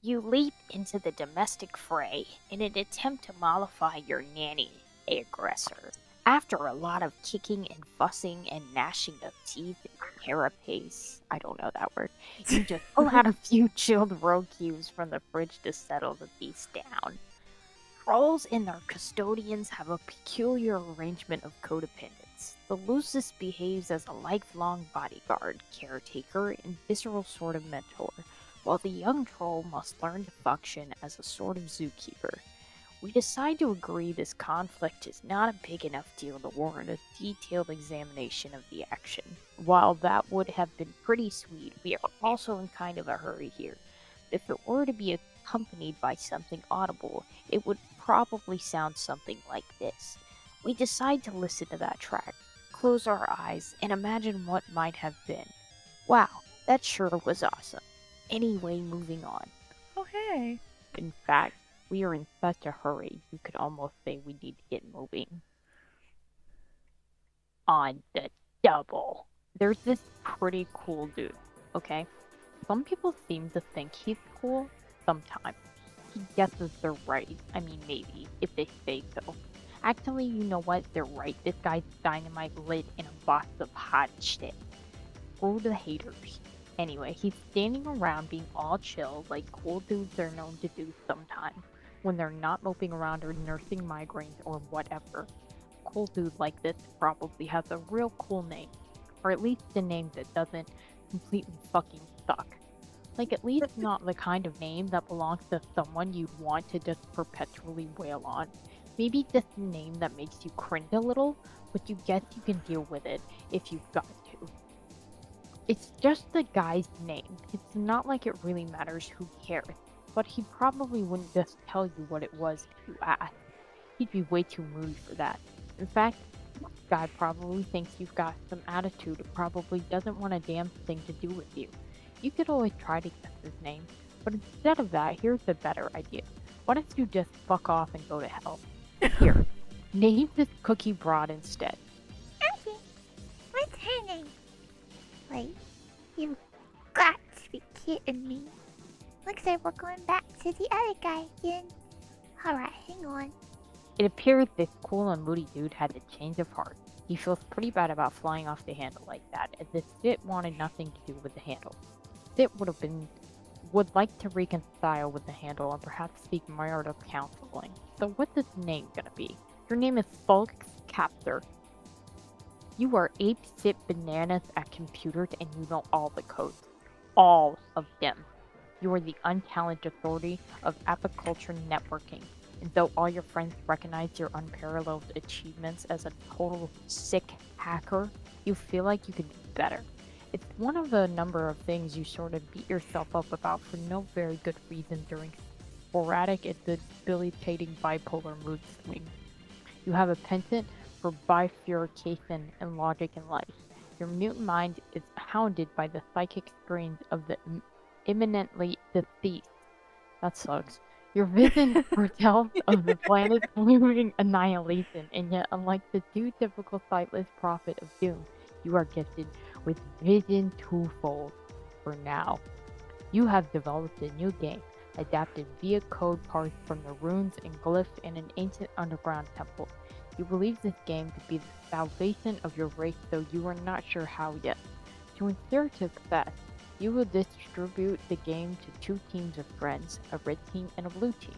You leap into the domestic fray in an attempt to mollify your nanny aggressor. After a lot of kicking and fussing and gnashing of teeth and carapace, I don't know that word, you just pull out a few chilled rogue cubes from the fridge to settle the beast down. Trolls and their custodians have a peculiar arrangement of codependence. The loosest behaves as a lifelong bodyguard, caretaker, and visceral sort of mentor, while the young troll must learn to function as a sort of zookeeper. We decide to agree this conflict is not a big enough deal to warrant a detailed examination of the action. While that would have been pretty sweet, we are also in kind of a hurry here. If it were to be accompanied by something audible, it would probably sound something like this. We decide to listen to that track, close our eyes, and imagine what might have been. Wow, that sure was awesome. Anyway, moving on. Oh, hey. In fact, we are in such a hurry, you could almost say we need to get moving. On the double. There's this pretty cool dude, okay? Some people seem to think he's cool sometimes. He guesses they're right. I mean, maybe, if they say so. Actually, you know what? They're right. This guy's dynamite lit in a box of hot shit. Screw the haters. Anyway, he's standing around being all chill like cool dudes are known to do sometimes when they're not moping around or nursing migraines or whatever. A cool dude like this probably has a real cool name, or at least a name that doesn't completely fucking suck. Like, at least not the kind of name that belongs to someone you'd want to just perpetually wail on. Maybe just a name that makes you cringe a little, but you guess you can deal with it if you've got to. It's just the guy's name. It's not like it really matters who cares, but he probably wouldn't just tell you what it was if you asked. He'd be way too moody for that. In fact, this guy probably thinks you've got some attitude and probably doesn't want a damn thing to do with you. You could always try to guess his name, but instead of that, here's a better idea. Why don't you just fuck off and go to hell? Here, name this cookie broad instead. Okay, what's her name? Wait, you've got to be kidding me. Looks like we're going back to the other guy again. Alright, hang on. It appears this cool and moody dude had a change of heart. He feels pretty bad about flying off the handle like that, as if Sit wanted nothing to do with the handle. Sit would like to reconcile with the handle and perhaps seek marital counseling. So what's his name gonna be? Your name is Fulks Captor. You are ape sit bananas at computers and you know all the codes. All of them. You are the unchallenged authority of apiculture networking. And though all your friends recognize your unparalleled achievements as a total sick hacker, you feel like you could do better. It's one of a number of things you sort of beat yourself up about for no very good reason during sporadic and debilitating bipolar mood swings. You have a penchant for bifurcation and logic in life. Your mutant mind is hounded by the psychic screens of the imminently deceased. That sucks. Your vision foretells of the planet's looming annihilation, and yet, unlike the too typical sightless prophet of doom, you are gifted with vision twofold. For now, you have developed a new game, adapted via code parsed from the runes and glyphs in an ancient underground temple. You believe this game to be the salvation of your race, though you are not sure how yet. To ensure success, you will distribute the game to two teams of friends, a red team and a blue team.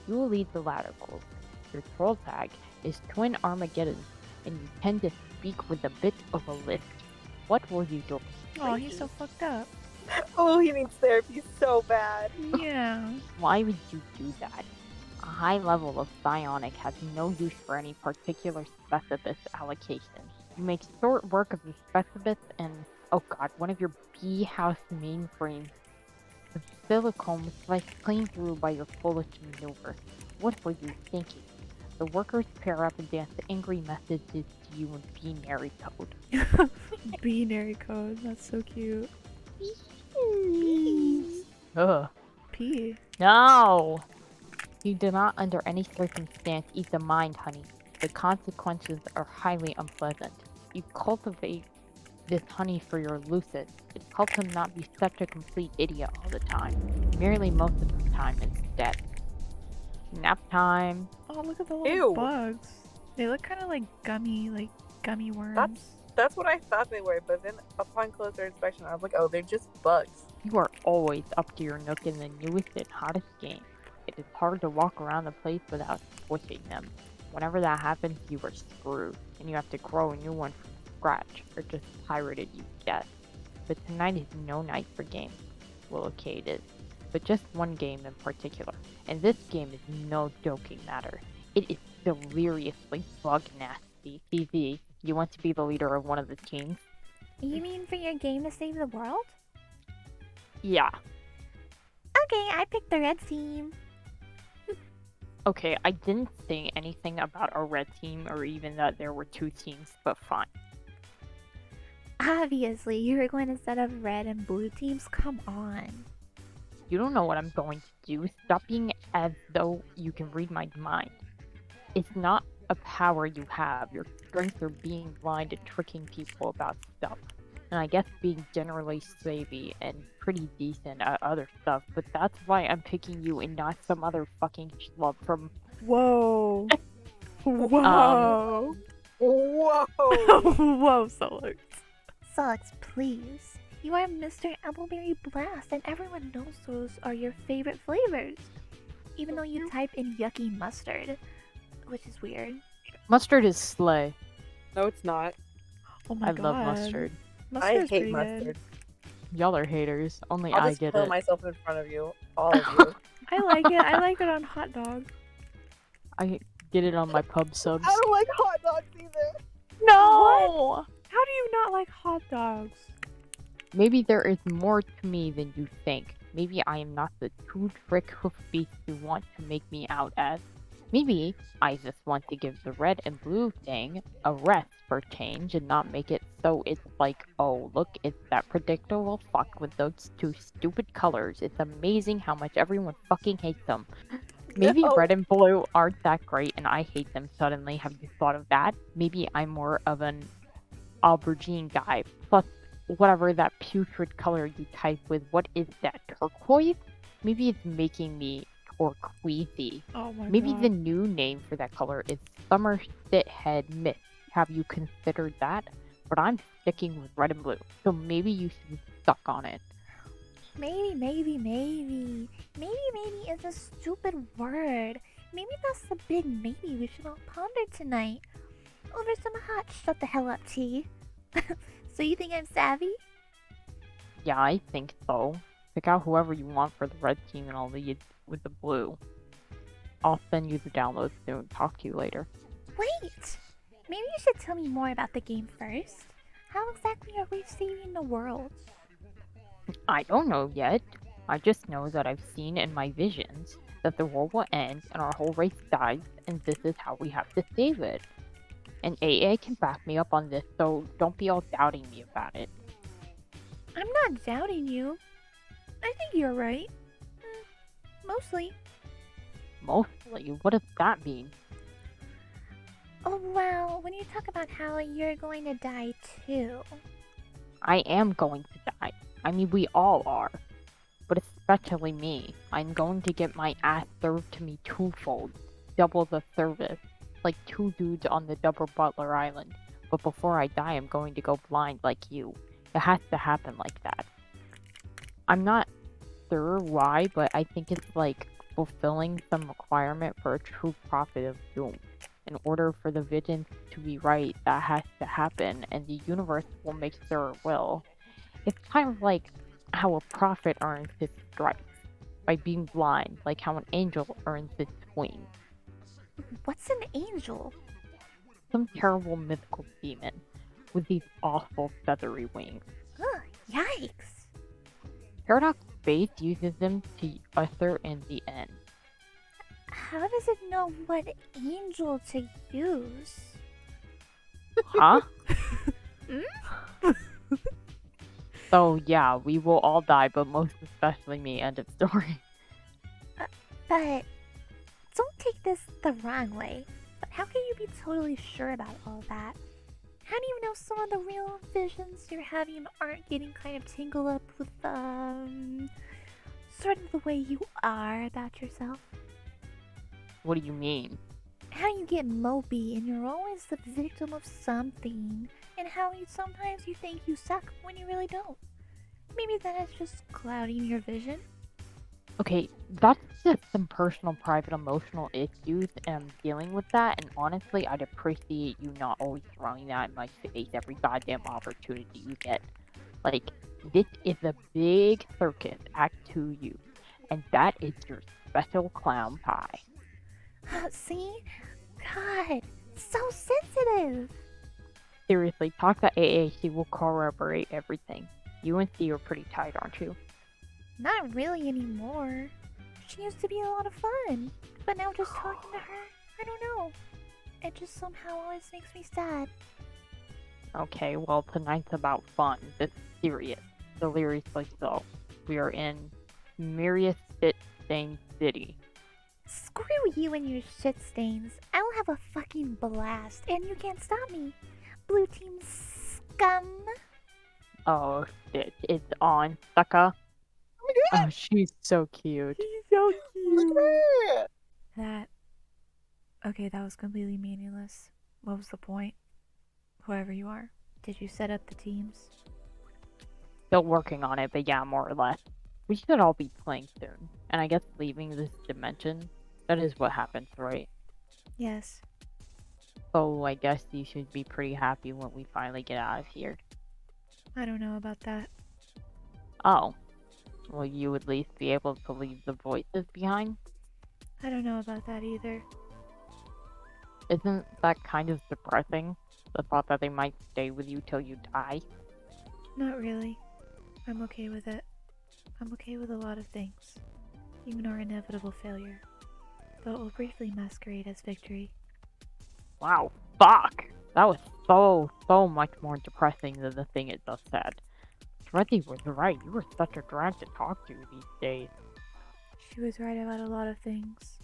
You will lead the latter group. Your troll tag is Twin Armageddon, and you tend to speak with a bit of a lisp. What will you do? Oh, he's so fucked up. Oh, he needs therapy so bad. Yeah. Why would you do that? A high level of psionic has no use for any particular specibus allocation. You make short work of the specibus and, oh god, one of your bee house mainframes. The silicone sliced clean through by your foolish maneuver. What were you thinking? The workers pair up and dance angry messages to you in binary code. Binary code. That's so cute. Ugh. P. No! You do not under any circumstance eat the mind, honey. The consequences are highly unpleasant. You cultivate this honey for your Lucid. It helps him not be such a complete idiot all the time. Merely most of the time instead. Nap time. Oh, look at the little Ew. bugs. They look kind of like gummy worms. That's what I thought they were, but then upon closer inspection, I was like, oh, they're just bugs. You are always up to your nook in the newest and hottest game. It is hard to walk around the place without squishing them. Whenever that happens, you are screwed, and you have to grow a new one from scratch, or just pirate it, you guess. But tonight is no night for games. Well, okay, it is. But just one game in particular. And this game is no joking matter. It is deliriously bug nasty. TZ, you want to be the leader of one of the teams? You mean for your game to save the world? Yeah. Okay, I picked the red team. Okay, I didn't say anything about a red team or even that there were two teams, but fine. Obviously, you were going to set up red and blue teams. Come on. You don't know what I'm going to do. Stop being as though you can read my mind. It's not a power you have. Your strengths are being blind and tricking people about stuff. And I guess being generally savvy and pretty decent at other stuff, but that's why I'm picking you and not some other fucking schlub from... Whoa. Whoa. Whoa! Whoa, Solix. Solix, please. You are Mr. Appleberry Blast, and everyone knows those are your favorite flavors. Even though you type in yucky mustard, which is weird. Mustard is slay. No, it's not. Oh my I god. love mustard. I Mustard's hate pretty mustard. good. Y'all are haters. Only I'll I just get kill it. myself in front of you, all of you. I like it. I like it on hot dog. I get it on my pub subs. I don't like hot dogs either. No! How do you not like hot dogs? Maybe there is more to me than you think. Maybe I am not the two trick hoof beast you want to make me out as. Maybe I just want to give the red and blue thing a rest for change and not make it so it's like, oh, look, it's that predictable fuck with those two stupid colors. It's amazing how much everyone fucking hates them. Maybe No. red and blue aren't that great and I hate them suddenly. Have you thought of that? Maybe I'm more of an aubergine guy. Plus, whatever that putrid color you type with, what is that, turquoise? Maybe it's making me turquoisey. Oh my Maybe god. the new name for that color is Summer Shithead Mist. Have you considered that? But I'm sticking with red and blue, so maybe you should suck on it. Maybe. Maybe is a stupid word. Maybe that's the big maybe we should all ponder tonight. Over some hot shut the hell up tea. So you think I'm savvy? Yeah, I think so. Pick out whoever you want for the red team and I'll lead with the blue. I'll send you the download soon. Talk to you later. Wait! Maybe you should tell me more about the game first. How exactly are we saving the world? I don't know yet. I just know that I've seen in my visions that the world will end and our whole race dies, and this is how we have to save it. And AA can back me up on this, so don't be all doubting me about it. I'm not doubting you. I think you're right. Mostly. Mostly? What does that mean? Oh, well, when you talk about how you're going to die too. I am going to die. I mean, we all are. But especially me. I'm going to get my ass served to me twofold. Double the service. Like two dudes on the Double Butler Island. But before I die, I'm going to go blind like you. It has to happen like that. I'm not sure why, but I think it's like fulfilling some requirement for a true prophet of doom. In order for the vision to be right, that has to happen, and the universe will make sure it will. It's kind of like how a prophet earns his stripes, by being blind, like how an angel earns his wings. What's an angel? Some terrible mythical demon, with these awful feathery wings. Ugh, yikes. Paradox Space uses them to usher in the end. How does it know what angel to use? Huh? So yeah, we will all die, but most especially me, end of story. But don't take this the wrong way. But how can you be totally sure about all that? How do you know some of the real visions you're having aren't getting kind of tangled up with, sort of the way you are about yourself? What do you mean? How you get mopey and you're always the victim of something, and how sometimes you think you suck when you really don't. Maybe that is just clouding your vision. Okay, that's just some personal, private, emotional issues, and I'm dealing with that. And honestly, I'd appreciate you not always throwing that in my face every goddamn opportunity you get. Like, this is a big circus act to you, and that is your special clown pie. See? God, so sensitive. Seriously, talk to AA. She will corroborate everything. You and C are pretty tight, aren't you? Not really anymore. She used to be a lot of fun, but now just talking to her, I don't know. It just somehow always makes me sad. Okay, well, tonight's about fun. This is serious. Deliriously so. We are in Myriad Spit Stain City. Screw you and your shit stains. I will have a fucking blast, and you can't stop me. Blue team scum. Oh shit, it's on, sucker. Oh my god! Oh, she's so cute. She's so Look at her! That. Okay, that was completely meaningless. What was the point? Whoever you are. Did you set up the teams? Still working on it, but yeah, more or less. We should all be playing soon. And I guess leaving this dimension, that is what happens, right? Yes. So I guess you should be pretty happy when we finally get out of here. I don't know about that. Oh. Will you at least be able to leave the voices behind? I don't know about that either. Isn't that kind of depressing? The thought that they might stay with you till you die? Not really. I'm okay with it. I'm okay with a lot of things. Even our inevitable failure. Though it will briefly masquerade as victory. Wow, fuck! That was so much more depressing than the thing it just said. Shreddy was right, you were such a drag to talk to these days. She was right about a lot of things.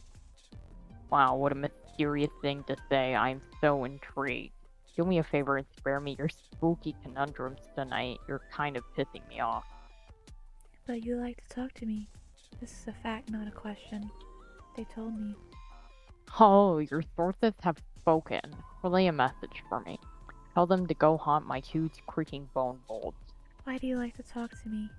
Wow, what a mysterious thing to say. I'm so intrigued. Do me a favor and spare me your spooky conundrums tonight. You're kind of pissing me off. But you like to talk to me. This is a fact, not a question. They told me. Oh, your sources have spoken. Relay a message for me. Tell them to go haunt my huge creaking bone bolts. Why do you like to talk to me?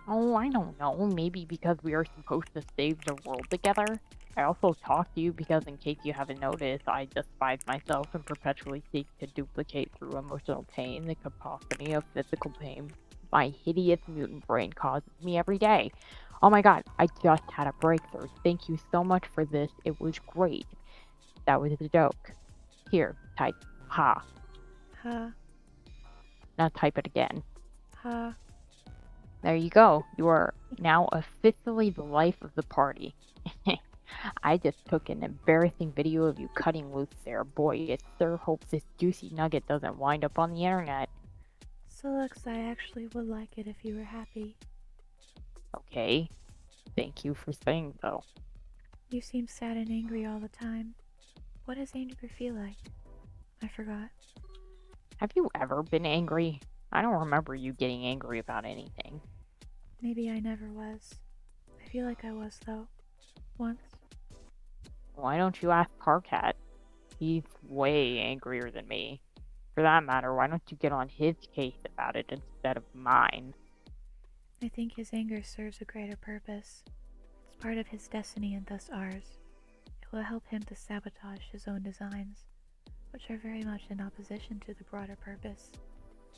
Oh, I don't know. Maybe because we are supposed to save the world together. I also talk to you because, in case you haven't noticed, I despise myself and perpetually seek to duplicate through emotional pain the capacity of physical pain my hideous mutant brain causes me every day. Oh my god, I just had a breakthrough. Thank you so much for this. It was great. That was a joke. Here, type ha. Ha, Now type it again. ha. There you go. You are now officially the life of the party. I just took an embarrassing video of you cutting loose there. Boy, it sure hopes this juicy nugget doesn't wind up on the internet. So Lux, I actually would like it if you were happy. Okay. Thank you for saying so. You seem sad and angry all the time. What does anger feel like? I forgot. Have you ever been angry? I don't remember you getting angry about anything. Maybe I never was. I feel like I was, though. Once. Why don't you ask Carcat? He's way angrier than me. For that matter, why don't you get on his case about it instead of mine? I think his anger serves a greater purpose. It's part of his destiny and thus ours. It will help him to sabotage his own designs, which are very much in opposition to the broader purpose.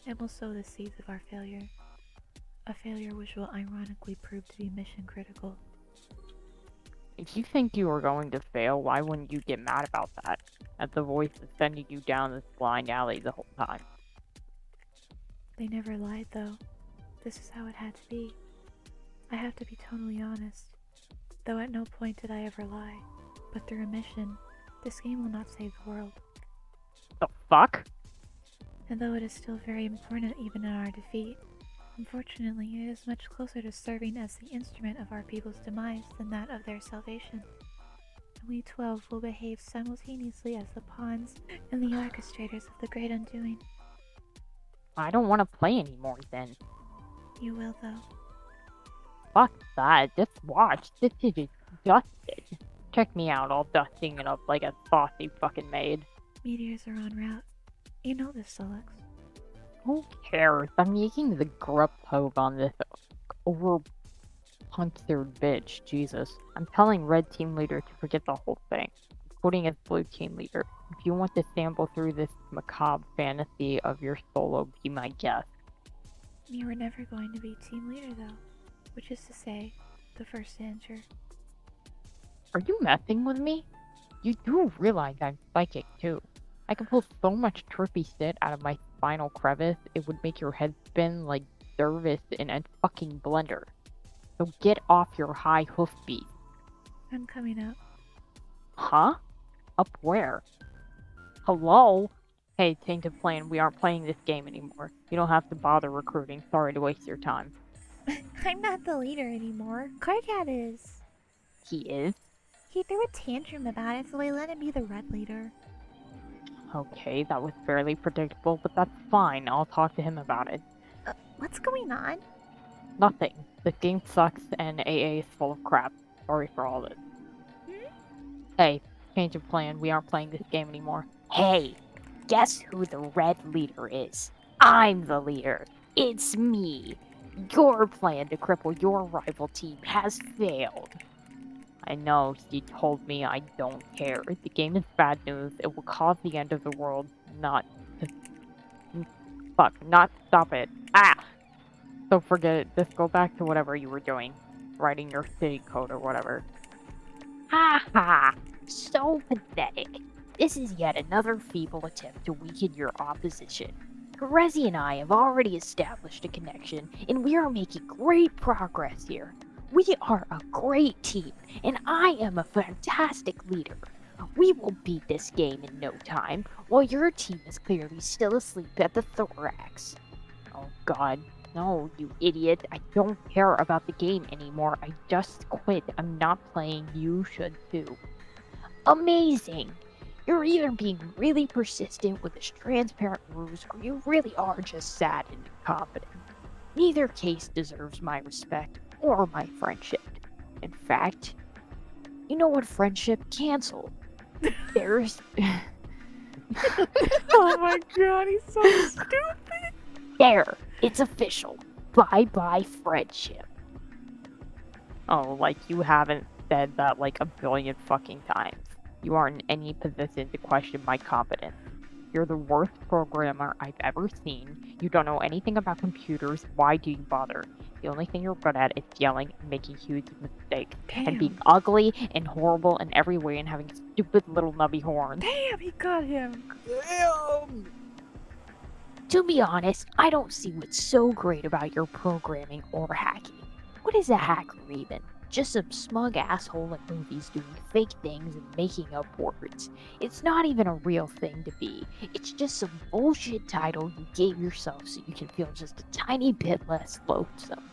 It will sow the seeds of our failure. A failure which will ironically prove to be mission critical. If you think you are going to fail, why wouldn't you get mad about that? That the voice is sending you down this blind alley the whole time. They never lied, though. This is how it had to be. I have to be totally honest. Though at no point did I ever lie. But through a mission, this game will not save the world. The fuck? And though it is still very important even in our defeat, unfortunately it is much closer to serving as the instrument of our people's demise than that of their salvation. and we 12 will behave simultaneously as the pawns and the orchestrators of the great undoing. I don't want to play anymore then. You will, though. Fuck that. Just watch. This is just dusted. Check me out, all dusting it up like a saucy fucking maid. Meteors are en route. You know this, Solix. Who cares? I'm making the grup poke on this over-punctured bitch. Jesus. I'm telling Red Team Leader to forget the whole thing, including his Blue Team Leader. If you want to sample through this macabre fantasy of your solo, be my guest. You were never going to be team leader, though. Which is to say, the first to enter. Are you messing with me? You do realize I'm psychic, too. I can pull so much trippy shit out of my spinal crevice, it would make your head spin like Service in a fucking blender. So get off your high hoof beat. I'm coming up. Huh? Up where? Hello? Hey, Tainted Plan, we aren't playing this game anymore. You don't have to bother recruiting. Sorry to waste your time. I'm not the leader anymore. Carcat is. He is? He threw a tantrum about it, so I let him be the red leader. Okay, that was fairly predictable, but that's fine. I'll talk to him about it. What's going on? Nothing. The game sucks and AA is full of crap. Sorry for all this. Hey, change of plan. We aren't playing this game anymore. Hey, guess who the red leader is? I'm the leader. It's me. Your plan to cripple your rival team has failed. I know, you told me. I don't care. The game is bad news. It will cause the end of the world. Not stop it. Ah! So forget it. Just go back to whatever you were doing. Writing your city code or whatever. Ha ha! So pathetic. This is yet another feeble attempt to weaken your opposition. Terezi and I have already established a connection, and we are making great progress here. We are a great team, and I am a fantastic leader. We will beat this game in no time, while your team is clearly still asleep at the thorax. Oh god. No, you idiot. I don't care about the game anymore. I just quit. I'm not playing. You should too. Amazing! You're either being really persistent with this transparent ruse, or you really are just sad and incompetent. Neither case deserves my respect or my friendship. In fact, you know what friendship canceled? There's... Oh my god, he's so stupid! There! It's official. Bye-bye friendship. Oh, like you haven't said that like a billion fucking times. You aren't in any position to question my competence. You're the worst programmer I've ever seen. You don't know anything about computers. Why do you bother? The only thing you're good at is yelling and making huge mistakes. Damn. And being ugly and horrible in every way and having stupid little nubby horns. Damn, he got him! Damn! To be honest, I don't see what's so great about your programming or hacking. What is a hacker even? Just some smug asshole in movies doing fake things and making up words. It's not even a real thing to be. It's just some bullshit title you gave yourself so you can feel just a tiny bit less loathsome.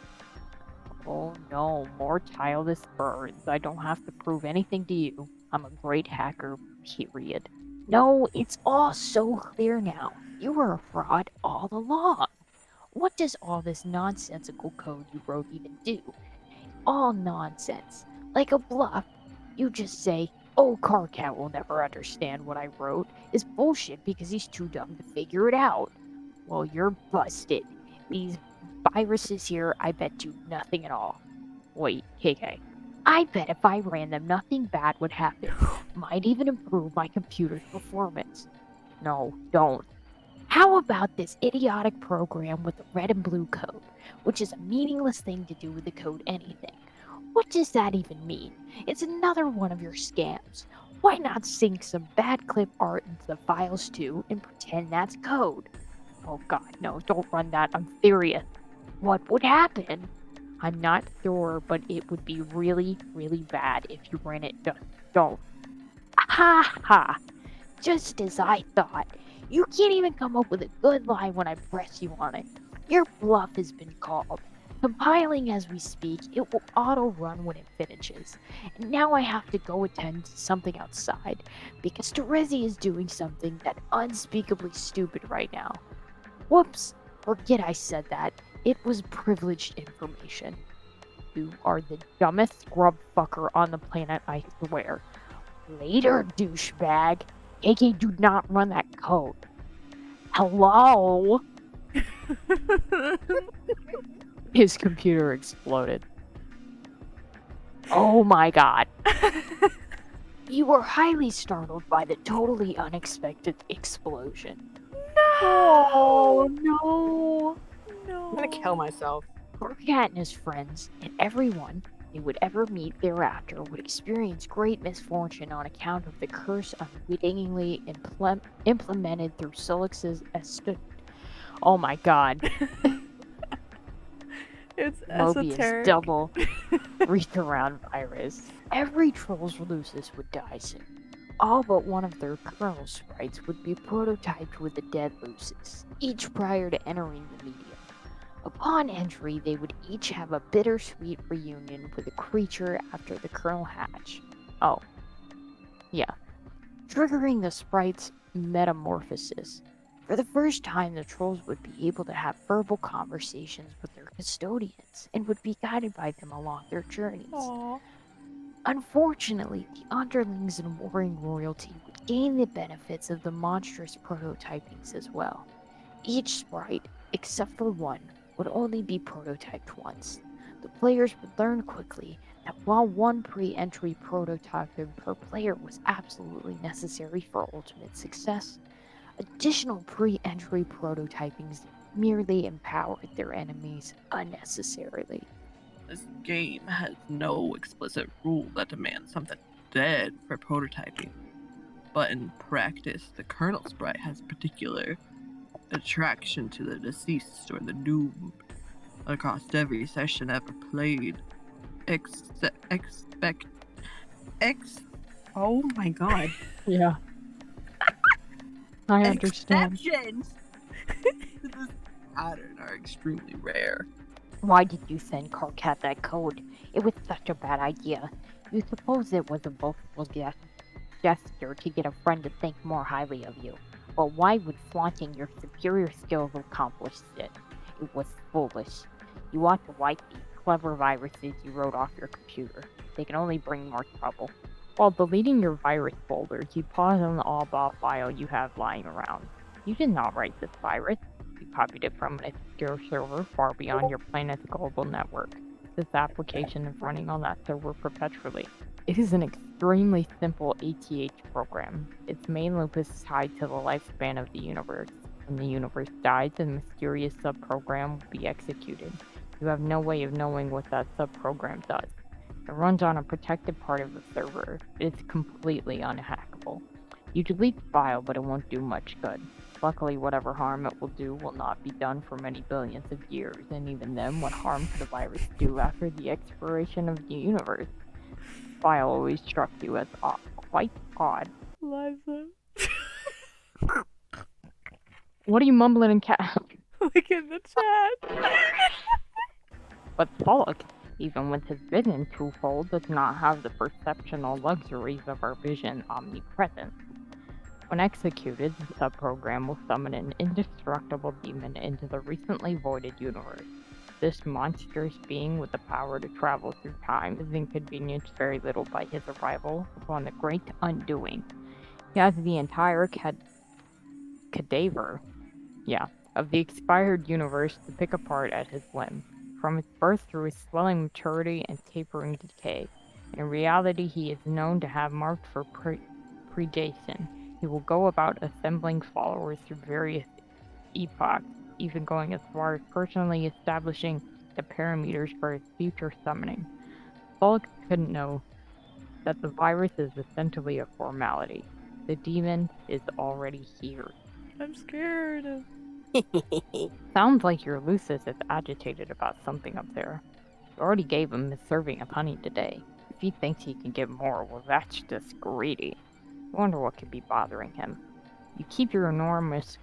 Oh no, more childish birds. I don't have to prove anything to you. I'm a great hacker, period. No, it's all so clear now. You were a fraud all along. What does all this nonsensical code you wrote even do? All nonsense. Like a bluff. You just say, oh, Carcat will never understand what I wrote, is bullshit because he's too dumb to figure it out. Well, you're busted. These viruses here, I bet do nothing at all. Wait, KK. I bet if I ran them, nothing bad would happen. Might even improve my computer's performance. No, don't. How about this idiotic program with the red and blue code, which is a meaningless thing to do with the code anything? What does that even mean? It's another one of your scams. Why not sync some bad clip art into the files too and pretend that's code? Oh god, no, don't run that. I'm serious. What would happen? I'm not sure, but it would be really, really bad if you ran it. Just don't. Ha ha! Just as I thought. You can't even come up with a good line when I press you on it. Your bluff has been called. Compiling as we speak, it will auto-run when it finishes. And now I have to go attend to something outside, because Terezi is doing something that unspeakably stupid right now. Whoops! Forget I said that. It was privileged information. You are the dumbest scrub fucker on the planet, I swear. Later, douchebag. KK, do not run that code. Hello? His computer exploded. Oh my god. You were highly startled by the totally unexpected explosion. Oh no! No. I'm gonna kill myself. Cat and his friends, and everyone they would ever meet thereafter, would experience great misfortune on account of the curse unwittingly implemented through Solix's Oh my god. It's Mobius esoteric. double reach around virus. Every troll's Lucis would die soon. All but one of their kernel sprites would be prototyped with the dead Lucis, each prior to entering the medium. Upon entry, they would each have a bittersweet reunion with a creature after the kernel hatch. Oh. Yeah. Triggering the sprite's metamorphosis. For the first time, the trolls would be able to have verbal conversations with their custodians and would be guided by them along their journeys. Aww. Unfortunately, the underlings and warring royalty would gain the benefits of the monstrous prototypings as well. Each sprite, except for one, would only be prototyped once. The players would learn quickly that while one pre-entry prototyping per player was absolutely necessary for ultimate success, additional pre-entry prototypings merely empowered their enemies unnecessarily. This game has no explicit rule that demands something dead for prototyping, but in practice, the kernel sprite has particular attraction to the deceased or the doomed across every session ever played. Oh my god. Yeah. I understand. Exceptions to this pattern are extremely rare. Why did you send Carcat that code? It was such a bad idea. You suppose it was a boastful gesture to get a friend to think more highly of you. But why would flaunting your superior skills accomplish it? It was foolish. You ought to wipe these clever viruses you wrote off your computer. They can only bring more trouble. While deleting your virus folder, you pause on the all-ball file you have lying around. You did not write this virus. You copied it from an obscure server far beyond your planet's global network. This application is running on that server perpetually. It is an extremely simple ATH program. Its main loop is tied to the lifespan of the universe. When the universe dies, a mysterious subprogram will be executed. You have no way of knowing what that subprogram does. It runs on a protected part of the server. It's completely unhackable. You delete the file, but it won't do much good. Luckily, whatever harm it will do will not be done for many billions of years, and even then, what harm could a virus do after the expiration of the universe? The file always struck you as quite odd. Liza. What are you mumbling in cat? Look in the chat. But Pollock, even with his vision twofold, does not have the perceptional luxuries of our vision omnipresent. When executed, the subprogram will summon an indestructible demon into the recently voided universe. This monstrous being with the power to travel through time is inconvenienced very little by his arrival upon the great undoing. He has the entire cadaver of the expired universe to pick apart at his whim, from its birth through his swelling maturity and tapering decay. In reality, he is known to have marked for predation. He will go about assembling followers through various epochs, even going as far as personally establishing the parameters for his future summoning. Bulk couldn't know that the virus is essentially a formality. The demon is already here. I'm scared. Sounds like your Lucis is agitated about something up there. You already gave him his serving of honey today. If he thinks he can get more, well, that's just greedy. I wonder what could be bothering him. You keep your enormous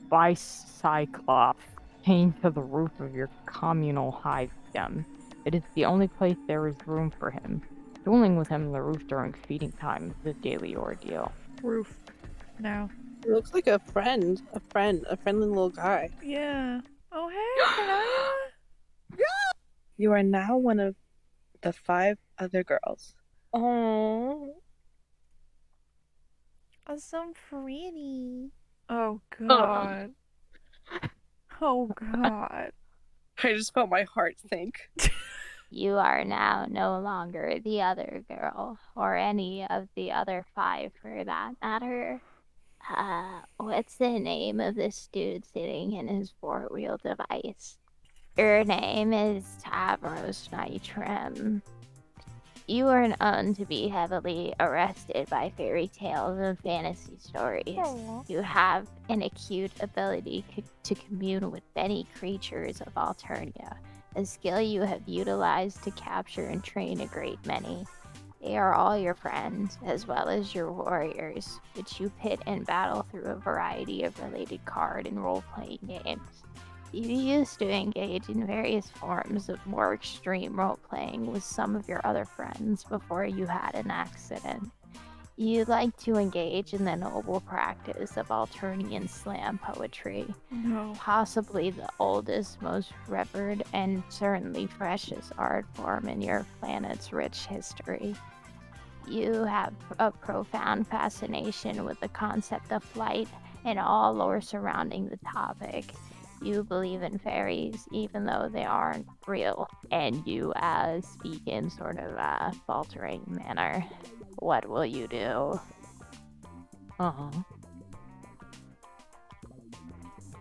bicyclops chained to the roof of your communal hive stem. It is the only place there is room for him. Dueling with him on the roof during feeding time is a daily ordeal. Roof. No. He looks like a friendly little guy. Yeah. Oh, hey, Cornelia. You are now one of the 5 other girls. Oh, so pretty. Oh, God. Oh, God. I just felt my heart sink. You are now no longer the other girl, or any of the other 5 for that matter. What's the name of this dude sitting in his 4-wheel device? Your name is Tavros Nitrim. You are known to be heavily arrested by fairy tales and fantasy stories. Aw. You have an acute ability to commune with many creatures of Alternia, a skill you have utilized to capture and train a great many. They are all your friends, as well as your warriors, which you pit and battle through a variety of related card and role-playing games. You used to engage in various forms of more extreme role-playing with some of your other friends before you had an accident. You like to engage in the noble practice of Alternian slam poetry, No. possibly the oldest, most revered, and certainly freshest art form in your planet's rich history. You have a profound fascination with the concept of flight and all lore surrounding the topic. You believe in fairies, even though they aren't real, and you speak in sort of a faltering manner. What will you do?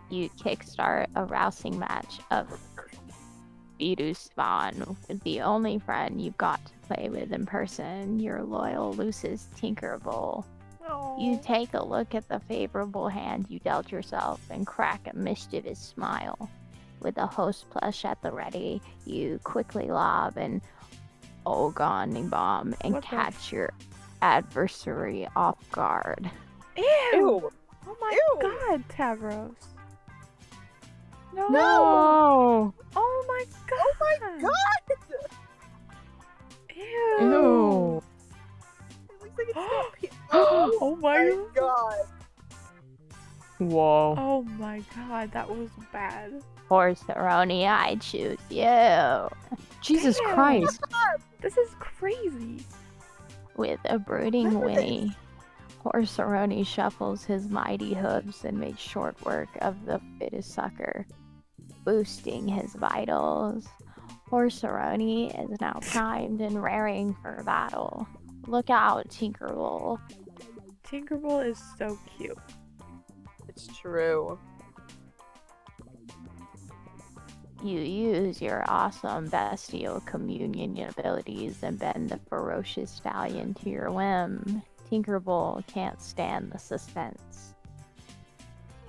You kickstart a rousing match of Vidu Spawn with the only friend you've got to play with in person, your loyal Lucis Tinkerbull. You take a look at the favorable hand you dealt yourself and crack a mischievous smile. With a host plush at the ready, you quickly lob an Ogoning bomb and What the catch your adversary off guard. Ew. Ew! Oh my Ew. God, Tavros. No. No! Oh my God. Oh my god! Ew. Ew! It looks like it's not Oh my God. god! Whoa. Oh my God, that was bad. Horseroni, I choose you. Jesus Damn. Christ. This is crazy. With a brooding whinny, Horseroni shuffles his mighty hooves and makes short work of the fittest sucker, boosting his vitals. Horseroni is now primed and raring for battle. Look out, Tinkerbull. Tinkerbell is so cute. It's true. You use your awesome bestial communion abilities and bend the ferocious stallion to your whim. Tinkerbull can't stand the suspense.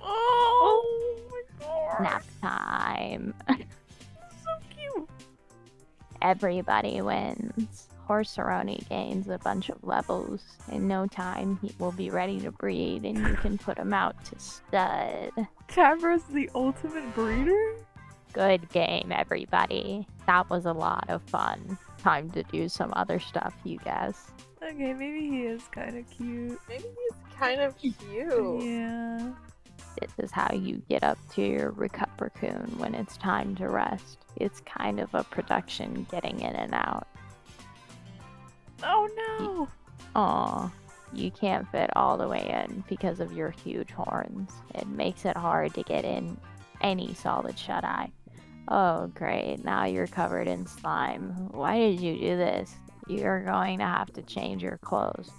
Oh my God. Nap time. So cute. Everybody wins. Horseroni gains a bunch of levels. In no time, he will be ready to breed, and you can put him out to stud. Tavros the ultimate breeder? Good game, everybody. That was a lot of fun. Time to do some other stuff, you guys. Okay, maybe he is kind of cute. Maybe he's kind of cute. Yeah. This is how you get up to your recupercoon when it's time to rest. It's kind of a production getting in and out. Oh no. Aw, you can't fit all the way in because of your huge horns. It makes it hard to get in any solid shut-eye. Oh great, now you're covered in slime. Why did you do this? You're going to have to change your clothes.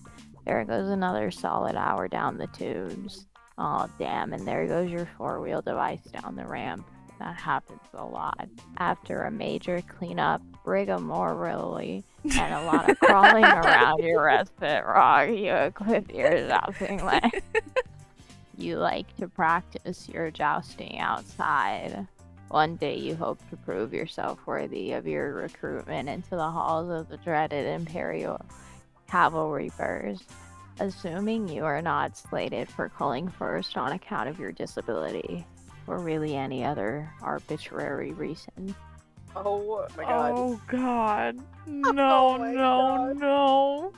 There goes another solid hour down the tubes. Oh damn, and there goes your 4-wheel device down the ramp. That happens a lot. After a major cleanup, rigmarole, and a lot of crawling around your respite rock, you equip your jousting leg. You like to practice your jousting outside. One day you hope to prove yourself worthy of your recruitment into the halls of the dreaded Imperial Cavalry Burrs. Assuming you are not slated for culling first on account of your disability. for really any other arbitrary reason. Oh my god. Oh god. Oh No, my no, God. no.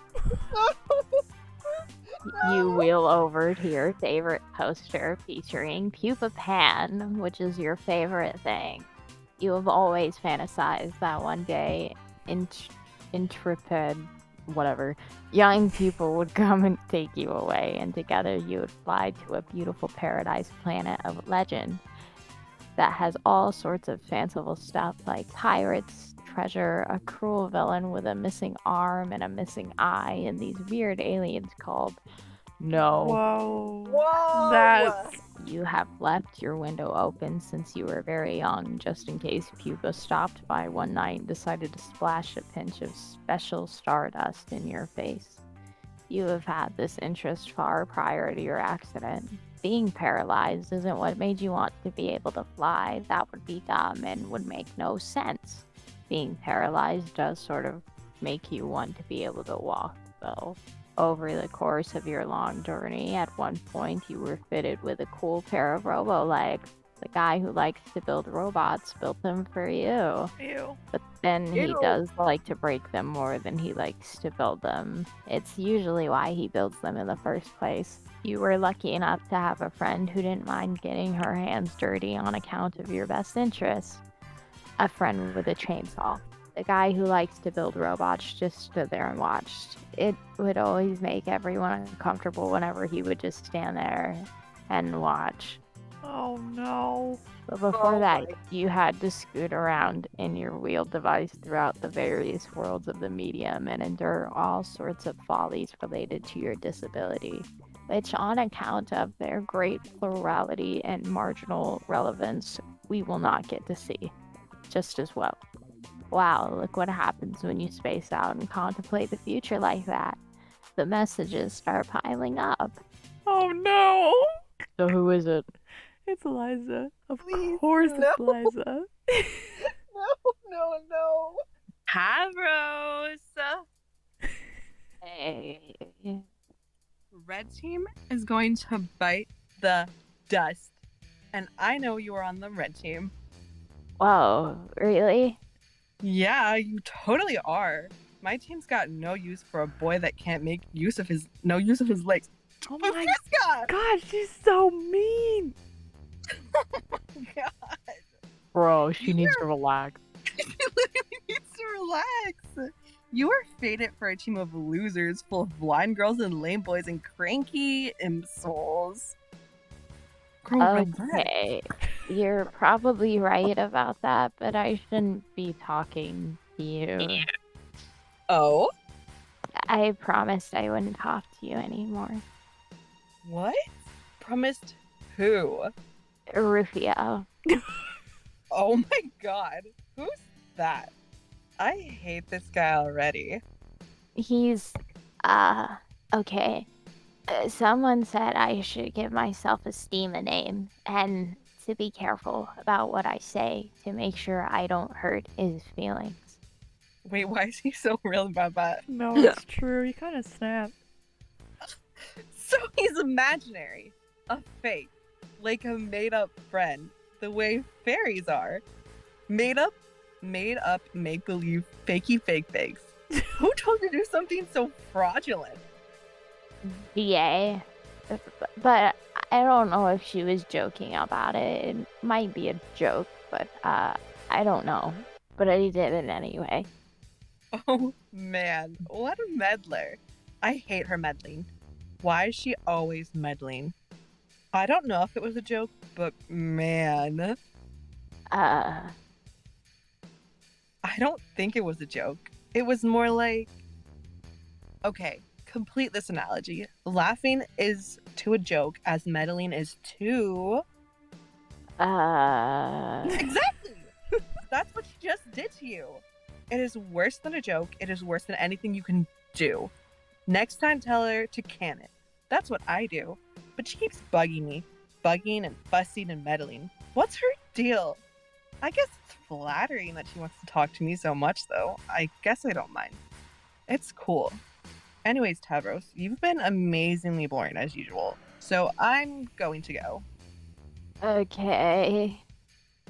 You wheel over to your favorite poster featuring Pupa Pan, which is your favorite thing. You have always fantasized that one day, intrepid, whatever, young people would come and take you away, and together you would fly to a beautiful paradise planet of legend that has all sorts of fanciful stuff like pirates, treasure, a cruel villain with a missing arm and a missing eye, and these weird aliens called No. Whoa. Whoa! That's You have left your window open since you were very young, just in case Pupa stopped by one night and decided to splash a pinch of special stardust in your face. You have had this interest far prior to your accident. Being paralyzed isn't what made you want to be able to fly. That would be dumb and would make no sense. Being paralyzed does sort of make you want to be able to walk, though. Over the course of your long journey, at one point you were fitted with a cool pair of robo legs. The guy who likes to build robots built them for you. ew. But then he Ew. does like to break them more than he likes to build them. It's usually why he builds them in the first place. You were lucky enough to have a friend who didn't mind getting her hands dirty on account of your best interests. A friend with a chainsaw. The guy who likes to build robots just stood there and watched. It would always make everyone uncomfortable whenever he would just stand there and watch. Oh no. But before Oh that, my- you had to scoot around in your wheeled device throughout the various worlds of the medium and endure all sorts of follies related to your disability, which, on account of their great plurality and marginal relevance, we will not get to see just as well. Wow, look what happens when you space out and contemplate the future like that. The messages start piling up. Oh no. So who is it? It's Eliza. Of Please, course no. it's Eliza. No. Havros! Hey. Red team is going to bite the dust. And I know you are on the red team. Whoa, really? Yeah, you totally are. My team's got no use for a boy that can't make use of his legs. Oh But my this guy! god, she's so mean. God. Bro, she needs to relax. He literally needs to relax. You are fated for a team of losers full of blind girls and lame boys and cranky imbeciles. Girl, relax. Okay, you're probably right about that, but I shouldn't be talking to you. Oh? I promised I wouldn't talk to you anymore. What? Promised who? Rufio. Oh my god. Who's that? I hate this guy already. He's, okay. Someone said I should give my self-esteem a name, and to be careful about what I say to make sure I don't hurt his feelings. Wait, why is he so real about that? No, it's true. You kind of snapped. So he's imaginary. A fake. Like a made-up friend. The way fairies are. Made up, make-believe, fakey fake fakes. Who told you to do something so fraudulent? DA. But I don't know if she was joking about it. It might be a joke, but I don't know. But I did it anyway. Oh man, what a meddler. I hate her meddling. Why is she always meddling? I don't know if it was a joke, but man, I don't think it was a joke. It was more like, okay, complete this analogy. Laughing is to a joke as meddling is to... Exactly! That's what she just did to you. It is worse than a joke. It is worse than anything you can do. Next time, tell her to can it. That's what I do. But she keeps bugging me. Bugging and fussing and meddling. What's her deal? I guess it's flattering that she wants to talk to me so much, though. I guess I don't mind. It's cool. Anyways, Tavros, you've been amazingly boring as usual. So I'm going to go. Okay.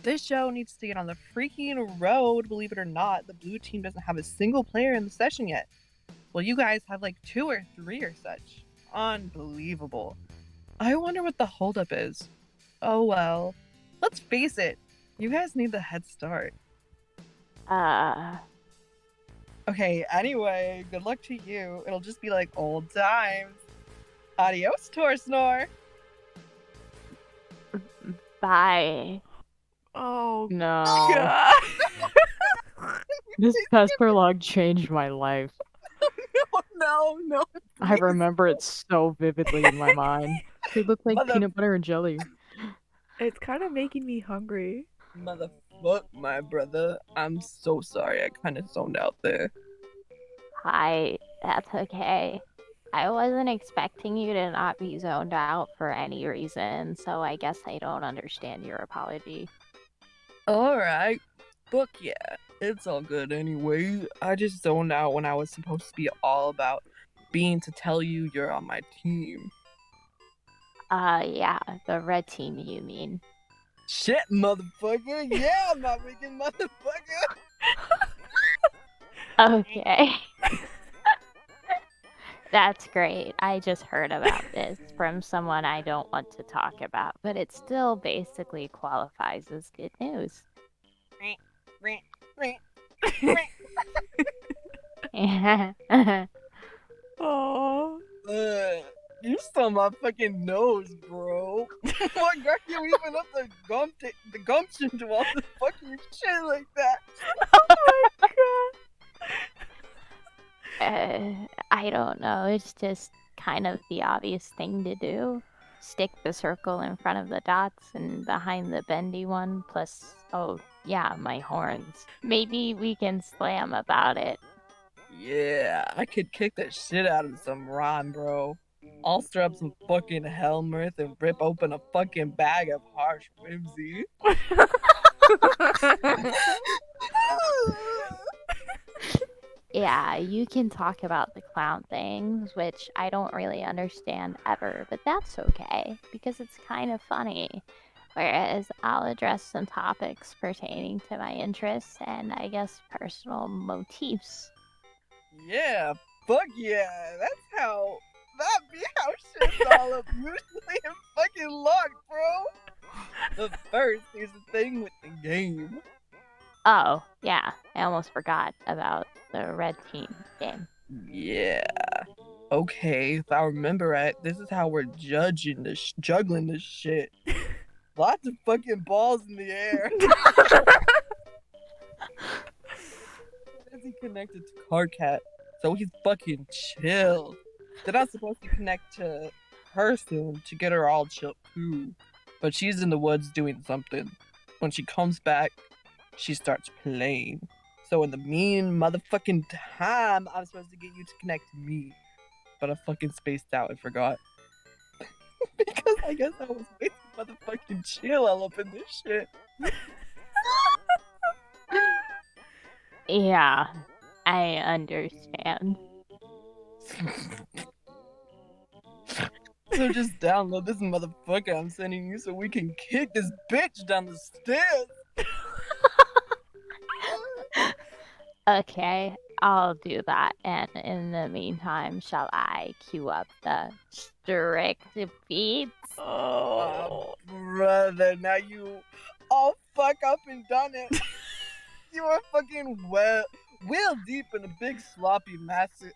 This show needs to get on the freaking road, believe it or not. The blue team doesn't have a single player in the session yet. Well, you guys have like 2 or 3 or such. Unbelievable. I wonder what the holdup is. Oh well. Let's face it, you guys need the head start. Okay, anyway, good luck to you. It'll just be like old times. Adios, Torsnor. Bye. Oh, No. God. This Vesper log changed my life. No. I remember it so vividly in my mind. They look like Mother- peanut butter and jelly. It's kind of making me hungry. Motherfuck, my brother. I'm so sorry. I kind of zoned out there. Hi, that's okay. I wasn't expecting you to not be zoned out for any reason, so I guess I don't understand your apology. Alright. Fuck yeah. It's all good anyway. I just zoned out when I was supposed to be all about being to tell you you're on my team. Yeah, the red team, you mean. Shit, motherfucker. Yeah, my wicked motherfucker. Okay. That's great. I just heard about this from someone I don't want to talk about, but it still basically qualifies as good news. Oh. You stole my fucking nose, bro. What got you even up the gumption to all this fucking shit like that? Oh my God. I don't know. It's just kind of the obvious thing to do. Stick the circle in front of the dots and behind the bendy one, plus, oh, yeah, my horns. Maybe we can slam about it. Yeah, I could kick the shit out of some Ron, bro. I'll strap some fucking helmet and rip open a fucking bag of harsh whimsy. Yeah, you can talk about the clown things, which I don't really understand ever, but that's okay, because it's kind of funny. Whereas I'll address some topics pertaining to my interests and, I guess, personal motifs. Yeah, fuck yeah. That be how shit's all up usually in fucking luck, bro. But first, here's the thing with the game. Oh, yeah, I almost forgot about the red team game. Yeah. Okay, if I remember right, this is how we're juggling this shit. Lots of fucking balls in the air. As he connected to Cardcat, so he's fucking chill. Then I'm supposed to connect to her soon to get her all chill too. But she's in the woods doing something. When she comes back, she starts playing. So in the mean motherfucking time, I'm supposed to get you to connect to me. But I fucking spaced out and forgot. Because I guess I was way too motherfucking chill all up in this shit. Yeah, I understand. So just download this motherfucker I'm sending you so we can kick this bitch down the stairs. Okay, I'll do that. And in the meantime, shall I cue up the strict beats? Oh. Brother, now you all fuck up and done it. You are fucking well deep in a big sloppy massive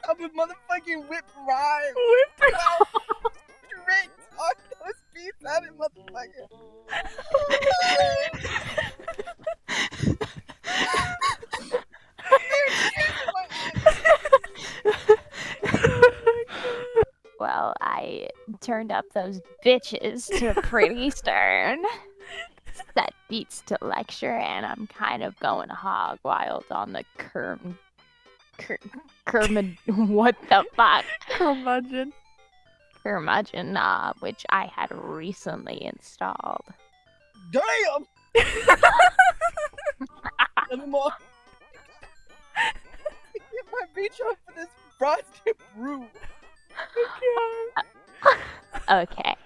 of a motherfucking whipped rhyme. Straight on those beats at it, motherfucker. Well, I turned up those bitches to pretty stern. Set beats to lecture, and I'm kind of going hog wild on the what the fuck? Curmudgeon. Curmudgeon knob, which I had recently installed. Damn! Anymore. Get my beach up for this frosted brew. Okay.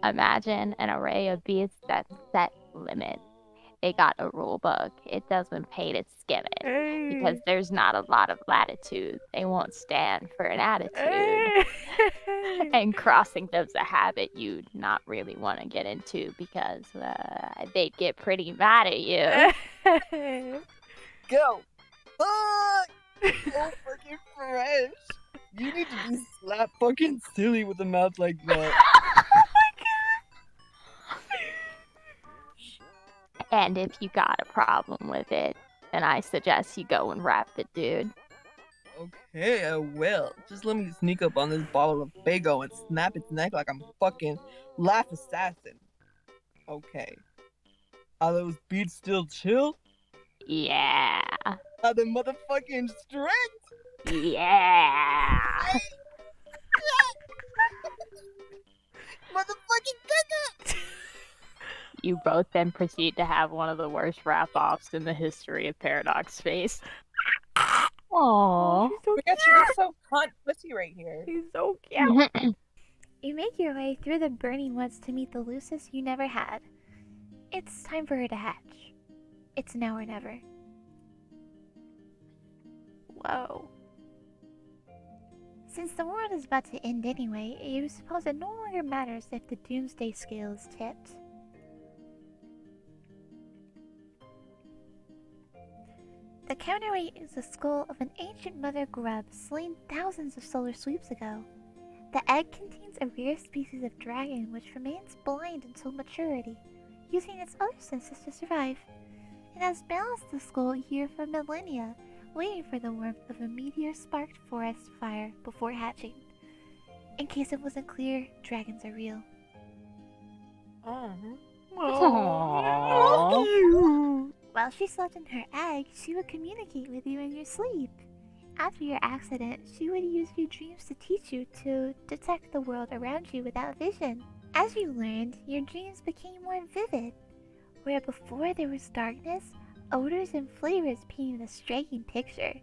Imagine an array of beasts that set limits. They got a rule book. It doesn't pay to skim it because there's not a lot of latitude. They won't stand for an attitude. And crossing them's a habit you'd not really want to get into because they'd get pretty mad at you. Go. Fuck. So fucking fresh. You need to be slapped fucking silly with a mouth like that. And if you got a problem with it, then I suggest you go and wrap it, dude. Okay, I will. Just let me sneak up on this bottle of Fago and snap its neck like I'm fucking Laugh Assassin. Okay. Are those beats still chill? Yeah. Are they motherfucking strict? Yeah. Motherfucking You both then proceed to have one of the worst wrap-offs in the history of Paradox Space. Aww. She's so we got you so cunt pussy right here. She's so cute. You make your way through the burning woods to meet the Lucis you never had. It's time for her to hatch. It's now or never. Whoa. Since the world is about to end anyway, you suppose it no longer matters if the doomsday scale is tipped. The counterweight is the skull of an ancient mother grub slain thousands of solar sweeps ago. The egg contains a rare species of dragon which remains blind until maturity, using its other senses to survive. It has balanced the skull here for millennia, waiting for the warmth of a meteor-sparked forest fire before hatching. In case it wasn't clear, dragons are real. Aww. While she slept in her egg, she would communicate with you in your sleep. After your accident, she would use your dreams to teach you to detect the world around you without vision. As you learned, your dreams became more vivid. Where before there was darkness, odors and flavors painted a striking picture.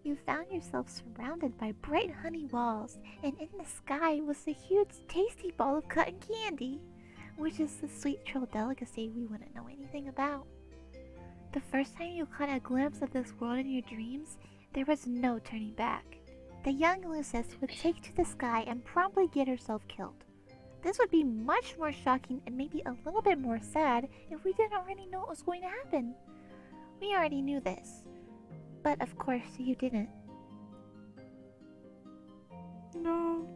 You found yourself surrounded by bright honey walls, and in the sky was a huge tasty ball of cotton candy, which is the sweet troll delicacy we wouldn't know anything about. The first time you caught a glimpse of this world in your dreams, there was no turning back. The young Lucis would take to the sky and promptly get herself killed. This would be much more shocking and maybe a little bit more sad if we didn't already know what was going to happen. We already knew this, but of course you didn't. No.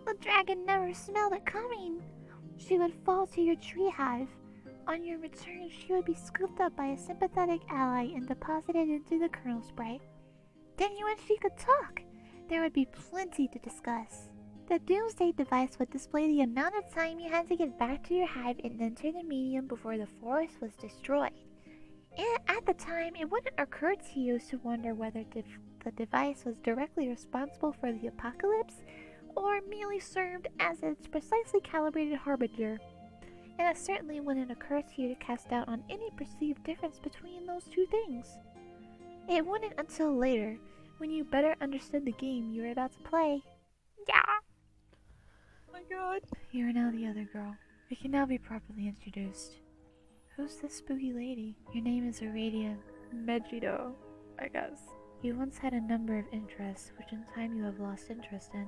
The dragon never smelled it coming. She would fall to your tree hive. On your return, she would be scooped up by a sympathetic ally and deposited into the kernel sprite. Then you and she could talk. There would be plenty to discuss. The Doomsday device would display the amount of time you had to get back to your hive and enter the medium before the forest was destroyed. And at the time, it wouldn't occur to you to wonder whether the device was directly responsible for the apocalypse or merely served as its precisely calibrated harbinger. And it certainly wouldn't occur to you to cast doubt on any perceived difference between those two things. It wouldn't until later, when you better understood the game you were about to play. Yeah. Oh my god. You are now the other girl. We can now be properly introduced. Who's this spooky lady? Your name is Aradia Megiddo, I guess. You once had a number of interests, which in time you have lost interest in.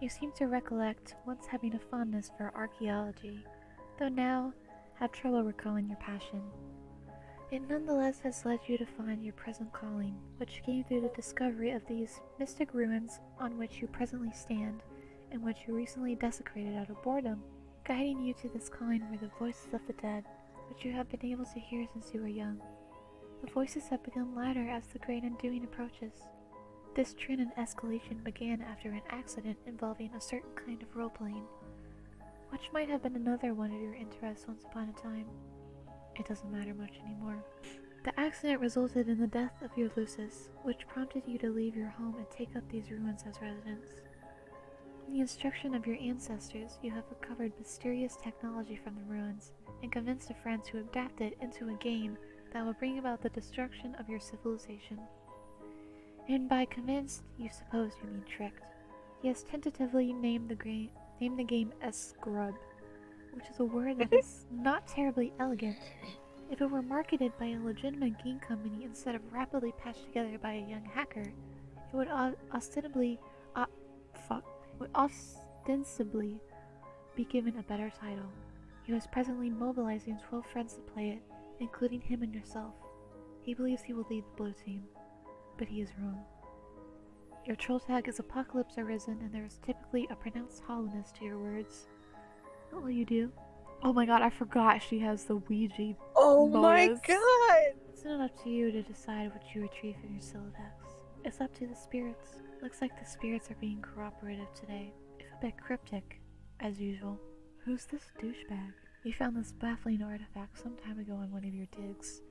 You seem to recollect once having a fondness for archaeology, though now have trouble recalling your passion. It nonetheless has led you to find your present calling, which came through the discovery of these mystic ruins on which you presently stand, and which you recently desecrated out of boredom. Guiding you to this calling were the voices of the dead, which you have been able to hear since you were young. The voices have become louder as the great undoing approaches. This trend and escalation began after an accident involving a certain kind of role-playing, which might have been another one of your interests once upon a time. It doesn't matter much anymore. The accident resulted in the death of your Lucis, which prompted you to leave your home and take up these ruins as residence. In the instruction of your ancestors, you have recovered mysterious technology from the ruins and convinced a friend to adapt it into a game that will bring about the destruction of your civilization. And by convinced, you suppose you mean tricked. He has tentatively named the game as Scrub, which is a word that is not terribly elegant. If it were marketed by a legitimate game company instead of rapidly patched together by a young hacker, it would ostensibly be given a better title. He was presently mobilizing 12 friends to play it, including him and yourself. He believes he will lead the blue team, but he is wrong. Your troll tag is Apocalypse Arisen, and there is typically a pronounced hollowness to your words. What will you do? Oh my god, I forgot she has the Ouija Oh my bonus. god! It's not up to you to decide what you retrieve from your Sylladex. It's up to the spirits. Looks like the spirits are being cooperative today, if a bit cryptic, as usual. Who's this douchebag? You found this baffling artifact some time ago on one of your digs.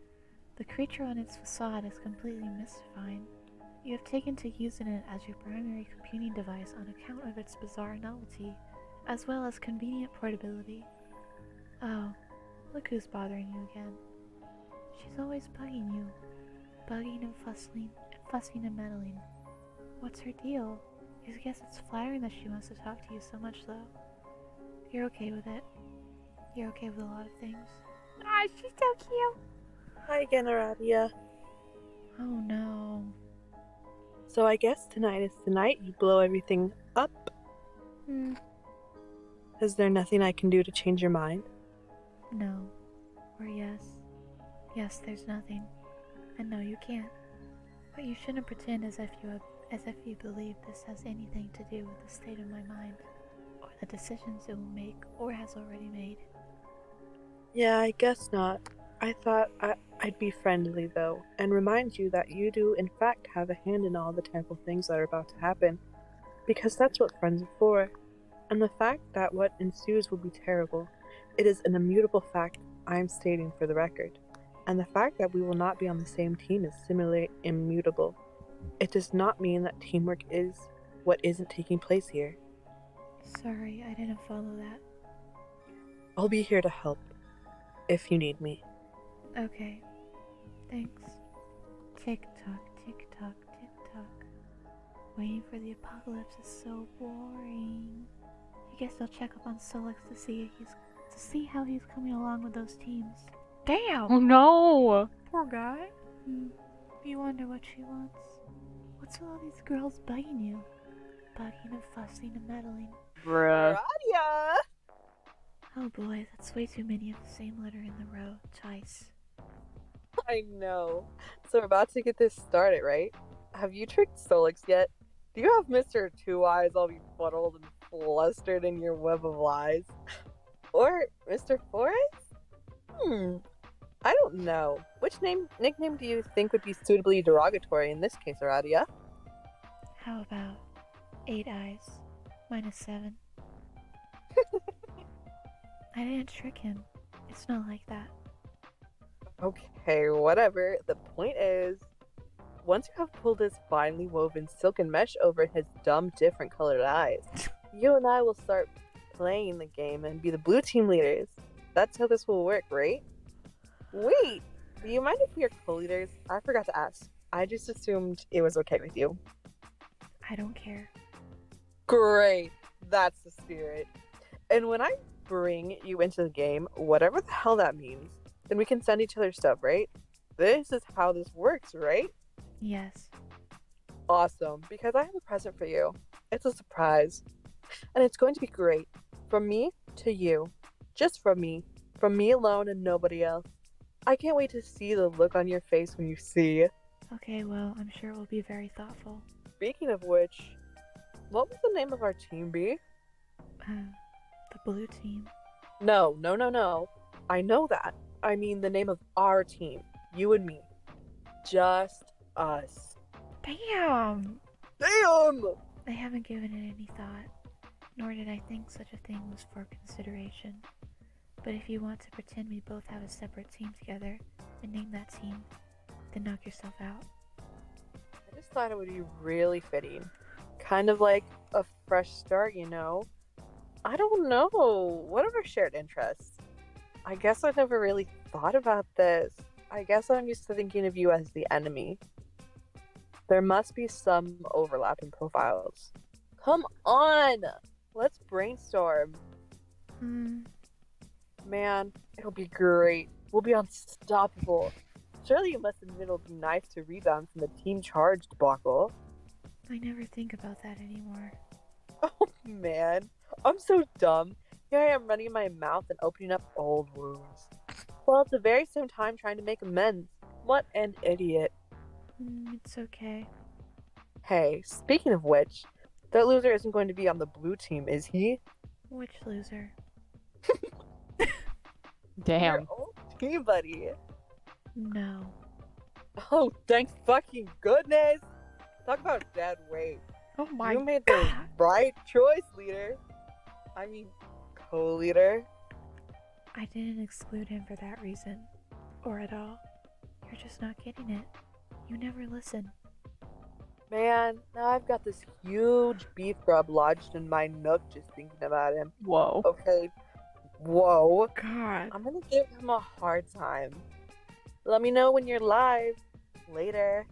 The creature on its facade is completely mystifying. You have taken to using it as your primary computing device on account of its bizarre novelty, as well as convenient portability. Oh, look who's bothering you again. She's always bugging you. Bugging and fussing and meddling. What's her deal? I guess it's flattering that she wants to talk to you so much, though. You're okay with it. You're okay with a lot of things. Aw, she's so cute. Hi again, Aradia. Oh no. So I guess tonight is the night you blow everything up. Is there nothing I can do to change your mind? No. Or yes. Yes, there's nothing. And no, you can't. But you shouldn't pretend as if you believe this has anything to do with the state of my mind, or the decisions it will make, or has already made. Yeah, I guess not. I thought I'd be friendly, though, and remind you that you do, in fact, have a hand in all the terrible things that are about to happen, because that's what friends are for. And the fact that what ensues will be terrible, it is an immutable fact I am stating for the record. And the fact that we will not be on the same team is similarly immutable. It does not mean that teamwork is what isn't taking place here. Sorry, I didn't follow that. I'll be here to help, if you need me. Okay. Thanks. Tick-tock, tick-tock, tick-tock. Waiting for the apocalypse is so boring. I guess I'll check up on Solix to see how he's coming along with those teams. Damn! Oh no! Poor guy. You wonder what she wants? What's with all these girls bugging you? Bugging and fussing and meddling. Bruh. Aradia! Oh boy, that's way too many of the same letter in the row, twice. I know. So we're about to get this started, right? Have you tricked Solix yet? Do you have Mr. Two Eyes all befuddled and flustered in your web of lies? Or Mr. Four Eyes? I don't know. Which nickname do you think would be suitably derogatory in this case, Aradia? How about 8 eyes minus 7? I didn't trick him. It's not like that. Okay, whatever. The point is, once you have pulled his finely woven silken mesh over his dumb, different colored eyes, you and I will start playing the game and be the blue team leaders. That's how this will work, right? Wait, do you mind if we are co-leaders? I forgot to ask. I just assumed it was okay with you. I don't care. Great, that's the spirit. And when I bring you into the game, whatever the hell that means, then we can send each other stuff, right? This is how this works, right? Yes. Awesome, because I have a present for you. It's a surprise. And it's going to be great. From me to you. Just from me alone and nobody else. I can't wait to see the look on your face when you see. Okay, well, I'm sure it will be very thoughtful. Speaking of which, what would the name of our team be? The blue team. No. I know that. I mean the name of our team. You and me. Just us. Damn! Damn! I haven't given it any thought, nor did I think such a thing was for consideration. But if you want to pretend we both have a separate team together and name that team, then knock yourself out. I just thought it would be really fitting. Kind of like a fresh start, you know? I don't know. What are our shared interests? I guess I never really thought about this. I guess I'm used to thinking of you as the enemy. There must be some overlap in profiles. Come on! Let's brainstorm. Man, it'll be great. We'll be unstoppable. Surely you must admit it'll be nice to rebound from the team charge debacle. I never think about that anymore. Oh man, I'm so dumb. Here I am running my mouth and opening up old wounds. While at the very same time trying to make amends. What an idiot. It's okay. Hey, speaking of which, that loser isn't going to be on the blue team, is he? Which loser? Your Damn. old team buddy. No. Oh, thank fucking goodness. Talk about dead weight. Oh my You made the right choice, leader. I mean, co-leader. I didn't exclude him for that reason. Or at all. You're just not getting it. You never listen. Man, now I've got this huge beef grub lodged in my nook just thinking about him. Whoa. Okay, whoa. God. I'm gonna give him a hard time. Let me know when you're live. Later.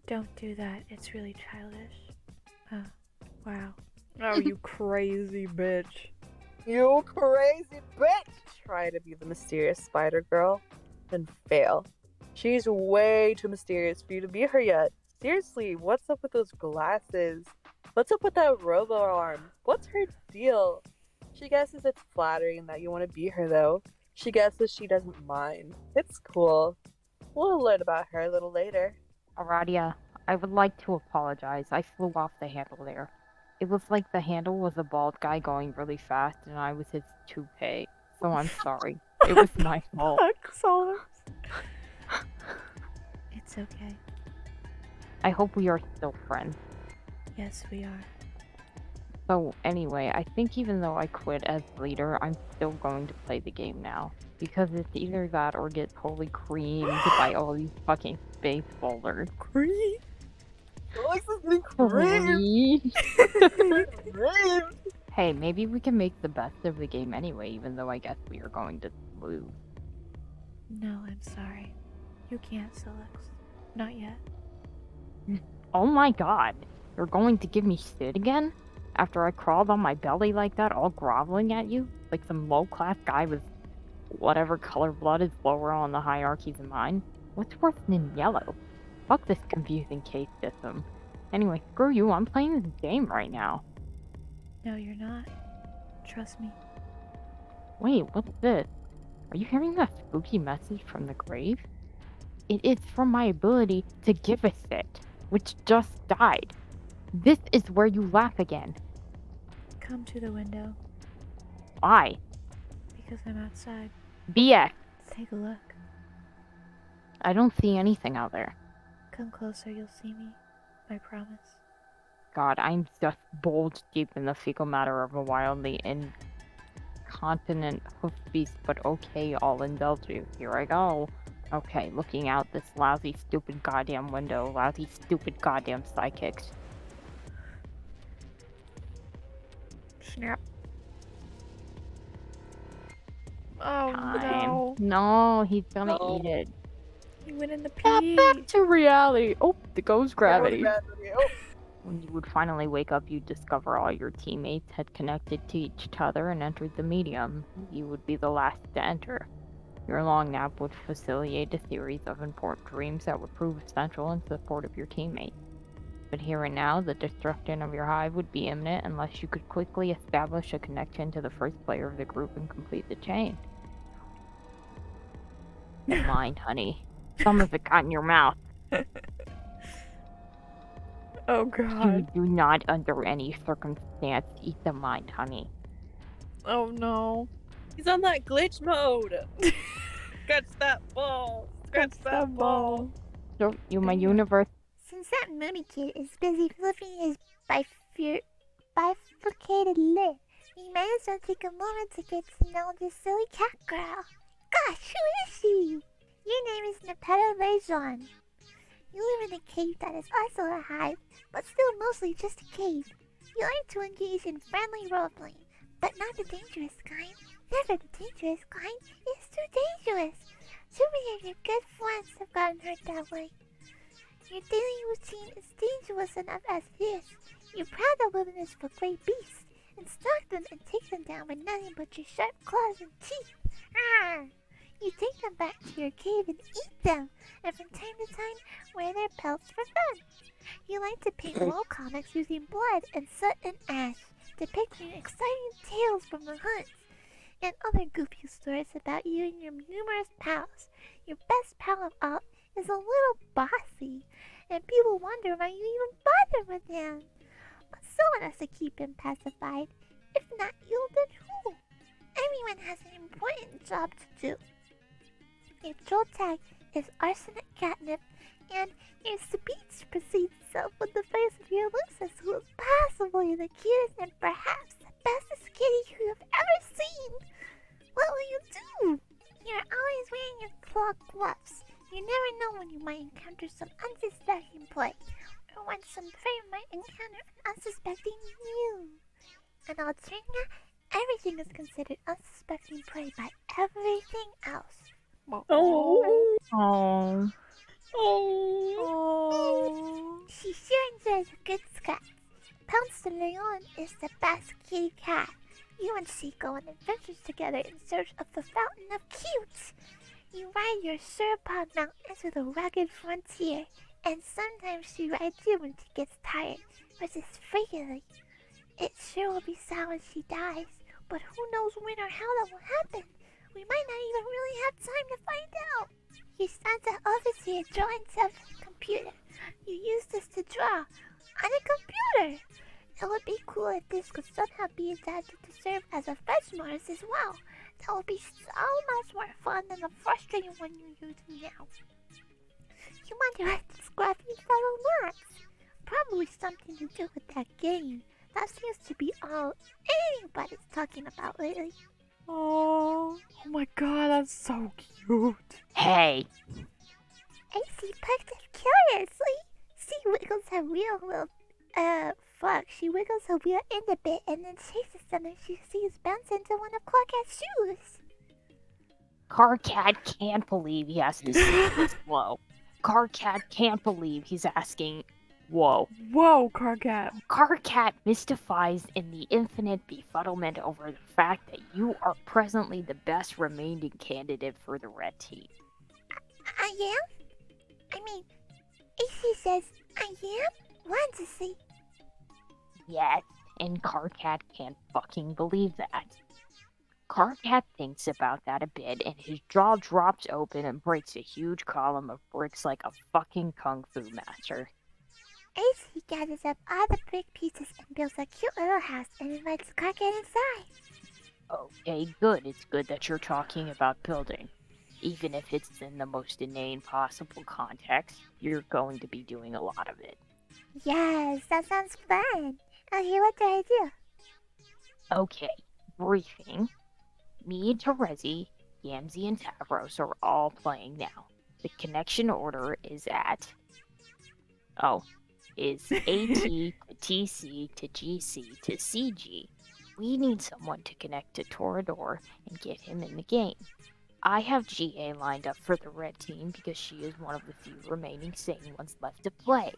Don't do that. It's really childish. Wow. Oh, you crazy bitch. You crazy bitch! Try to be the mysterious spider girl, then fail. She's way too mysterious for you to be her yet. Seriously, what's up with those glasses? What's up with that robo arm? What's her deal? She guesses it's flattering that you want to be her though. She guesses she doesn't mind. It's cool. We'll learn about her a little later. Aradia, I would like to apologize. I flew off the handle there. It was like the handle was a bald guy going really fast and I was his toupee. So I'm sorry. It was my fault. It's okay. I hope we are still friends. Yes, we are. So anyway, I think even though I quit as leader, I'm still going to play the game now. Because it's either that or get totally creamed by all these fucking space boulders. Creep. Alexa's getting creamed. Creamed. Hey, maybe we can make the best of the game anyway, even though I guess we are going to lose. No, I'm sorry. You can't, Celix. Not yet. Oh my god, you're going to give me shit again? After I crawled on my belly like that, all groveling at you? Like some low-class guy with whatever color blood is lower on the hierarchy than mine? What's worse than yellow? Fuck this confusing case system. Anyway, screw you, I'm playing this game right now. No, you're not. Trust me. Wait, what's this? Are you hearing that spooky message from the grave? It is from my ability to give a shit, which just died. This is where you laugh again. Come to the window. Why? Because I'm outside. BS. Take a look. I don't see anything out there. Come closer, you'll see me. I promise. God, I'm just bulged deep in the fecal matter of a wildly incontinent hoofed beast, but okay, I'll indulge you. Here I go. Okay, looking out this lousy, stupid goddamn window. Lousy, stupid goddamn sidekicks. Snap. Oh Time. No, he's gonna No. eat it. He went in the Snap pee. back to reality. Oh, there goes gravity. Gravity. Oh. When you would finally wake up, you'd discover all your teammates had connected to each other and entered the medium. You would be the last to enter. Your long nap would facilitate a series of important dreams that would prove essential in support of your teammates. But here and now, the destruction of your hive would be imminent unless you could quickly establish a connection to the first player of the group and complete the chain. The mind, honey. Some of it got in your mouth. Oh You god. do not, under any circumstance, eat the mind, honey. Oh no. He's on that glitch mode. Scratch that ball. Scratch that ball. So, you, my Yeah. universe. Since that moody kid is busy flipping his bifurcated lip, we might as well take a moment to get to know this silly cat girl. Gosh, who is she? Your name is Nepeta Raison. You live in a cave that is also a hive, but still mostly just a cave. You like to engage in friendly roleplaying, but not the dangerous kind. Never the dangerous kind. It's too dangerous. Too many of your good friends have gotten hurt that way. Your daily routine is dangerous enough as it is. You prowl the wilderness for great beasts, and stalk them and take them down with nothing but your sharp claws and teeth. Arr! You take them back to your cave and eat them, and from time to time wear their pelts for fun. You like to paint wall comics using blood and soot and ash, depicting exciting tales from the hunts, and other goofy stories about you and your numerous pals. Your best pal of all is a little bossy, and people wonder why you even bother with him. But someone has to keep him pacified. If not you, then who? Everyone has an important job to do. Your troll tag is arsenic catnip, and your speech precedes itself with the face of your Lucis, who is possibly the cutest and perhaps the bestest kitty you have ever seen. What will you do? You're always wearing your claw gloves. You never know when you might encounter some unsuspecting prey, or when some prey might encounter an unsuspecting you. In Alternia, everything is considered unsuspecting prey by everything else. Oh. Oh. Oh. She sure enjoys a good scratch. Pounce de Leon is the best kitty cat. You and she go on adventures together in search of the Fountain of Cute. You ride your surpod mount into the rugged frontier, and sometimes she rides you when she gets tired, which is frequently. It sure will be sad when she dies, but who knows when or how that will happen. We might not even really have time to find out. You stand at office here drawing stuff on a computer. You use this to draw on a computer. It would be cool if this could somehow be adapted to serve as a fetch notice as well. That would be so much more fun than the frustrating one you're using now. You wonder what this scruffy fellow wants. Probably something to do with that game. That seems to be all anybody's talking about lately. Oh my god, that's so cute. Hey, AC perked up curiously. She wiggles her wheel she wiggles her wheel in a bit and then chases them and she sees bounce into one of Clark's shoes. Carcat can't believe he has to say this. Whoa. Carcat can't believe he's asking. Whoa. Whoa, Carcat. Carcat mystifies in the infinite befuddlement over the fact that you are presently the best remaining candidate for the red team. I am? I mean, AC says I am? Want to see? Yes, and Carcat can't fucking believe that. Carcat thinks about that a bit, and his jaw drops open and breaks a huge column of bricks like a fucking kung fu master. AC gathers up all the brick pieces and builds a cute little house and invites Clark inside. Okay, good. It's good that you're talking about building. Even if it's in the most inane possible context, you're going to be doing a lot of it. Yes, that sounds fun. Okay, what do I do? Okay, briefing. Me, Terezi, Yamsey, and Tavros are all playing now. The connection order is is AT to TC to GC to CG. We need someone to connect to Torador and get him in the game. I have GA lined up for the red team because she is one of the few remaining sane ones left to play.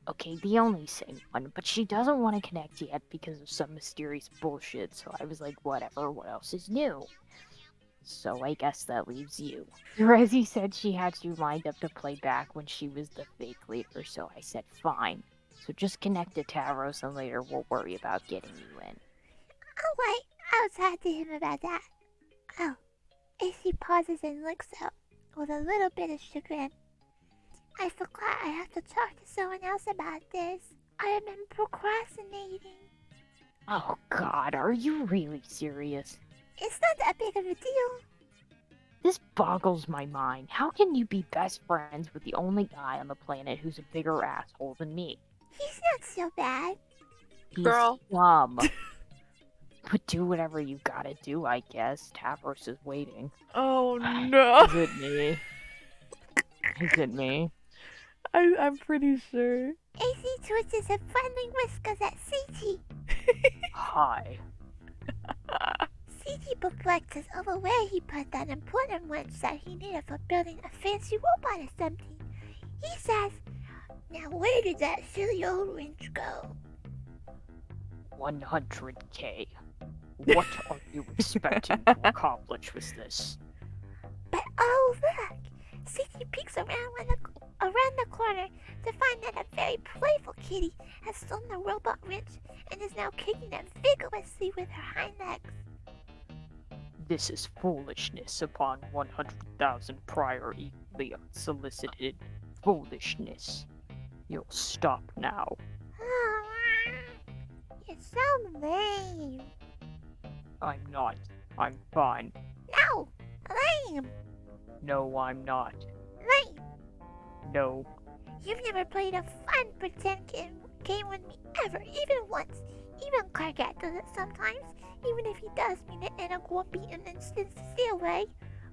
Okay, the only sane one, but she doesn't want to connect yet because of some mysterious bullshit, so I was like, whatever, what else is new? So I guess that leaves you. Rezi said she had you lined up to play back when she was the fake leader, so I said fine. So just connect to Tavros and later we'll worry about getting you in. Alright, I'll talk to him about that. Oh, AC pauses and looks up with a little bit of chagrin. I forgot I have to talk to someone else about this. I have been procrastinating. Oh god, are you really serious? It's not that big of a deal. This boggles my mind. How can you be best friends with the only guy on the planet who's a bigger asshole than me? He's not so bad. He's Girl. dumb. But do whatever you gotta do, I guess. Tavros is waiting. Oh no. Is it me? Is it me? I'm pretty sure. AC twitches and friendly whiskers at CT. Hi. CT He perplexes over where he put that important wrench that he needed for building a fancy robot or something. He says, "Now where did that silly old wrench go?" 100K. What are you expecting to accomplish with this? But oh look! Cece peeks around the corner to find that a very playful kitty has stolen the robot wrench and is now kicking it vigorously with her hind legs. This is foolishness upon 100,000 prior equally unsolicited foolishness. You'll stop now. You're so lame. I'm not. I'm fine. No! Lame! No, I'm not. Lame! No. You've never played a fun pretend game with me ever, even once. Even Cargat does it sometimes, even if he does mean it in a grumpy and insincere way.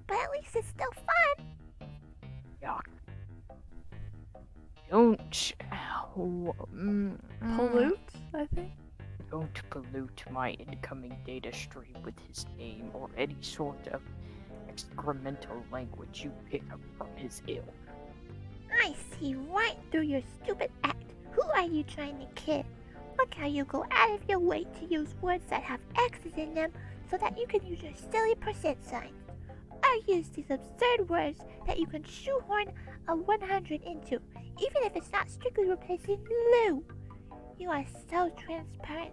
But at least it's still fun. Yuck. Don't. Pollute, I think. Don't pollute my incoming data stream with his name or any sort of excremental language you pick up from his ilk. I see right through your stupid act. Who are you trying to kid? Look how you go out of your way to use words that have X's in them so that you can use your silly percent signs. Or use these absurd words that you can shoehorn a 100 into, even if it's not strictly replacing Lou. You are so transparent.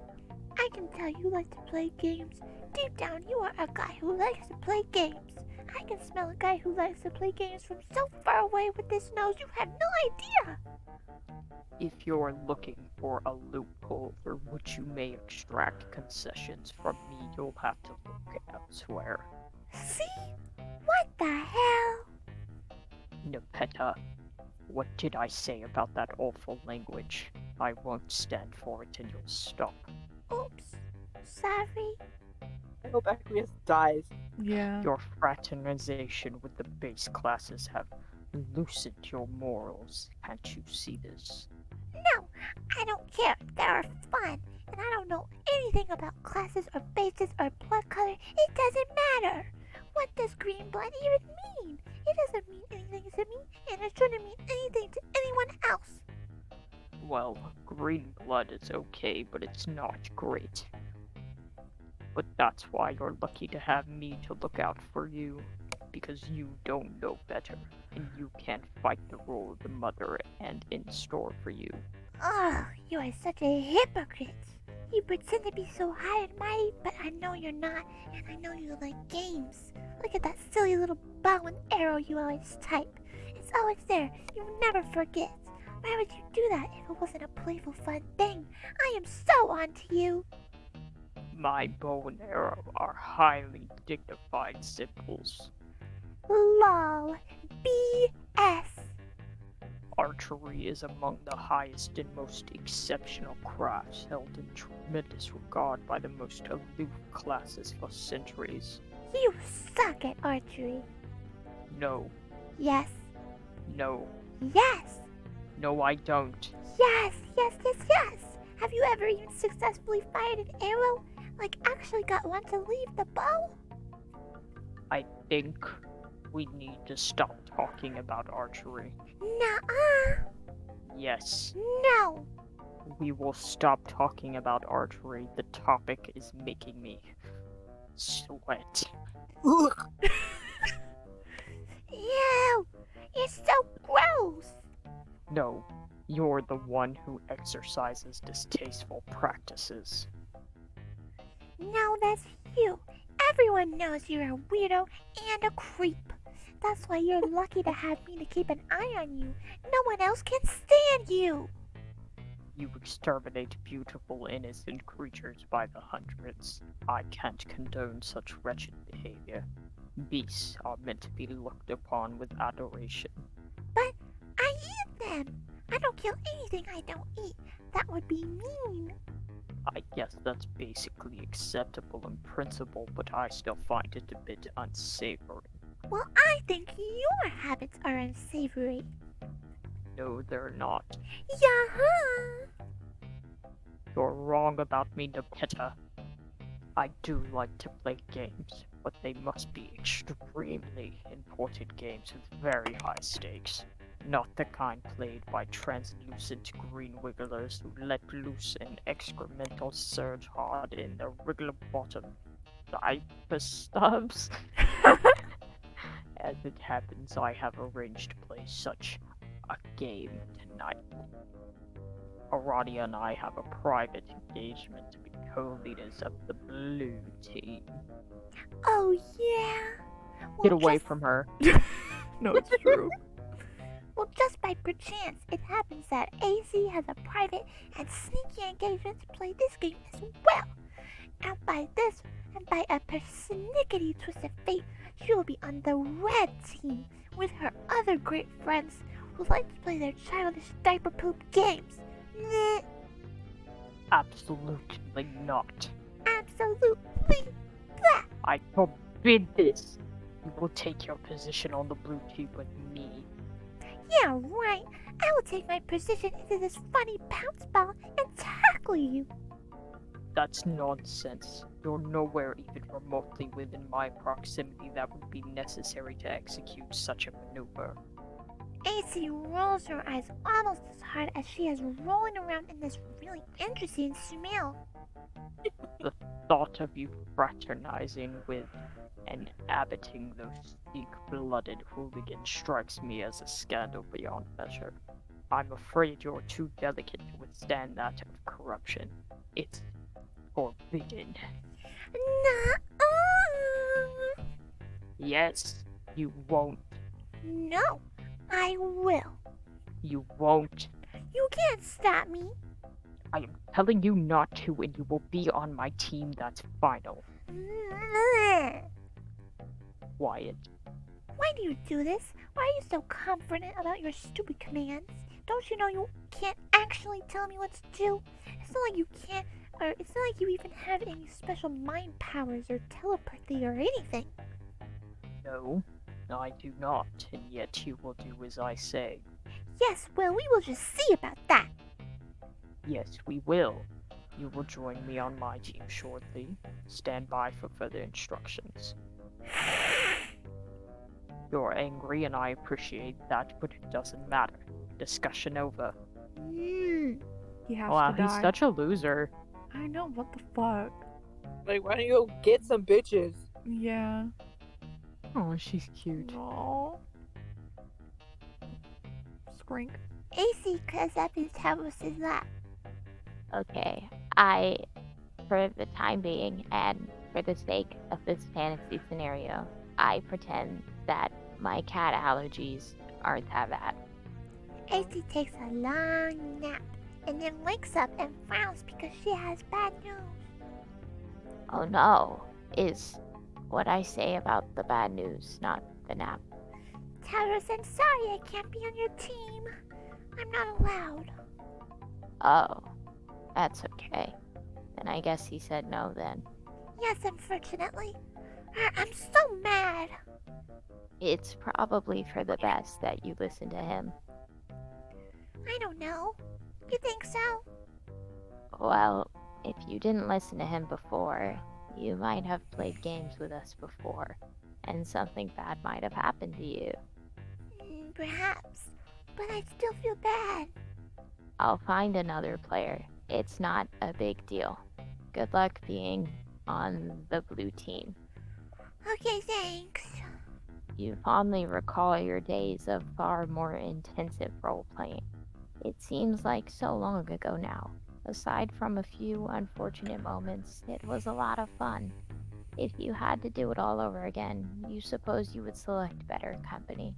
I can tell you like to play games. Deep down, you are a guy who likes to play games. I can smell a guy who likes to play games from so far away with this nose you have no idea. If you're looking for a loophole through which you may extract concessions from me, you'll have to look elsewhere. See? What the hell? Nepeta, what did I say about that awful language? I won't stand for it and you'll stop. Oops. Sorry. I hope Aqueous dies. Yeah. Your fraternization with the base classes have loosened your morals. Can't you see this? No, I don't care. They're fun. And I don't know anything about classes or bases or blood color. It doesn't matter. What does green blood even mean? It doesn't mean anything to me, and it shouldn't mean anything to anyone else. Well, green blood is okay, but it's not great. But that's why you're lucky to have me to look out for you, because you don't know better, and you can't fight the role of the mother and in store for you. Oh, you are such a hypocrite. You pretend to be so high and mighty, but I know you're not, and I know you like games. Look at that silly little bow and arrow you always type. It's always there. You never forget. Why would you do that if it wasn't a playful, fun thing? I am so on to you. My bow and arrow are highly dignified symbols. LOL. BS. Archery is among the highest and most exceptional crafts held in tremendous regard by the most aloof classes for centuries. You suck at archery. No, Yes. no, Yes. no, I don't. Yes. Yes. Yes. Yes. Have you ever even successfully fired an arrow? Like actually got one to leave the bow? I think we need to stop talking about archery. Nuh-uh. Yes, No. we will stop talking about archery. The topic is making me sweat. Ugh. Ew. You're so gross. No, you're the one who exercises distasteful practices. No, that's you. Everyone knows you're a weirdo and a creep. That's why you're lucky to have me to keep an eye on you. No one else can stand you. You exterminate beautiful, innocent creatures by the hundreds. I can't condone such wretched behavior. Beasts are meant to be looked upon with adoration. But I eat them. I don't kill anything I don't eat. That would be mean. I guess that's basically acceptable in principle, but I still find it a bit unsavory. Well, I think your habits are unsavory. No, they're not. Yeah-huh. You're wrong about me, Nepeta. I do like to play games, but they must be extremely important games with very high stakes. Not the kind played by translucent green wigglers who let loose an excremental surge hard in their wriggler bottom diaper stubs. As it happens, I have arranged to play such a game tonight. Aradia and I have a private engagement to be co-leaders of the blue team. Oh, yeah? Well, Get away just- from her. No, it's true. Well, just by perchance, it happens that AC has a private and sneaky engagement to play this game as well. And by a persnickety twist of fate, she will be on the red team with her other great friends who like to play their childish diaper poop games. Meh, Absolutely not. absolutely. Blah. I forbid this. You will take your position on the blue team with me. Yeah, right. I will take my position into this funny bounce ball and tackle you. That's nonsense. You're nowhere even remotely within my proximity that would be necessary to execute such a maneuver. AC rolls her eyes almost as hard as she is rolling around in this really interesting smell. The thought of you fraternizing with and abboting those stink-blooded hooligans strikes me as a scandal beyond measure. I'm afraid you're too delicate to withstand that of corruption. It's forbidden. Nuh-uh. Yes, you won't. No, I will. You won't. You can't stop me. I am telling you not to, and you will be on my team. That's final. Quiet. Why do you do this? Why are you so confident about your stupid commands? Don't you know you can't actually tell me what to do? It's not like you can't, or it's not like you even have any special mind powers or telepathy or anything. No, I do not, and yet you will do as I say. Yes, well, we will just see about that. Yes, we will. You will join me on my team shortly. Stand by for further instructions. You're angry, and I appreciate that, but it doesn't matter. Discussion over. Mm. He has Wow, to he's die. such a loser. I know, what the fuck? Like, why don't you go get some bitches? Yeah. Oh, she's cute. No. Skrink. AC cuts up his Taurus's lap. Okay, for the time being, and for the sake of this fantasy scenario, I pretend that my cat allergies aren't that bad. AC takes a long nap and then wakes up and frowns because she has bad news. Oh no, is what I say about the bad news, not the nap. Taurus, I'm sorry I can't be on your team. I'm not allowed. Oh, that's okay. Then I guess he said no then. Yes, unfortunately. I'm so mad. It's probably for the best that you listen to him. I don't know. You think so? Well, if you didn't listen to him before, you might have played games with us before, and something bad might have happened to you. Perhaps. But I still feel bad. I'll find another player. It's not a big deal. Good luck being on the blue team. Okay, thanks. You fondly recall your days of far more intensive role playing. It seems like so long ago now. Aside from a few unfortunate moments, it was a lot of fun. If you had to do it all over again, you suppose you would select better company.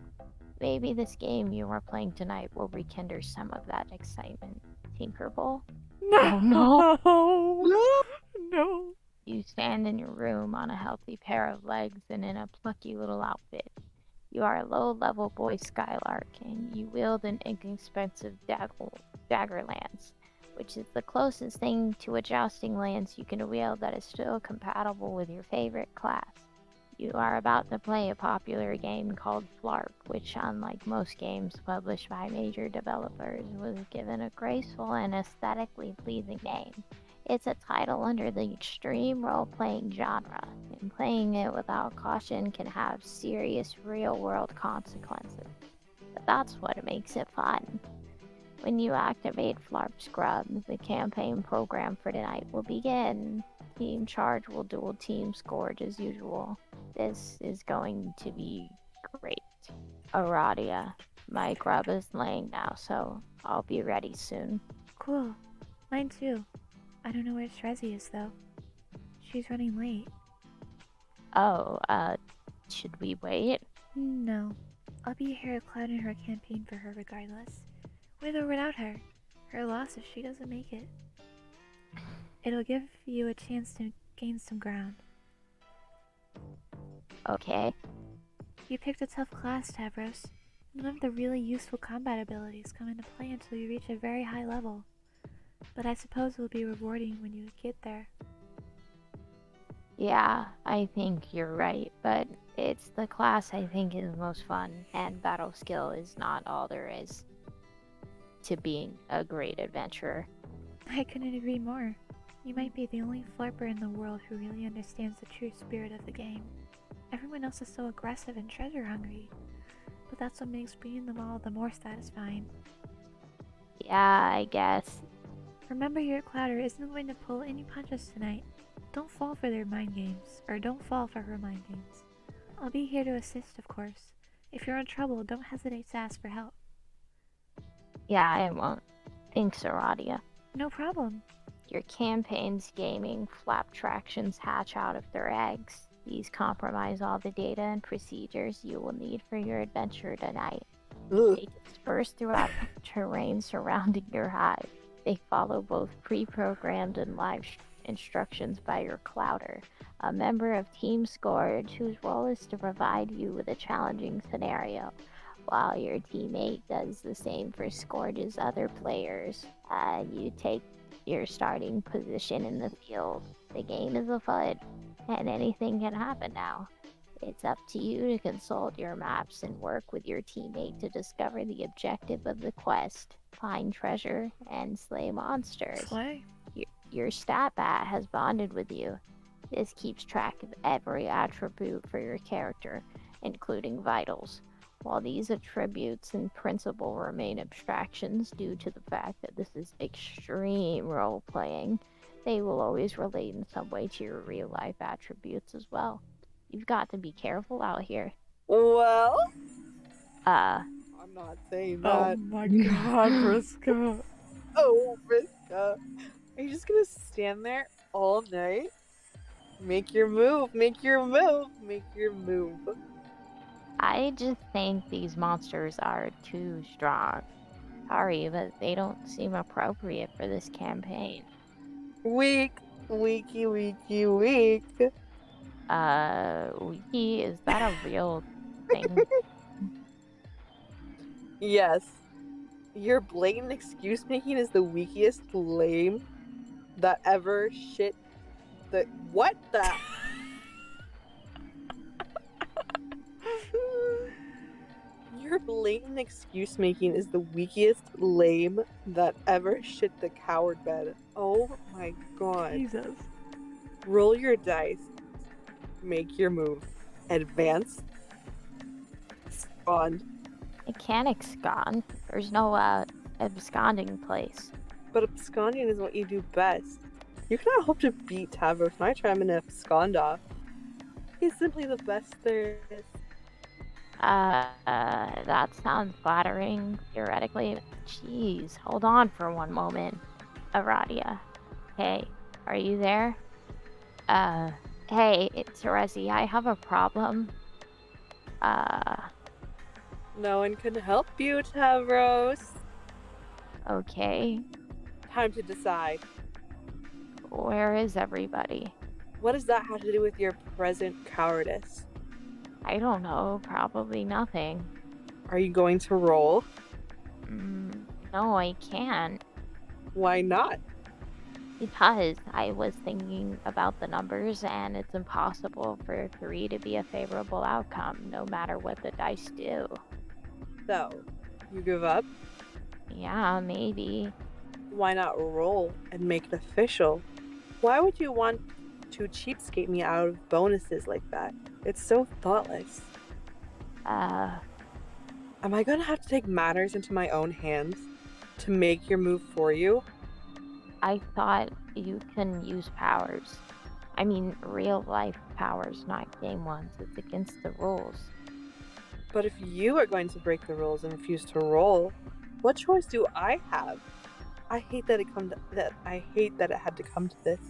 Maybe this game you are playing tonight will rekindle some of that excitement. Tinkerbell? No. no. No. You stand in your room on a healthy pair of legs and in a plucky little outfit. You are a low-level boy Skylark, and you wield an inexpensive dagger lance, which is the closest thing to a jousting lance you can wield that is still compatible with your favorite class. You are about to play a popular game called Flark, which, unlike most games published by major developers, was given a graceful and aesthetically pleasing name. It's a title under the extreme role-playing genre, and playing it without caution can have serious real-world consequences. But that's what makes it fun. When you activate Flarp Scrub, the campaign program for tonight will begin. Team Charge will dual team Scourge as usual. This is going to be great. Aradia, my grub is laying now, so I'll be ready soon. Cool. Mine too. I don't know where Shrezzy is though. She's running late. Oh, should we wait? No. I'll be here clouding her campaign for her regardless. With or without her. Her loss if she doesn't make it. It'll give you a chance to gain some ground. Okay. You picked a tough class, Tavros. None of the really useful combat abilities come into play until you reach a very high level. But I suppose it will be rewarding when you get there. Yeah, I think you're right, but it's the class I think is most fun, and battle skill is not all there is to being a great adventurer. I couldn't agree more. You might be the only flarper in the world who really understands the true spirit of the game. Everyone else is so aggressive and treasure hungry, but that's what makes beating them all the more satisfying. Yeah, I guess. Remember, your Clouder isn't going to pull any punches tonight. Don't fall for their mind games, or don't fall for her mind games. I'll be here to assist, of course. If you're in trouble, don't hesitate to ask for help. Yeah, I won't. Thanks, Aradia. No problem. Your campaign's gaming flaptractions hatch out of their eggs. These compromise all the data and procedures you will need for your adventure tonight. Ugh. They disperse throughout the terrain surrounding your hive. They follow both pre-programmed and live instructions by your Clouder, a member of Team Scourge whose role is to provide you with a challenging scenario, while your teammate does the same for Scourge's other players. You take your starting position in the field. The game is afoot, and anything can happen now. It's up to you to consult your maps and work with your teammate to discover the objective of the quest, find treasure, and slay monsters. Slay? Your stat bat has bonded with you. This keeps track of every attribute for your character, including vitals. While these attributes in principle remain abstractions due to the fact that this is extreme role-playing, they will always relate in some way to your real-life attributes as well. You've got to be careful out here. Well, Uh, I'm not saying Oh that. my god, Vriska. Oh, Vriska. Are you just gonna stand there all night? Make your move, make your move, make your move. I just think these monsters are too strong. Sorry, but they don't seem appropriate for this campaign. Weak, weaky, weaky, weak. Wiki, is that a real thing? Yes. Your blatant excuse making is the weakest lame that ever shit the. What the? Your blatant excuse making is the weakest lame that ever shit the coward bed. Oh my god. Jesus. Roll your dice. Make your move. Advance. Spawn. Mechanic's gone. There's no, absconding place. But absconding is what you do best. You cannot hope to beat Tavros when I try him in an abscond off. He's simply the best there is. That sounds flattering, theoretically. Jeez, hold on for one moment. Aradia. Hey, are you there? Hey, it's Terezi. I have a problem. No one can help you, Tavros. Okay. Time to decide. Where is everybody? What does that have to do with your present cowardice? I don't know. Probably nothing. Are you going to roll? No, I can't. Why not? Because I was thinking about the numbers, and it's impossible for 3 to be a favorable outcome, no matter what the dice do. So, you give up? Yeah, maybe. Why not roll and make it official? Why would you want to cheapskate me out of bonuses like that? It's so thoughtless. Am I gonna have to take matters into my own hands to make your move for you? I thought you can use powers. I mean, real life powers, not game ones. It's against the rules. But if you are going to break the rules and refuse to roll, what choice do I have? I hate that it had to come to this.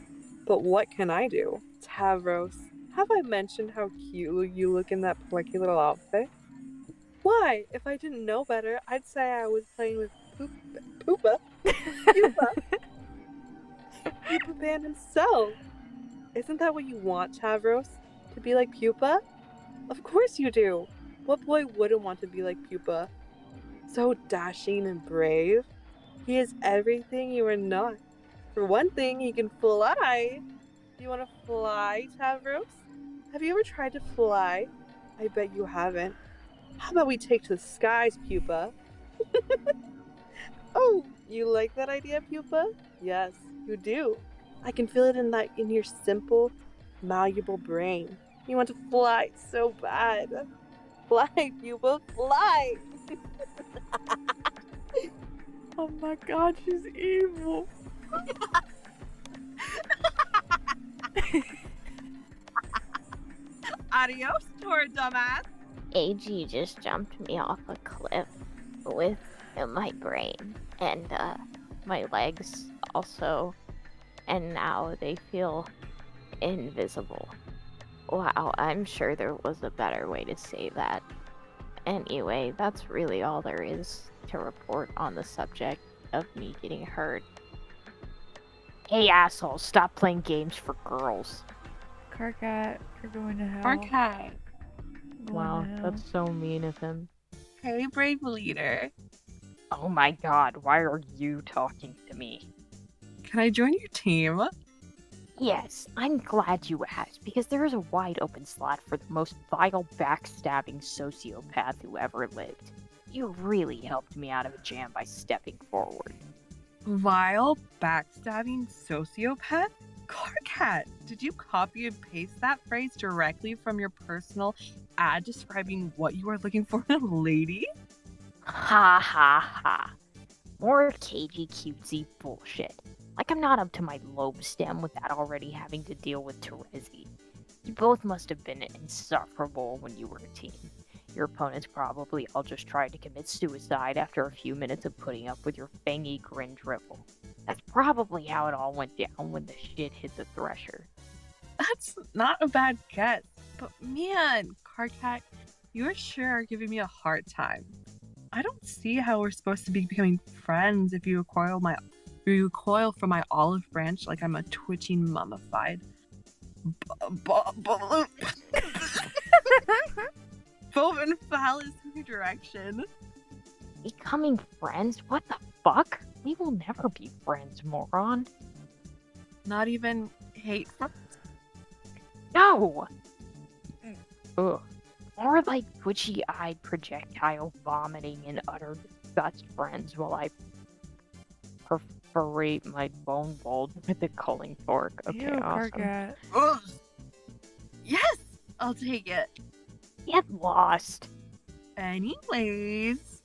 But what can I do? Tavros, have I mentioned how cute you look in that plucky little outfit? Why? If I didn't know better, I'd say I was playing with Pupa. Pupa Man himself. Isn't that what you want, Tavros? To be like Pupa? Of course you do. What boy wouldn't want to be like Pupa? So dashing and brave. He is everything you are not. For one thing, he can fly. Do you want to fly, Tavros? Have you ever tried to fly? I bet you haven't. How about we take to the skies, Pupa? Oh, you like that idea, Pupa? Yes, you do. I can feel it in your simple, malleable brain. You want to fly so bad. Fly, Pupa, fly! Oh my god, she's evil. Adios, poor dumbass. AG just jumped me off a cliff with my brain and my legs also, and now they feel invisible. Wow, I'm sure there was a better way to say that. Anyway, that's really all there is to report on the subject of me getting hurt. Hey asshole, stop playing games for girls. Carcat, you're going to hell. Marquette. Going Wow, to hell. that's so mean of him. Hey, brave leader. Oh my god, why are you talking to me? Can I join your team? Yes, I'm glad you asked, because there is a wide open slot for the most vile, backstabbing sociopath who ever lived. You really helped me out of a jam by stepping forward. Vile, backstabbing sociopath? Carcat, did you copy and paste that phrase directly from your personal ad describing what you are looking for in a lady? Ha ha ha. More cagey cutesy bullshit. Like I'm not up to my lobe stem without already having to deal with Terezi. You both must have been insufferable when you were a team. Your opponents probably all just tried to commit suicide after a few minutes of putting up with your fangy grin dribble. That's probably how it all went down when the shit hit the thresher. That's not a bad guess. But man, Carcat, you sure are giving me a hard time. I don't see how we're supposed to be becoming friends if you recoil from my olive branch like I'm a twitching mummified Bovin phallus in your direction. Becoming friends? What the fuck? We will never be friends, moron. Not even hate friends? No! Ugh. More like twitchy-eyed projectile vomiting and utter disgust friends while I perforate my bone mold with a culling fork. Okay, Ew, awesome. Carcat. Ugh. Yes, I'll take it. Get lost. Anyways,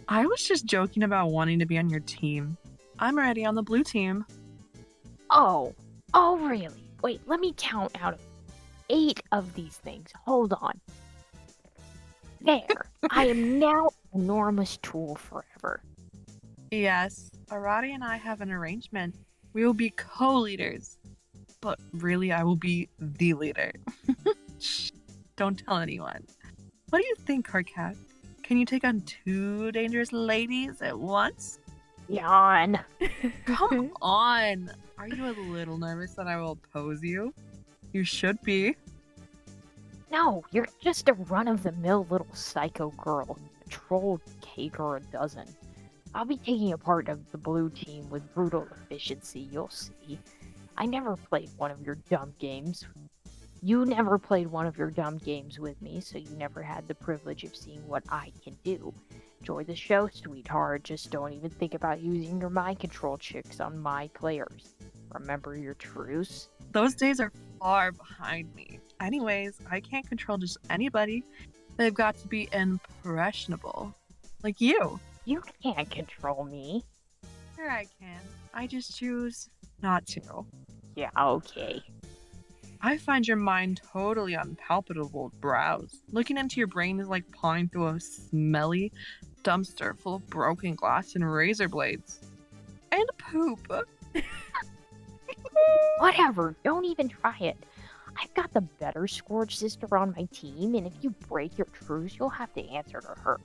I was just joking about wanting to be on your team. I'm already on the blue team. Oh really? Wait, let me count out 8 of these things. Hold on. There. I am now an enormous tool forever. Yes, Arati and I have an arrangement. We will be co-leaders. But really, I will be the leader. Shh, don't tell anyone. What do you think, Carcat? Can you take on 2 dangerous ladies at once? Yawn. Come on! Are you a little nervous that I will oppose you? You should be. No, you're just a run-of-the-mill little psycho girl. A troll cake or a dozen. I'll be taking a part of the blue team with brutal efficiency, you'll see. I never played one of your dumb games. You never played one of your dumb games with me, so you never had the privilege of seeing what I can do. Enjoy the show, sweetheart. Just don't even think about using your mind control tricks on my players. Remember your truce? Those days are far behind me. Anyways, I can't control just anybody. They've got to be impressionable. Like you. You can't control me. Sure I can. I just choose not to. Yeah, okay. I find your mind totally unpalpable to browse. Looking into your brain is like pawing through a smelly dumpster full of broken glass and razor blades. And poop. Whatever, don't even try it. I've got the better Scourge sister on my team, and if you break your truce, you'll have to answer to her.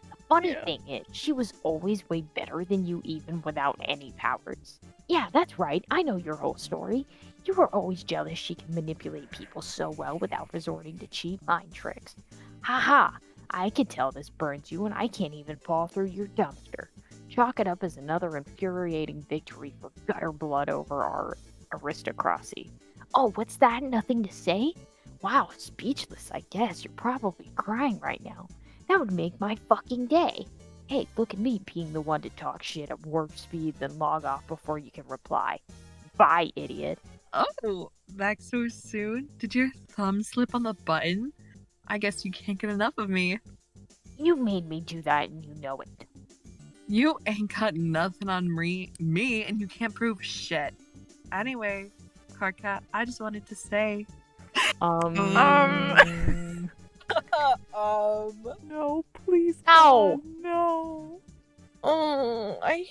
The funny thing is, she was always way better than you even without any powers. Yeah, that's right, I know your whole story. You were always jealous she can manipulate people so well without resorting to cheap mind tricks. Haha, I can tell this burns you and I can't even paw through your dumpster. Chalk it up as another infuriating victory for gutter blood over our aristocracy. Oh, what's that? Nothing to say? Wow, speechless, I guess. You're probably crying right now. That would make my fucking day. Hey, look at me being the one to talk shit at warp speed, then log off before you can reply. Bye, idiot. Oh, back so soon? Did your thumb slip on the button? I guess you can't get enough of me. You made me do that and you know it. You ain't got nothing on me, and you can't prove shit. Anyway, Carcat, I just wanted to say. No, please. Ow! God, no. Why?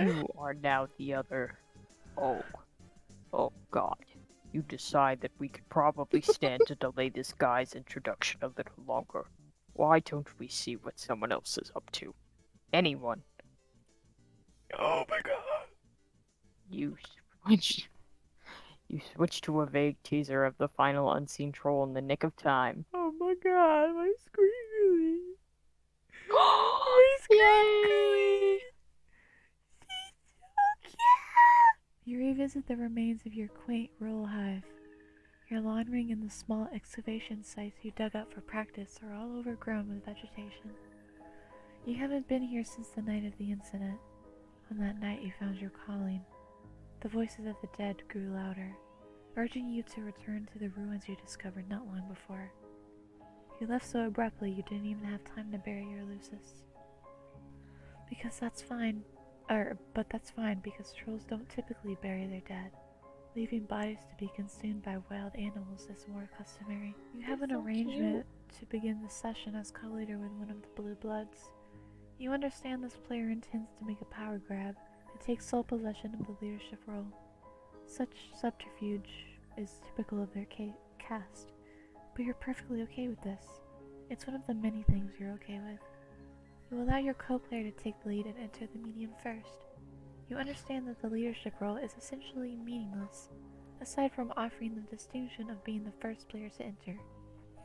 You are now the other. Oh God. You decide that we could probably stand to delay this guy's introduction a little longer. Why don't we see what someone else is up to? Anyone. Oh my god. You switch. You switch to a vague teaser of the final unseen troll in the nick of time. Oh my god, my screen really. My screen Yay! You revisit the remains of your quaint rural hive. Your lawn ring and the small excavation sites you dug up for practice are all overgrown with vegetation. You haven't been here since the night of the incident. On that night you found your calling. The voices of the dead grew louder, urging you to return to the ruins you discovered not long before. You left so abruptly you didn't even have time to bury your Lucis. But that's fine because trolls don't typically bury their dead. Leaving bodies to be consumed by wild animals is more customary. You have an arrangement to begin the session as co-leader with one of the Blue Bloods. You understand this player intends to make a power grab and take sole possession of the leadership role. Such subterfuge is typical of their cast, but you're perfectly okay with this. It's one of the many things you're okay with. You allow your co-player to take the lead and enter the medium first. You understand that the leadership role is essentially meaningless, aside from offering the distinction of being the first player to enter.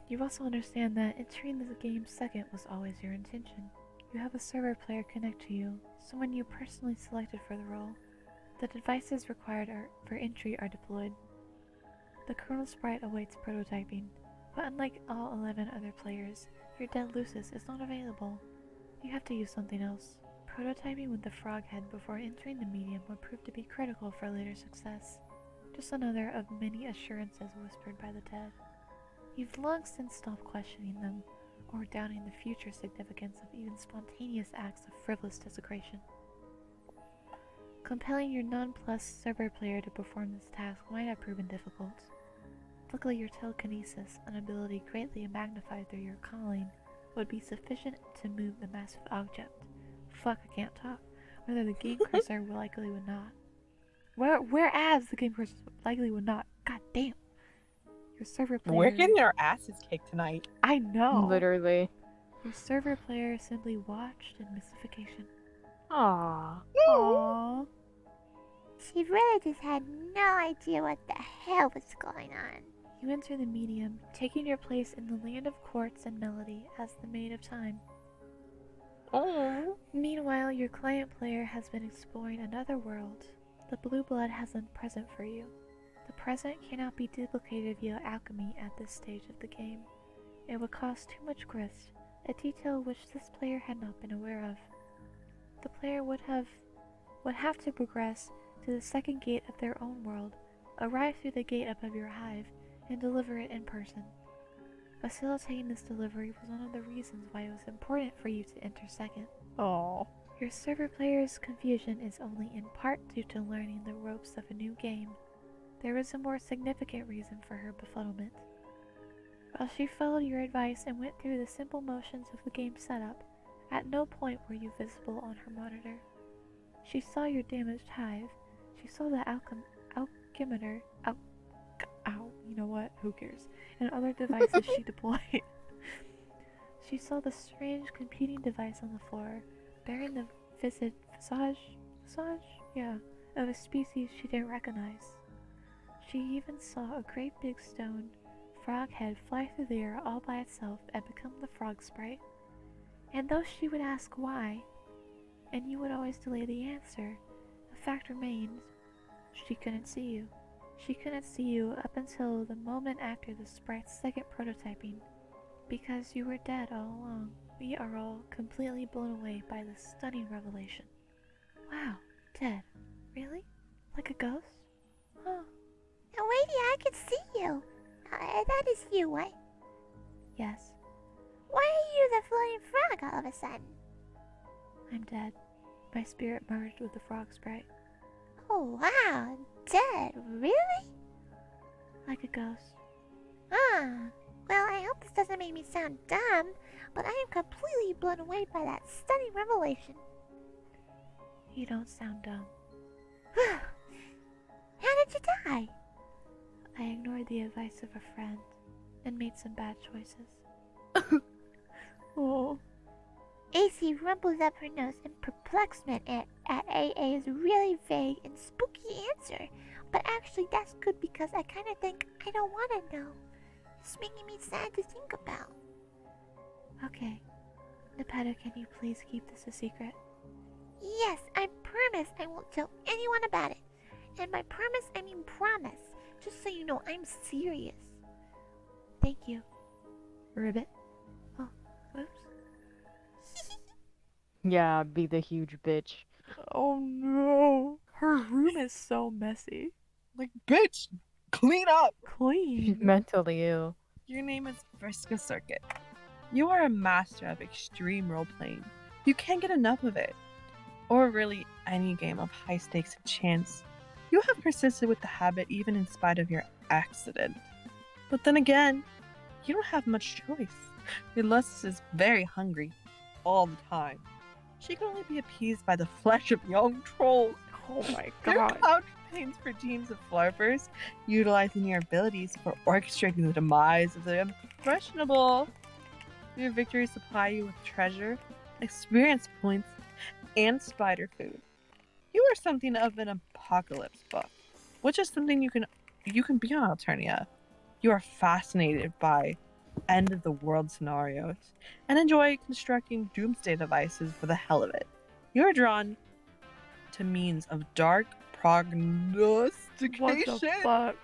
You also understand that entering the game second was always your intention. You have a server player connect to you, someone you personally selected for the role. The devices required for entry are deployed. The kernel sprite awaits prototyping, but unlike all 11 other players, your dead Lucis is not available. You have to use something else. Prototyping with the frog head before entering the medium would prove to be critical for later success. Just another of many assurances whispered by the dead. You've long since stopped questioning them, or doubting the future significance of even spontaneous acts of frivolous desecration. Compelling your non-plus server player to perform this task might have proven difficult. Luckily, your telekinesis, an ability greatly magnified through your calling, would be sufficient to move the massive object. Fuck, I can't talk. Whether the game cursor likely would not. Whereas the game cursor likely would not. God damn. Your server player. We're getting our asses kicked tonight. I know. Literally. Your server player simply watched in mystification. Aww. Aww. She really just had no idea what the hell was going on. You enter the medium, taking your place in the land of quartz and melody as the Maid of Time. Oh. Meanwhile, your client player has been exploring another world. The blue blood has a present for you. The present cannot be duplicated via alchemy at this stage of the game. It would cost too much grist, a detail which this player had not been aware of. The player would have would have to progress to the second gate of their own world, arrive through the gate above your hive, and deliver it in person. Facilitating this delivery was one of the reasons why it was important for you to enter second. Oh. Your server player's confusion is only in part due to learning the ropes of a new game. There is a more significant reason for her befuddlement. While she followed your advice and went through the simple motions of the game setup, at no point were you visible on her monitor. She saw your damaged hive, she saw the alchemimeter, you know what, who cares, and other devices she deployed. She saw the strange computing device on the floor, bearing the visage of a species she didn't recognize. She even saw a great big stone frog head fly through the air all by itself and become the frog sprite. And though she would ask why, and you would always delay the answer, the fact remains, she couldn't see you. She couldn't see you up until the moment after the sprite's second prototyping, because you were dead all along. We are all completely blown away by this stunning revelation. Wow, dead. Really? Like a ghost? Huh. Now, lady, I can see you. That is you, what? Yes, Why are you the floating frog all of a sudden? I'm dead. My spirit merged with the frog sprite. Oh, wow. Dead? Really? Like a ghost. Well, I hope this doesn't make me sound dumb, but I am completely blown away by that stunning revelation. You don't sound dumb. How did you die? I ignored the advice of a friend and made some bad choices. Oh. AC rumples up her nose in perplexement at AA's really vague and spooky answer, but actually that's good because I kind of think I don't want to know. It's making me sad to think about. Okay. Nepeta, can you please keep this a secret? Yes, I promise I won't tell anyone about it. And by promise, I mean promise. Just so you know, I'm serious. Thank you. Ribbit. Oh, oops. Yeah, be the huge bitch. Oh no. Her room is so messy. Like, bitch, clean up. She's Clean. mentally ill. Your name is Vriska Circuit. You are a master of extreme role playing. You can't get enough of it. Or really any game of high stakes and chance. You have persisted with the habit even in spite of your accident. But then again, you don't have much choice. Your lust is very hungry all the time. She can only be appeased by the flesh of young trolls. Oh my Your god. cloud campaigns for teams of flarpers, utilizing your abilities for orchestrating the demise of the impressionable. Your victories supply you with treasure, experience points, and spider food. You are something of an apocalypse buff, which is something you can be on Alternia. You are fascinated by end of the world scenarios and enjoy constructing doomsday devices for the hell of it. You are drawn to means of dark prognostication What the fuck?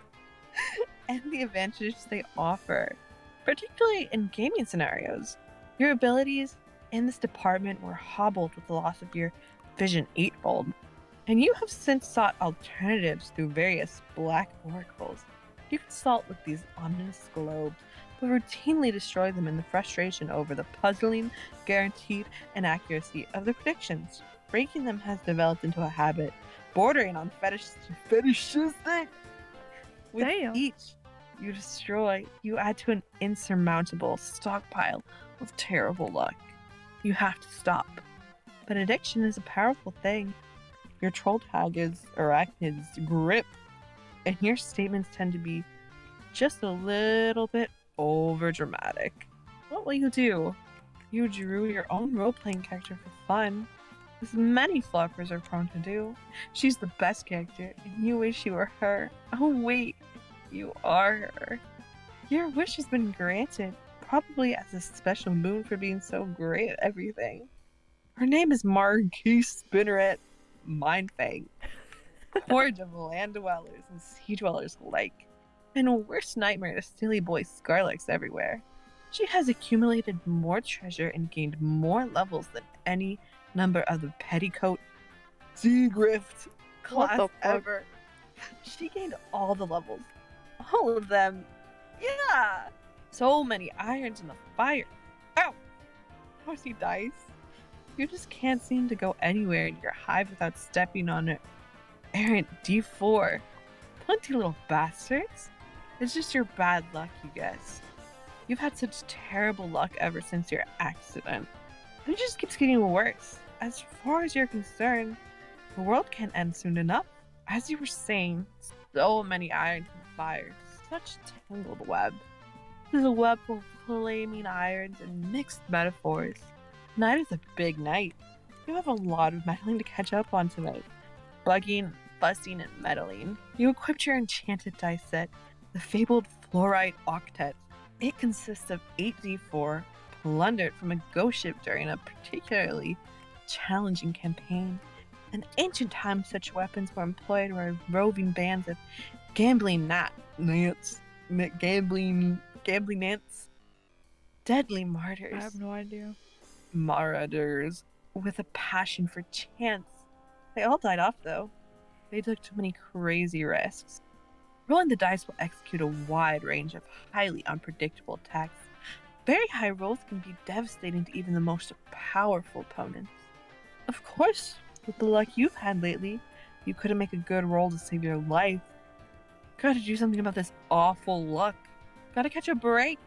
and the advantages they offer, particularly in gaming scenarios. Your abilities in this department were hobbled with the loss of your vision eightfold, and you have since sought alternatives through various black oracles. You consult with these ominous globes, but routinely destroy them in the frustration over the puzzling, guaranteed inaccuracy of the predictions. Breaking them has developed into a habit, bordering on fetishistic. With Damn. each you destroy, you add to an insurmountable stockpile of terrible luck. You have to stop. But addiction is a powerful thing. Your troll tag is Arachnid's grip, and your statements tend to be just a little bit over dramatic. What will you do? You drew your own role-playing character for fun, as many fluffers are prone to do. She's the best character, and you wish you were her. Oh wait, you are her. Your wish has been granted, probably as a special boon for being so great at everything. Her name is Marquise Spinneret Mindfang, horde of land dwellers and sea dwellers alike, and a worst nightmare to silly boy Scarlex everywhere. She has accumulated more treasure and gained more levels than any number of the petticoat Grift What class the fuck? ever. She gained all the levels. All of them. Yeah! So many irons in the fire. Ow! Horsey dice. You just can't seem to go anywhere in your hive without stepping on an errant D4. Plenty little bastards. It's just your bad luck, you guess. You've had such terrible luck ever since your accident. And it just keeps getting worse. As far as you're concerned, the world can't end soon enough. As you were saying, so many irons in the fire. Such tangled web. This is a web full of flaming irons and mixed metaphors. Tonight is a big night. You have a lot of meddling to catch up on tonight. Bugging, fussing, and meddling. You equipped your enchanted dice set, the fabled fluorite octet. It consists of 8d4 plundered from a ghost ship during a particularly challenging campaign. In ancient times, such weapons were employed by roving bands of gambling nants, deadly martyrs. I have no idea. Marauders with a passion for chance. They all died off, though. They took too many crazy risks. Rolling the dice will execute a wide range of highly unpredictable attacks. Very high rolls can be devastating to even the most powerful opponents. Of course, with the luck you've had lately, you couldn't make a good roll to save your life. Gotta do something about this awful luck. Gotta catch a break.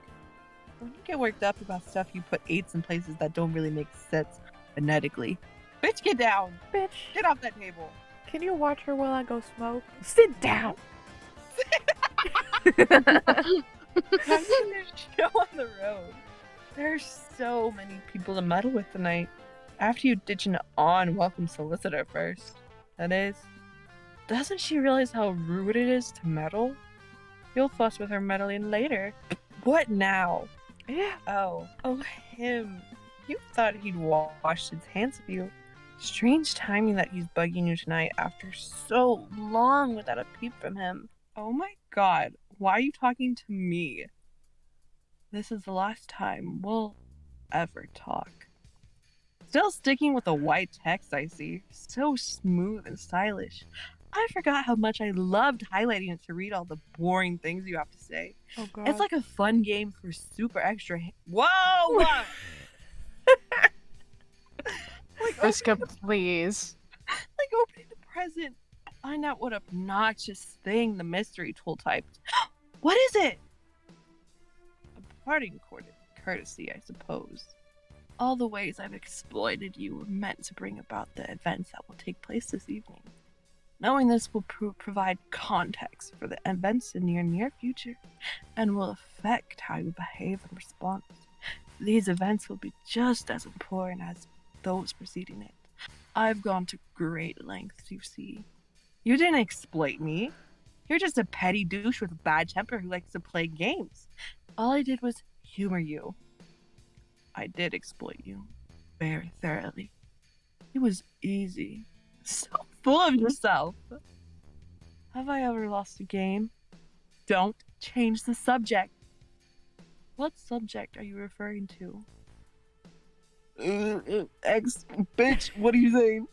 When you get worked up about stuff, you put 8s in places that don't really make sense phonetically. Bitch, get down! Bitch, Get off that table! can you watch her while I go smoke? Sit down! Time to show on the road. There's so many people to meddle with tonight. After you ditch an unwelcome solicitor first, that is. Doesn't she realize how rude it is to meddle? You'll fuss with her meddling later. What now? Yeah. Oh, him. You thought he'd washed his hands of you. Strange timing that he's bugging you tonight after so long without a peep from him. Oh my god, why are you talking to me? This is the last time we'll ever talk. Still sticking with the white text, I see. So smooth and stylish. I forgot how much I loved highlighting it to read all the boring things you have to say. Oh god. It's like a fun game for super extra. Whoa! Friska, please. Like opening the present. Find out what obnoxious thing the mystery tool typed. What is it? A parting courtesy, I suppose. All the ways I've exploited you were meant to bring about the events that will take place this evening. Knowing this will provide context for the events in your near future and will affect how you behave in response. These events will be just as important as those preceding it. I've gone to great lengths, you see. You didn't exploit me. You're just a petty douche with a bad temper who likes to play games. All I did was humor you. I did exploit you very thoroughly. It was easy. So full of yourself. Have I ever lost a game? Don't change the subject. What subject are you referring to? Bitch, what are you saying?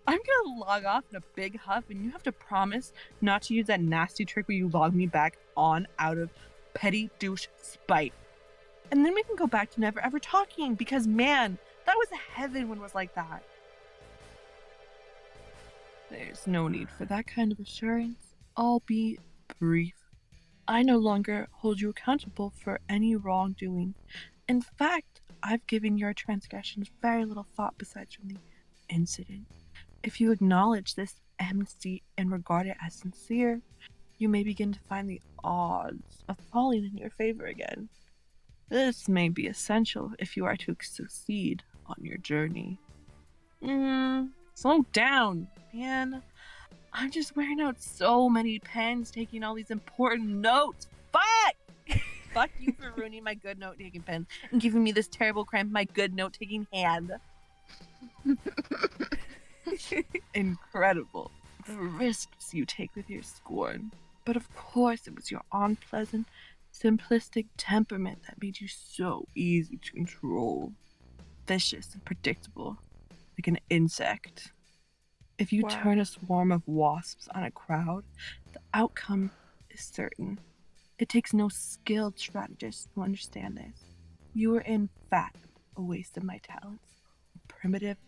I'm gonna log off in a big huff, and you have to promise not to use that nasty trick where you log me back on out of petty douche spite. And then we can go back to never ever talking, because man, that was heaven when it was like that. There's no need for that kind of assurance. I'll be brief. I no longer hold you accountable for any wrongdoing. In fact, I've given your transgressions very little thought besides from the incident. If you acknowledge this amnesty and regard it as sincere, you may begin to find the odds of falling in your favor again. This may be essential if you are to succeed on your journey. Slow down, man. I'm just wearing out so many pens, taking all these important notes. Fuck! Fuck you for ruining my good note-taking pen and giving me this terrible cramp in my good note-taking hand. Incredible. The risks you take with your scorn. But of course it was your unpleasant, simplistic temperament that made you so easy to control. Vicious and predictable. like an insect. If you Wow. turn a swarm of wasps on a crowd, the outcome is certain. It takes no skilled strategist to understand this. You are in fact a waste of my talents. A primitive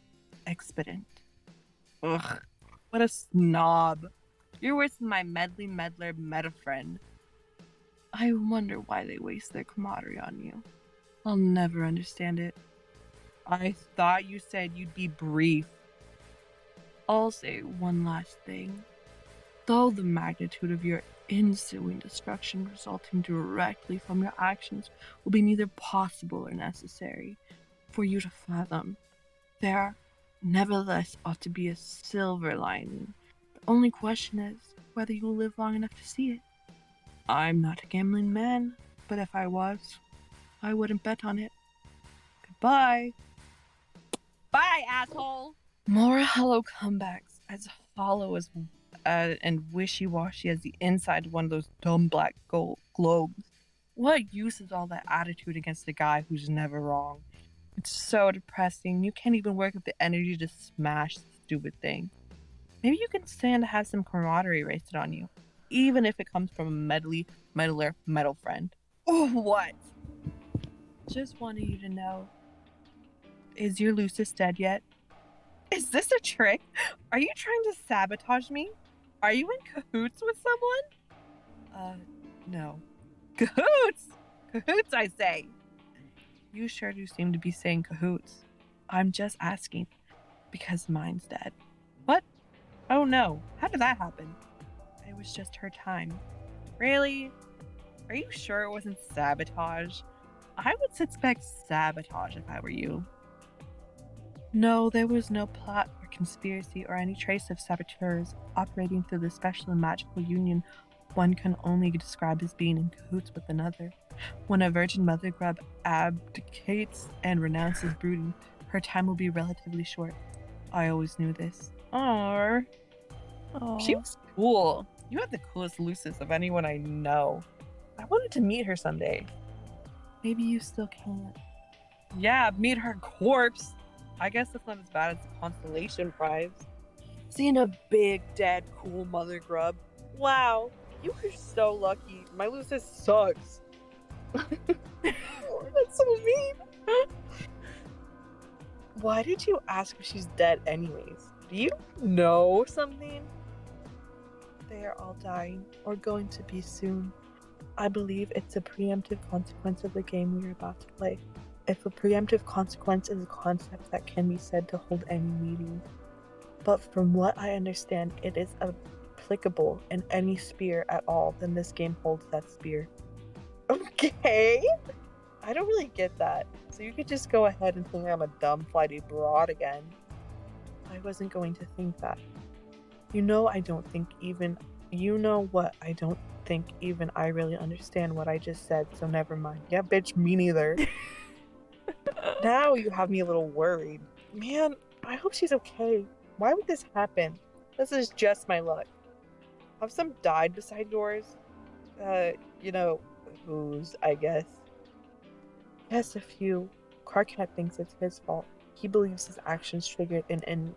expedient. Ugh, what a snob. You're worse than my meddly meddler meta friend. I wonder why they waste their camaraderie on you. I'll never understand it. I thought you said you'd be brief. I'll say one last thing. Though the magnitude of your ensuing destruction resulting directly from your actions will be neither possible or necessary for you to fathom, there nevertheless ought to be a silver lining. The only question is whether you will live long enough to see it. I'm not a gambling man, but if I was, I wouldn't bet on it. Goodbye. Bye, asshole. More hollow comebacks as hollow as and wishy-washy as the inside of one of those dumb black globes. What use is all that attitude against a guy who's never wrong? It's so depressing. You can't even work up the energy to smash the stupid thing. Maybe you can stand to have some camaraderie wasted on you, even if it comes from a meddler friend. Oh, what? Just wanted you to know. Is your Lucis dead yet? Is this a trick? Are you trying to sabotage me? Are you in cahoots with someone? No. Cahoots? Cahoots, I say. You sure do seem to be saying cahoots. I'm just asking, because mine's dead. What? Oh no, how did that happen? It was just her time. Really? Are you sure it wasn't sabotage? I would suspect sabotage if I were you. No, there was no plot or conspiracy or any trace of saboteurs operating through the special and magical union one can only describe as being in cahoots with another. When a virgin mother grub abdicates and renounces brooding, her time will be relatively short. I always knew this. Aww. She was cool. You had the coolest Lucis of anyone I know. I wanted to meet her someday. Maybe you still can't. Yeah, meet her corpse. I guess that's not as bad as the constellation prize. Seeing a big, dead, cool mother grub. Wow, you were so lucky. My Lucis sucks. That's so mean. Why did you ask if she's dead anyways? Do you know something? They are all dying, or going to be soon. I believe it's a preemptive consequence of the game we are about to play. If a preemptive consequence is a concept that can be said to hold any meaning. But from what I understand, it is applicable in any sphere at all, then this game holds that sphere. Okay? I don't really get that. So you could just go ahead and think I'm a dumb, flighty broad again. I wasn't going to think that. You know I don't think even I really understand what I just said, so never mind. Yeah, bitch, me neither. Now you have me a little worried. Man, I hope she's okay. Why would this happen? This is just my luck. Have some died beside yours? You know, whose, I guess. Yes, a few. Carcat thinks it's his fault. He believes his actions triggered an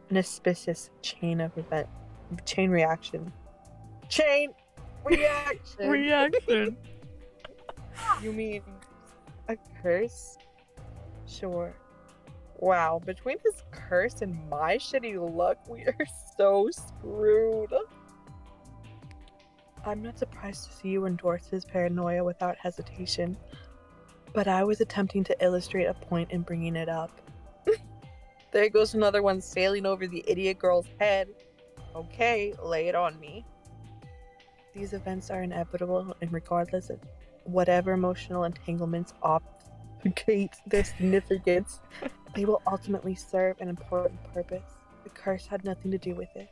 inauspicious chain reaction. Chain reaction! Reaction. You mean a curse? Sure. Wow, between his curse and my shitty luck, we are so screwed. I'm not surprised to see you endorse his paranoia without hesitation, but I was attempting to illustrate a point in bringing it up. There goes another one sailing over the idiot girl's head. Okay, lay it on me. These events are inevitable, and regardless of whatever emotional entanglements obfuscate their significance, they will ultimately serve an important purpose. The curse had nothing to do with it,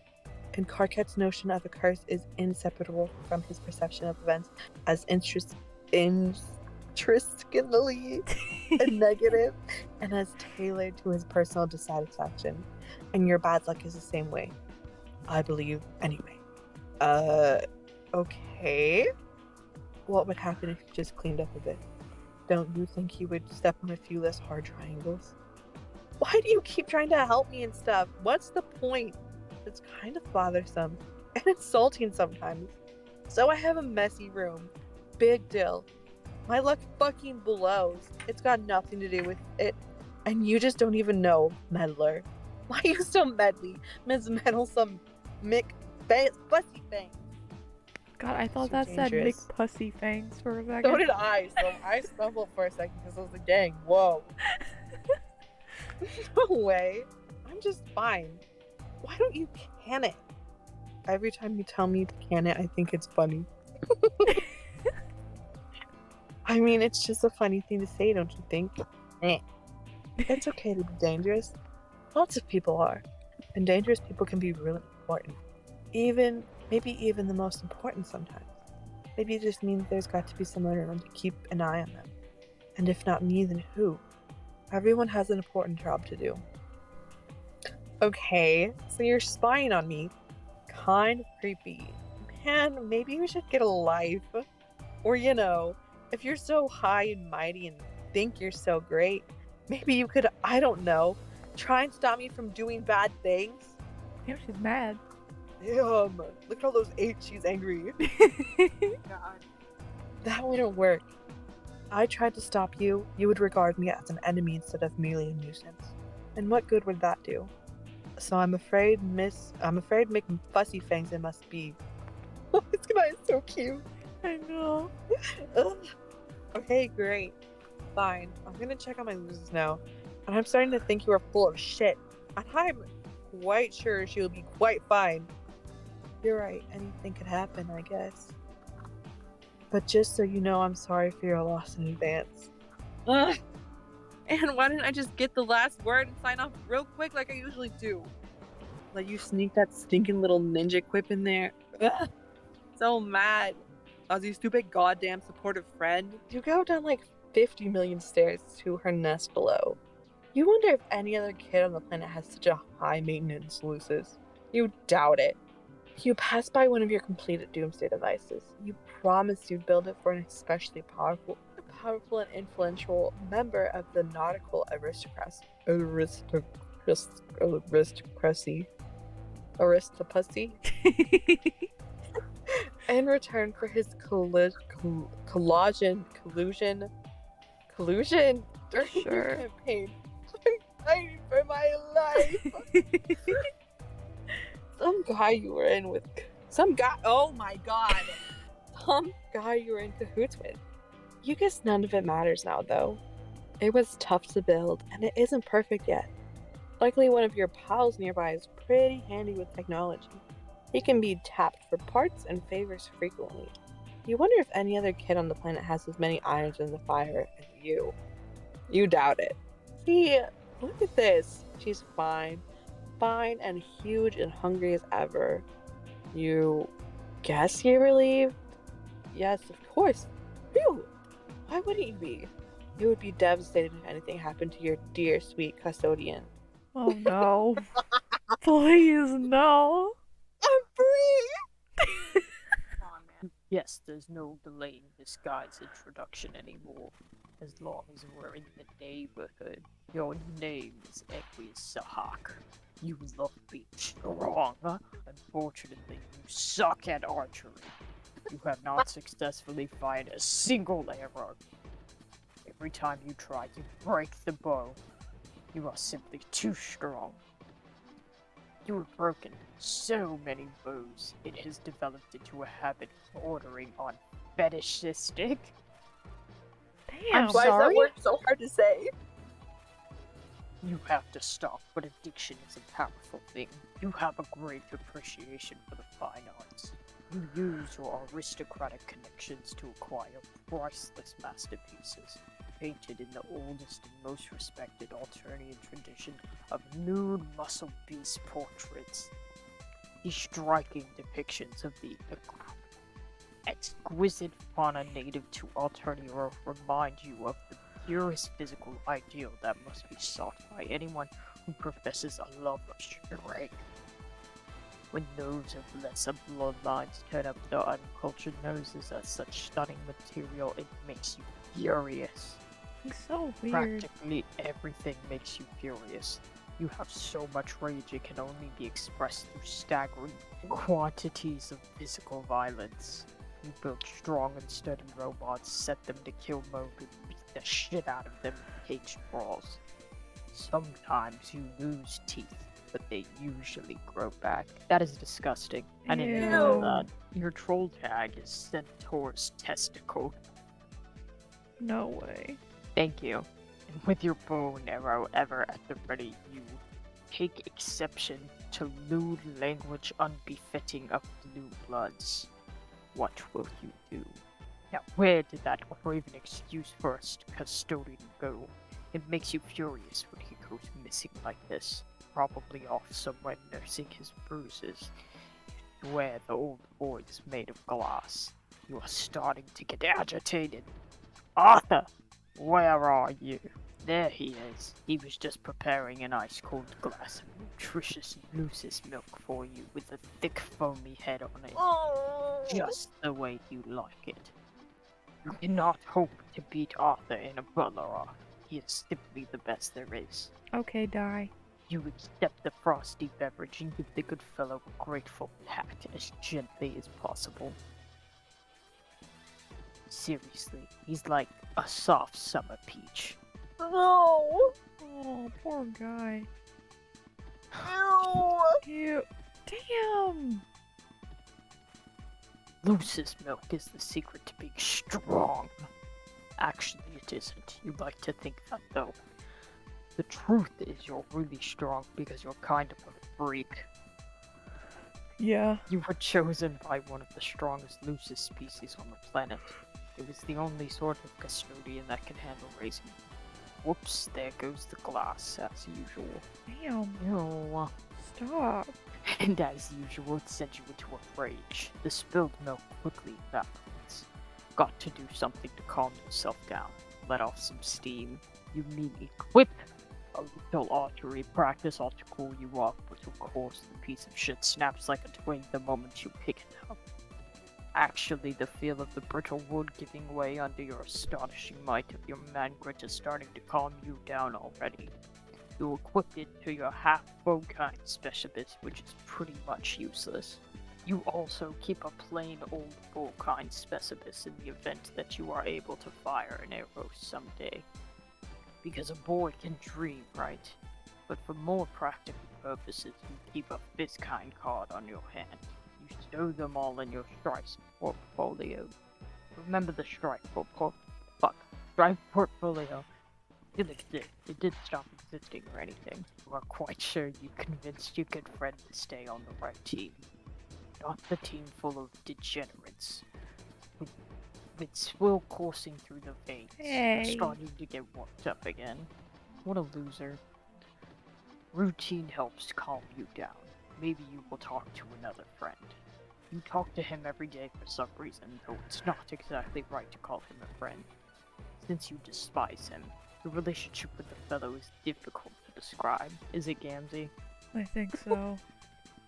and Carcat's notion of a curse is inseparable from his perception of events as intrinsically negative and as tailored to his personal dissatisfaction. And your bad luck is the same way. I believe, anyway. Okay. What would happen if you just cleaned up a bit? Don't you think he would step on a few less hard triangles? Why do you keep trying to help me and stuff? What's the point? It's kind of bothersome and insulting sometimes. So I have a messy room. Big deal. My luck fucking blows. It's got nothing to do with it. And you just don't even know, meddler. Why you so meddly, Ms. Meddlesome Fussy Fangs? God, I thought So that said Mick dangerous. Pussy Fangs for a second. So did I, so I stumbled for a second because I was like, dang, whoa. No way. I'm just fine. Why don't you can it? Every time you tell me to can it, I think it's funny. I mean, it's just a funny thing to say, don't you think? It's okay to be dangerous. Lots of people are. And dangerous people can be really important. Maybe even the most important sometimes. Maybe it just means there's got to be someone around to keep an eye on them. And if not me, then who? Everyone has an important job to do. Okay, so you're spying on me. Kind of creepy. Man, maybe we should get a life. Or, if you're so high and mighty and think you're so great, maybe you could, I don't know, try and stop me from doing bad things. Damn, she's mad. Damn, look at all those 8, she's angry. God. That wouldn't work. I tried to stop you, you would regard me as an enemy instead of merely a nuisance. And what good would that do? So I'm afraid Mick Fussy Fangs it must be. This guy is so cute. I know. Ugh. Okay, great. Fine. I'm gonna check on my losers now. And I'm starting to think you are full of shit. And I'm quite sure she'll be quite fine. You're right, anything could happen, I guess. But just so you know, I'm sorry for your loss in advance. Ugh. And why didn't I just get the last word and sign off real quick like I usually do? Let you sneak that stinking little ninja quip in there. Ugh. So mad. Ozzy's stupid goddamn supportive friend. You go down like 50 million stairs to her nest below. You wonder if any other kid on the planet has such a high maintenance lusus. You doubt it. You pass by one of your completed doomsday devices. You promised you'd build it for an especially powerful and influential member of the nautical aristocracy. In return for his collusion during your Sure. campaign. I'm fighting for my life. Some guy you were in cahoots with. You guess none of it matters now, though. It was tough to build, and it isn't perfect yet. Luckily, one of your pals nearby is pretty handy with technology. He can be tapped for parts and favors frequently. You wonder if any other kid on the planet has as many irons in the fire as you. You doubt it. See, look at this. She's fine. Fine and huge and hungry as ever. You guess you're relieved? Yes, of course. Phew! Why wouldn't you be? You would be devastated if anything happened to your dear, sweet custodian. Oh no. Please, no. I'm free! Yes, there's no delaying this guy's introduction anymore. As long as we're in the neighborhood. Your name is Equius Sahak. You love being strong. Unfortunately, you suck at archery. You have not successfully fired a single arrow. Every time you try, you break the bow. You are simply too strong. You have broken so many bows, it has developed into a habit bordering on fetishistic. Damn. Why is that word so hard to say? You have to stop, but addiction is a powerful thing. You have a great appreciation for the fine arts. You use your aristocratic connections to acquire priceless masterpieces, painted in the oldest and most respected Alternian tradition of nude muscle beast portraits. These striking depictions of the exquisite fauna native to Alternia remind you of the purest physical ideal that must be sought by anyone who professes a love of strength. When those of lesser bloodlines turn up their uncultured noses at such stunning material, it makes you furious. He's so weird. Practically everything makes you furious. You have so much rage it can only be expressed through staggering quantities of physical violence. You build strong and steady robots, set them to kill mode, and beat the shit out of them in cage brawls. Sometimes you lose teeth, but they usually grow back. That is disgusting. I didn't even know Ew. that. Your troll tag is Centaur's testicle. No way. Thank you. And with your bow and arrow ever at the ready, you take exception to lewd language unbefitting of blue bloods. What will you do? Now, where did that craven excuse first custodian go? It makes you furious when he goes missing like this. Probably off somewhere nursing his bruises. You swear the old boy is made of glass. You are starting to get agitated. Arthur! Where are you? There he is. He was just preparing an ice-cold glass of nutritious Lucis milk for you with a thick foamy head on it. Just the way you like it. You cannot hope to beat Arthur in a Butler. He is simply the best there is. Okay, die. You accept the frosty beverage and give the good fellow a grateful pat as gently as possible. Seriously, he's like a soft summer peach. No! Oh, poor guy. Ew! Ew. Damn! Lucis milk is the secret to being strong. Actually, it isn't. You'd like to think that, though. The truth is you're really strong because you're kind of a freak. Yeah. You were chosen by one of the strongest Lucis species on the planet. It was the only sort of custodian that can handle raising. Whoops, there goes the glass, as usual. Damn. Ew. Stop. And as usual, it sent you into a rage. The spilled milk quickly evaporates. Got to do something to calm yourself down. Let off some steam. You need equip a little archery practice ought to cool you off, but of course the piece of shit snaps like a twig the moment you pick it up. Actually, the feel of the brittle wood giving way under your astonishing might of your man grit is starting to calm you down already. You equipped it to your half-bowkind specialist, which is pretty much useless. You also keep a plain old bowkind specialist in the event that you are able to fire an arrow someday. Because a boy can dream, right? But for more practical purposes, you keep a fist-kind card on your hand. You stow them all in your stripes portfolio. Remember the stripe portfolio. Still exists. It didn't stop existing or anything. You are quite sure you convinced your good friend to stay on the right team. Not the team full of degenerates. With swill coursing through the veins. Hey. Starting to get worked up again. What a loser. Routine helps calm you down. Maybe you will talk to another friend. You talk to him every day for some reason, though it's not exactly right to call him a friend. Since you despise him, the relationship with the fellow is difficult to describe. Is it, Gamzee? I think so.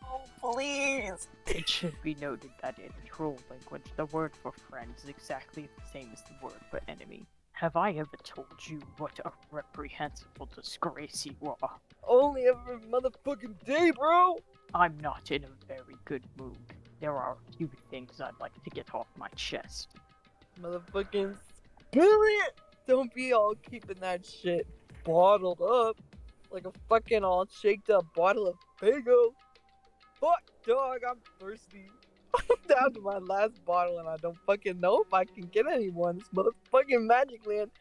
Oh, please! It should be noted that in troll language, the word for friend is exactly the same as the word for enemy. Have I ever told you what a reprehensible disgrace you are? Only every motherfucking day, bro! I'm not in a very good mood. There are a few things I'd like to get off my chest. Motherfucking spill it! Don't be all keeping that shit bottled up like a fucking all shaked up bottle of Fago. Fuck, dog, I'm thirsty. I'm down to my last bottle and I don't fucking know if I can get anyone. This motherfucking magic land,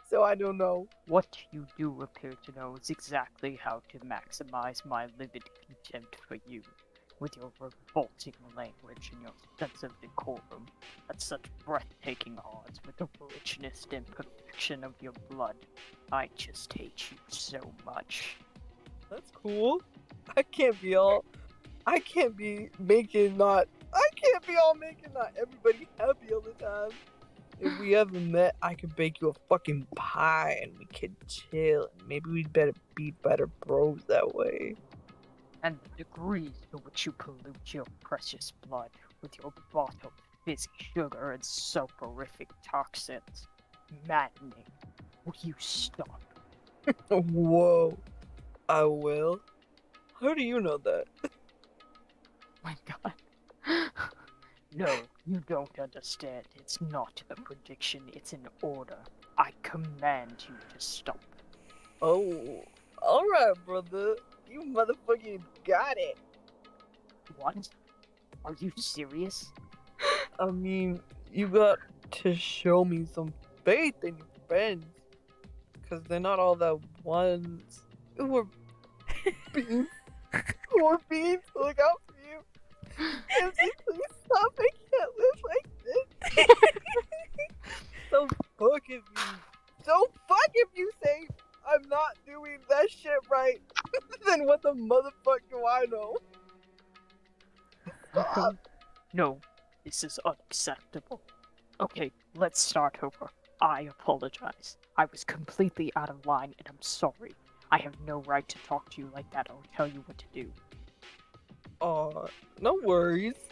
so I don't know. What you do appear to know is exactly how to maximize my livid contempt for you, with your revolting language and your sense of decorum, at such breathtaking odds with the richness and perfection of your blood. I just hate you so much. That's cool. I can't be all making not everybody happy all the time. If we ever met, I could bake you a fucking pie and we could chill. And maybe we'd better be better bros that way. And the degrees to which you pollute your precious blood with your bottled fizzy sugar and soporific toxins. Maddening. Will you stop? Whoa. I will. How do you know that? My God. No, you don't understand. It's not a prediction, it's an order. I command you to stop. Oh, alright, brother. You motherfucking got it. What? Are you serious? I mean, you got to show me some faith in your friends. Because they're not all the ones who are being, to look out for you. MC, please stop. I can't live like this. So fuck if you say I'm not doing that shit right. Then what the motherfucker do I know? Stop. No, this is unacceptable. Okay, let's start over. I apologize. I was completely out of line and I'm sorry. I have no right to talk to you like that or tell you what to do. No worries.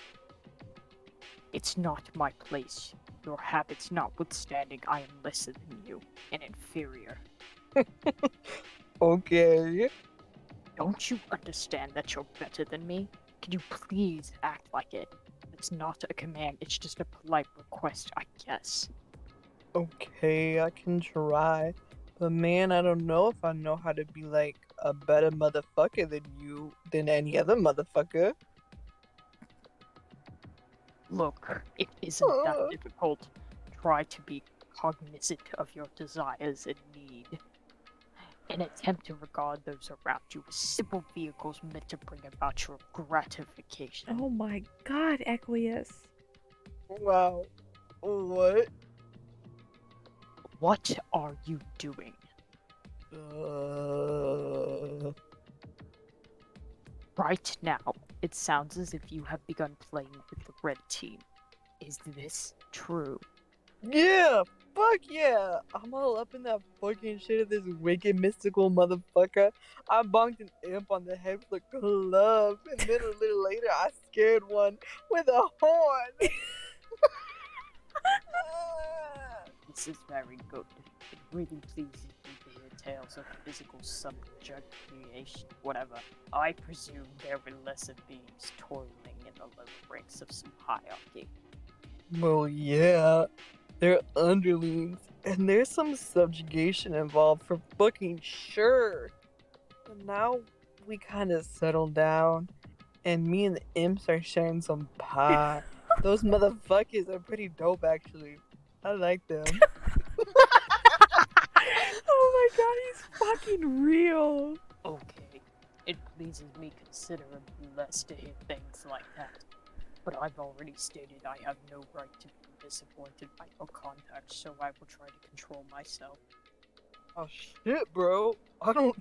It's not my place. Your habits notwithstanding, I am lesser than you, and inferior. Okay. Don't you understand that you're better than me? Can you please act like it? It's not a command, it's just a polite request, I guess. Okay, I can try. But man, I don't know if I know how to be like a better motherfucker than any other motherfucker. Look, it isn't that Uh. difficult. Try to be cognizant of your desires and need. And attempt to regard those around you as simple vehicles meant to bring about your gratification. Oh my god, Equius. Wow. What? What are you doing? Right now, it sounds as if you have begun playing with the red team. Is this true? Yeah, fuck yeah. I'm all up in that fucking shit of this wicked mystical motherfucker. I bonked an imp on the head with a glove, and then a little later I scared one with a horn. This is very good. It really pleases me to hear tales of physical subjugation, whatever. I presume there were lesser beings toiling in the lower ranks of some hierarchy. Well, yeah, they're underlings, and there's some subjugation involved for fucking sure. But now we kind of settled down, and me and the imps are sharing some pie. Those motherfuckers are pretty dope, actually. I like them. Oh my god, he's fucking real. Okay, it pleases me considerably less to hear things like that. But I've already stated I have no right to be disappointed by your contact, so I will try to control myself. Oh shit, bro. I don't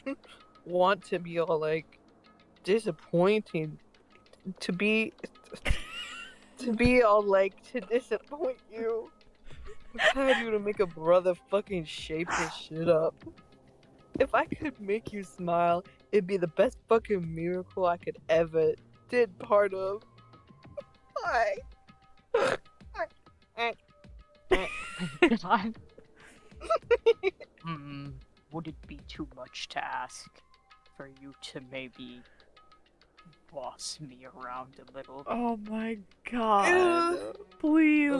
want to be all like disappointing. To be all like to disappoint you. What can I do to make a brother fucking shape his shit up? If I could make you smile, it'd be the best fucking miracle I could ever did part of. Hi. God. Would it be too much to ask for you to maybe boss me around a little? Oh my god. Please.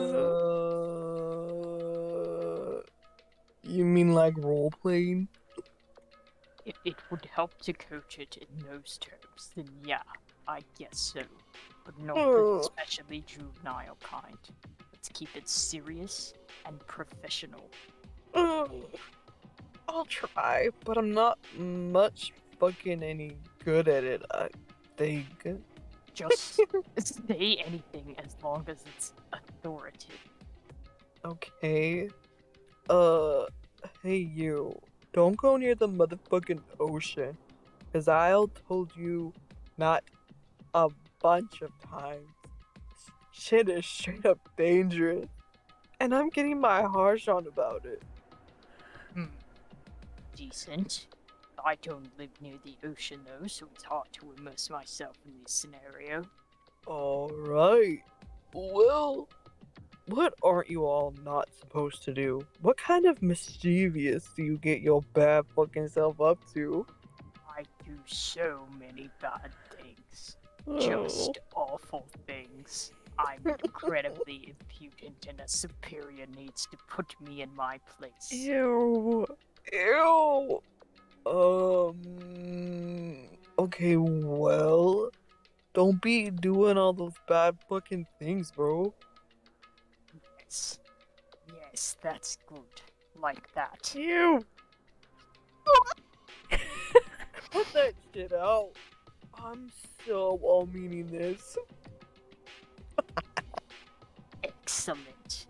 You mean like role playing? If it would help to coach it in those terms, then yeah, I guess so. But not the especially juvenile kind. Let's keep it serious and professional. I'll try, but I'm not much fucking any good at it, I think. Just say anything as long as it's authoritative. Okay. Hey you. Don't go near the motherfucking ocean. Cause I'll told you not a bunch of times. Shit is straight up dangerous. And I'm getting my harsh on about it. Decent. I don't live near the ocean though, so it's hard to immerse myself in this scenario. Alright. Well, What aren't you all not supposed to do? What kind of mischievous do you get your bad fucking self up to? I do so many bad things. Oh. Just awful things. I'm incredibly impudent and a superior needs to put me in my place. Ew. Ew. Okay, well, don't be doing all those bad fucking things, bro. Yes. Yes, that's good. Like that. Ew. Cut that shit out. I'm so all meaning this. Excellent.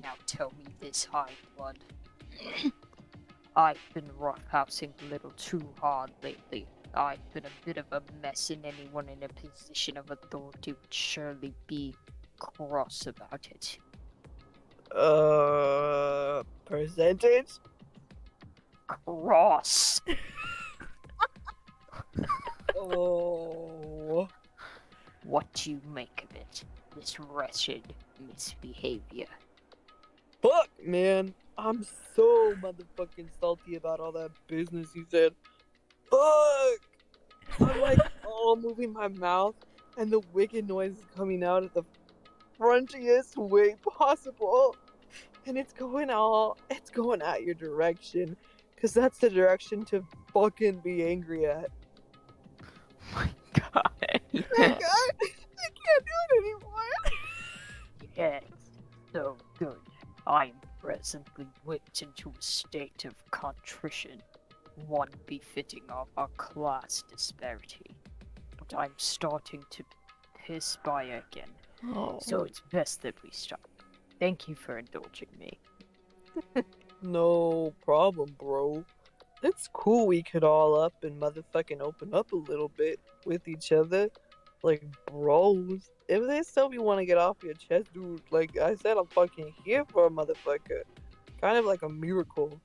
Now tell me this, High Blood. I've been roughhousing a little too hard lately. I've been a bit of a mess, and anyone in a position of authority would surely be cross about it. Percentage? Cross! Oh. What do you make of it? This wretched misbehavior. Fuck, man. I'm so motherfucking salty about all that business you said. Fuck! I'm like all moving my mouth, and the wicked noise is coming out at the crunchiest way possible. And it's going at your direction. Cause that's the direction to fucking be angry at. My god. I can't do it anymore. Yes, so good. I am presently whipped into a state of contrition, one befitting of our class disparity. But I'm starting to piss by again, so it's best that we stop. Thank you for indulging me. No problem, bro. It's cool we could all up and motherfucking open up a little bit with each other. Like bros. If they still be want to get off your chest, dude, like I said, I'm fucking here for a motherfucker. Kind of like a miracle.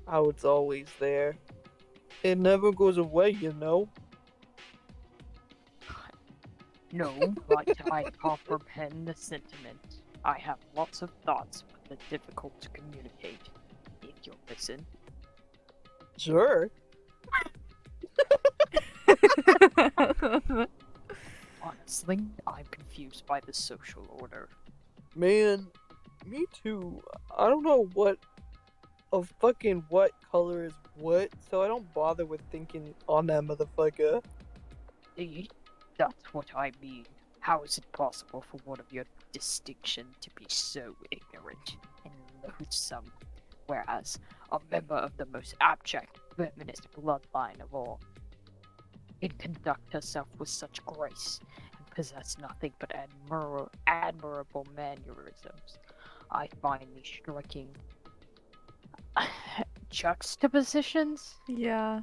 How it's always there. It never goes away, you know? No, but I comprehend the sentiment. I have lots of thoughts, but they're difficult to communicate. If you'll listen. Sure. Honestly, I'm confused by the social order. Man, me too. I don't know what color is what, so I don't bother with thinking on that motherfucker. See? That's what I mean. How is it possible for one of your distinction to be so ignorant and loathsome, whereas a member of the most abject feminist bloodline of all can conduct herself with such grace and possess nothing but admirable mannerisms? I find these striking juxtapositions. Yeah.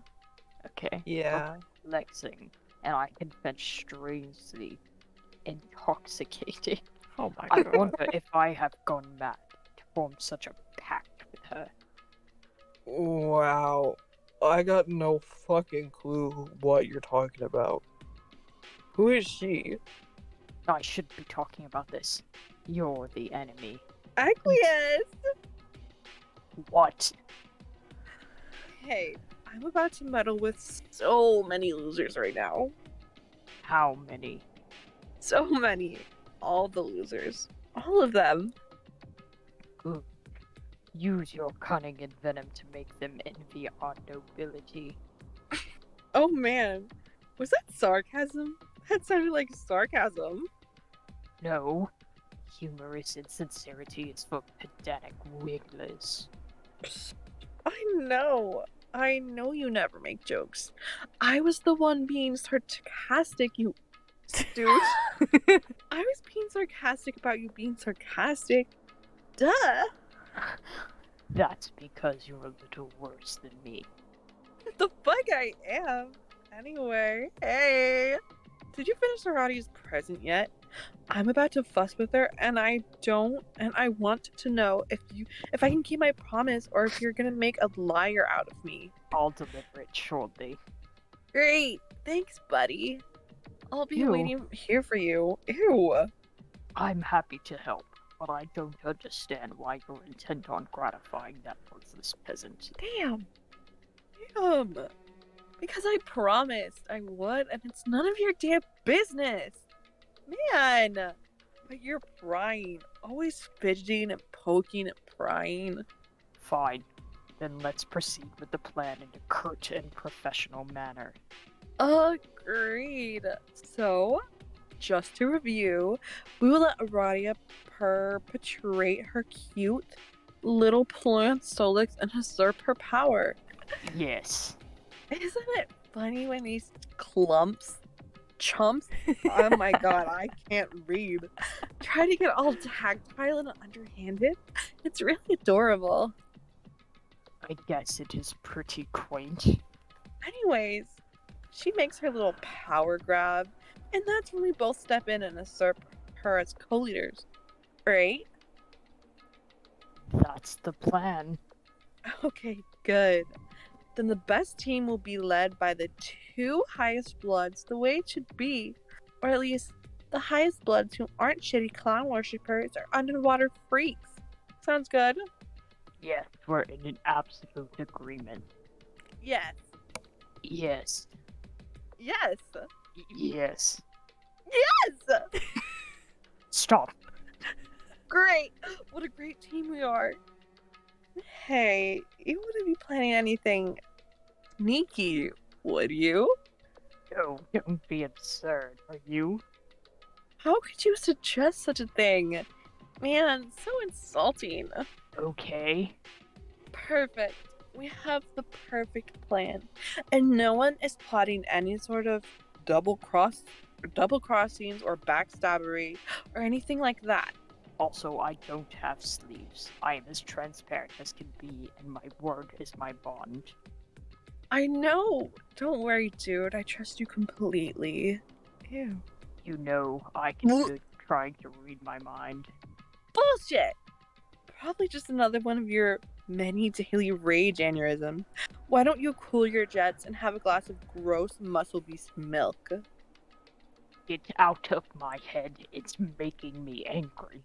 Okay. Yeah. Perplexing, and I confess strangely intoxicating. Oh my I god. wonder if I have gone mad to form such a pact with her. Wow. I got no fucking clue what you're talking about. Who is she? I shouldn't be talking about this. You're the enemy. Acquiesce! What? Hey, I'm about to meddle with so many losers right now. How many? So many. All the losers. All of them. Good. Use your cunning and venom to make them envy our nobility. Oh man. Was that sarcasm? That sounded like sarcasm. No. Humorous insincerity is for pedantic wigglers. I know you never make jokes. I was the one being sarcastic, you dude. I was being sarcastic about you being sarcastic. Duh. That's because you're a little worse than me. The fuck I am. Anyway, hey. Did you finish Arati's present yet? I'm about to fuss with her, and I want to know if I can keep my promise or if you're gonna make a liar out of me. I'll deliver it shortly. Great. Thanks, buddy. I'll be Ew. waiting here for you. Ew. I'm happy to help. but I don't understand why you're intent on gratifying that worthless peasant. Damn. Because I promised I would, and it's none of your damn business. Man, but you're prying, always fidgeting and poking and prying. Fine, then let's proceed with the plan in a curt and professional manner. Agreed. So, just to review, we will let Aradia perpetrate her cute little plant Solix and usurp her power. Yes. Isn't it funny when these chumps, oh my god, I can't read, try to get all tactile and underhanded? It's really adorable. I guess it is pretty quaint. Anyways, she makes her little power grab, and that's when we both step in and usurp her as co-leaders. Right? That's the plan. Okay, good. Then the best team will be led by the 2 highest bloods the way it should be. Or at least, the highest bloods who aren't shitty clown worshippers or underwater freaks. Sounds good? Yes, we're in an absolute agreement. Yes. Yes. Yes. Yes. Yes! Stop. Great! What a great team we are. Hey, you wouldn't be planning anything sneaky, would you? No, don't be absurd, are you? How could you suggest such a thing? Man, so insulting. Okay. Perfect. We have the perfect plan. And no one is plotting any sort of double crossings or backstabbery or anything like that. Also, I don't have sleeves. I am as transparent as can be, and my word is my bond. I know. Don't worry, dude. I trust you completely. Ew. You know, I can feel you trying to read my mind. Bullshit! Probably just another one of your many daily rage aneurysms. Why don't you cool your jets and have a glass of gross muscle beast milk? Get out of my head. It's making me angry.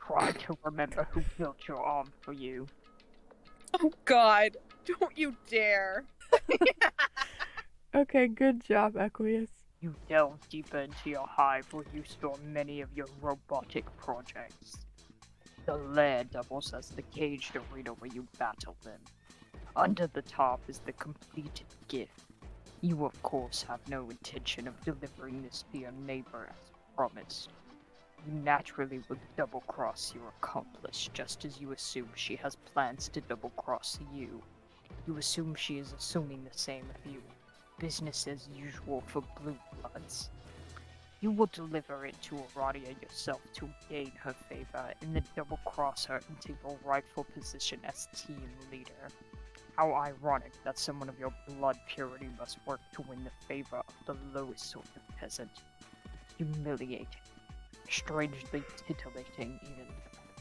Try to remember who built your arm for you. Oh god, don't you dare. Okay, good job, Equius. You delve deeper into your hive where you store many of your robotic projects. The lair doubles as the caged arena where you battle them. Under the top is the completed gift. You of course have no intention of delivering this to your neighbor as promised. You naturally will double-cross your accomplice just as you assume she has plans to double-cross you. You assume she is assuming the same of you. Business as usual for blue bloods. You will deliver it to Aradia yourself to gain her favor and then double-cross her into your rightful position as team leader. How ironic that someone of your blood purity must work to win the favor of the lowest sort of peasant. Humiliating. Strangely titillating, even.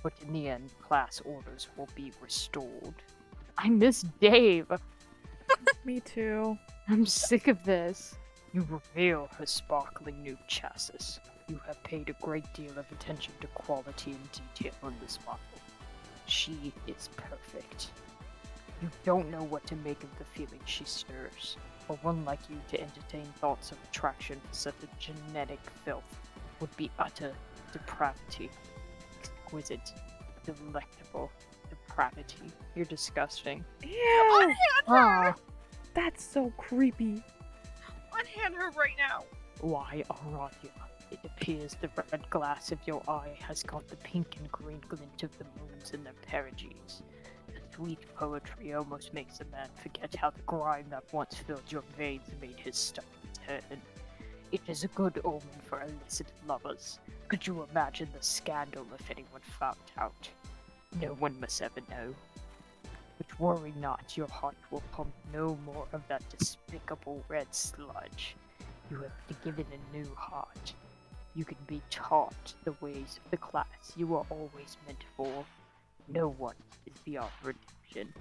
But in the end, class orders will be restored. I miss Dave! Me too. I'm sick of this. You reveal her sparkling new chassis. You have paid a great deal of attention to quality and detail in this model. She is perfect. You don't know what to make of the feeling she stirs. For one like you to entertain thoughts of attraction for such a genetic filth would be utter depravity. Exquisite, delectable depravity. You're disgusting. Ew! Ah, That's so creepy. Unhand her right now. why, Aradia? It appears the red glass of your eye has got the pink and green glint of the moons in their perigees. The sweet poetry almost makes a man forget how the grime that once filled your veins made his stomach turn. It is a good omen for illicit lovers. Could you imagine the scandal if anyone found out? No one must ever know. But worry not, your heart will pump no more of that despicable red sludge. You have been given a new heart. You can be taught the ways of the class you were always meant for. No one is beyond redemption.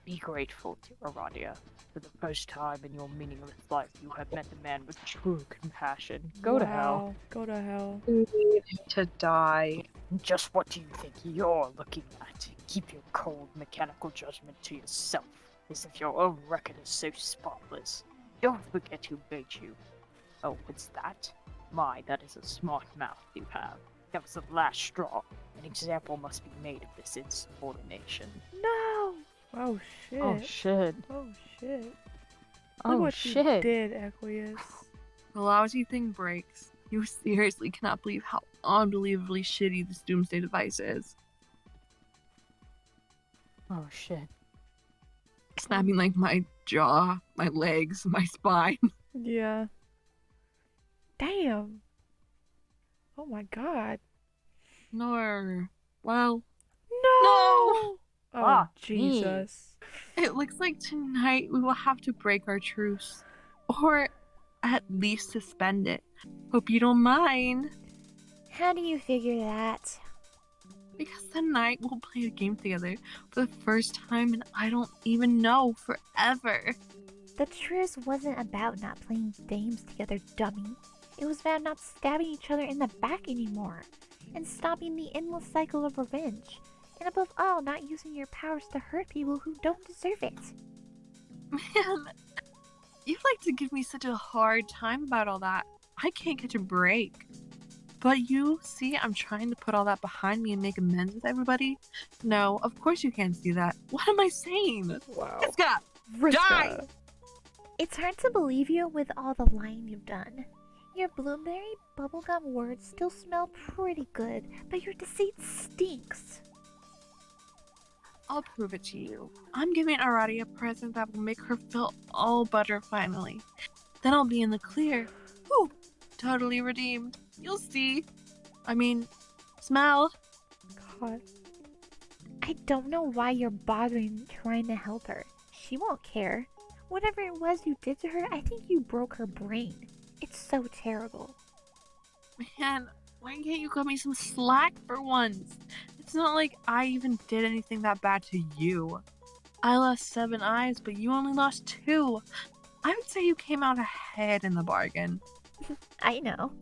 Be grateful, dear Aradia. For the first time in your meaningless life, you have met a man with true compassion. Go to hell. Wow, Go to hell. We need him to die. Just what do you think you're looking at? Keep your cold mechanical judgment to yourself, as if your own record is so spotless. Don't forget who made you. Oh, what's that? My, that is a smart mouth you have. That was the last straw. An example must be made of this insubordination. No! Oh shit. Oh shit. Oh shit. Look Oh what you shit. did, Aqueous. The lousy thing breaks. You seriously cannot believe how unbelievably shitty this doomsday device is. Oh shit. Snapping like my jaw, my legs, my spine. Yeah. Damn. Oh my god. No. Well, No! No! Oh, Fuck me. Jesus. it looks like tonight we will have to break our truce. Or at least suspend it. Hope you don't mind. How do you figure that? Because tonight we'll play a game together for the first time and I don't even know forever. The truce wasn't about not playing games together, dummy. It was about not stabbing each other in the back anymore, and stopping the endless cycle of revenge, and above all, not using your powers to hurt people who don't deserve it. Man, you like to give me such a hard time about all that. I can't catch a break. But you see, I'm trying to put all that behind me and make amends with everybody. No, of course you can't see that. What am I saying? Wow. Iska! Vriska. Die! It's hard to believe you with all the lying you've done. Your blueberry bubblegum words still smell pretty good, but your deceit stinks. I'll prove it to you. I'm giving Arati a present that will make her feel all butter finally. Then I'll be in the clear. Whew! Totally redeemed. You'll see. I mean, smell. God. I don't know why you're bothering trying to help her. She won't care. Whatever it was you did to her, I think you broke her brain. It's so terrible. Man, why can't you cut me some slack for once? It's not like I even did anything that bad to you. I lost 7 eyes, but you only lost 2. I would say you came out ahead in the bargain. I know.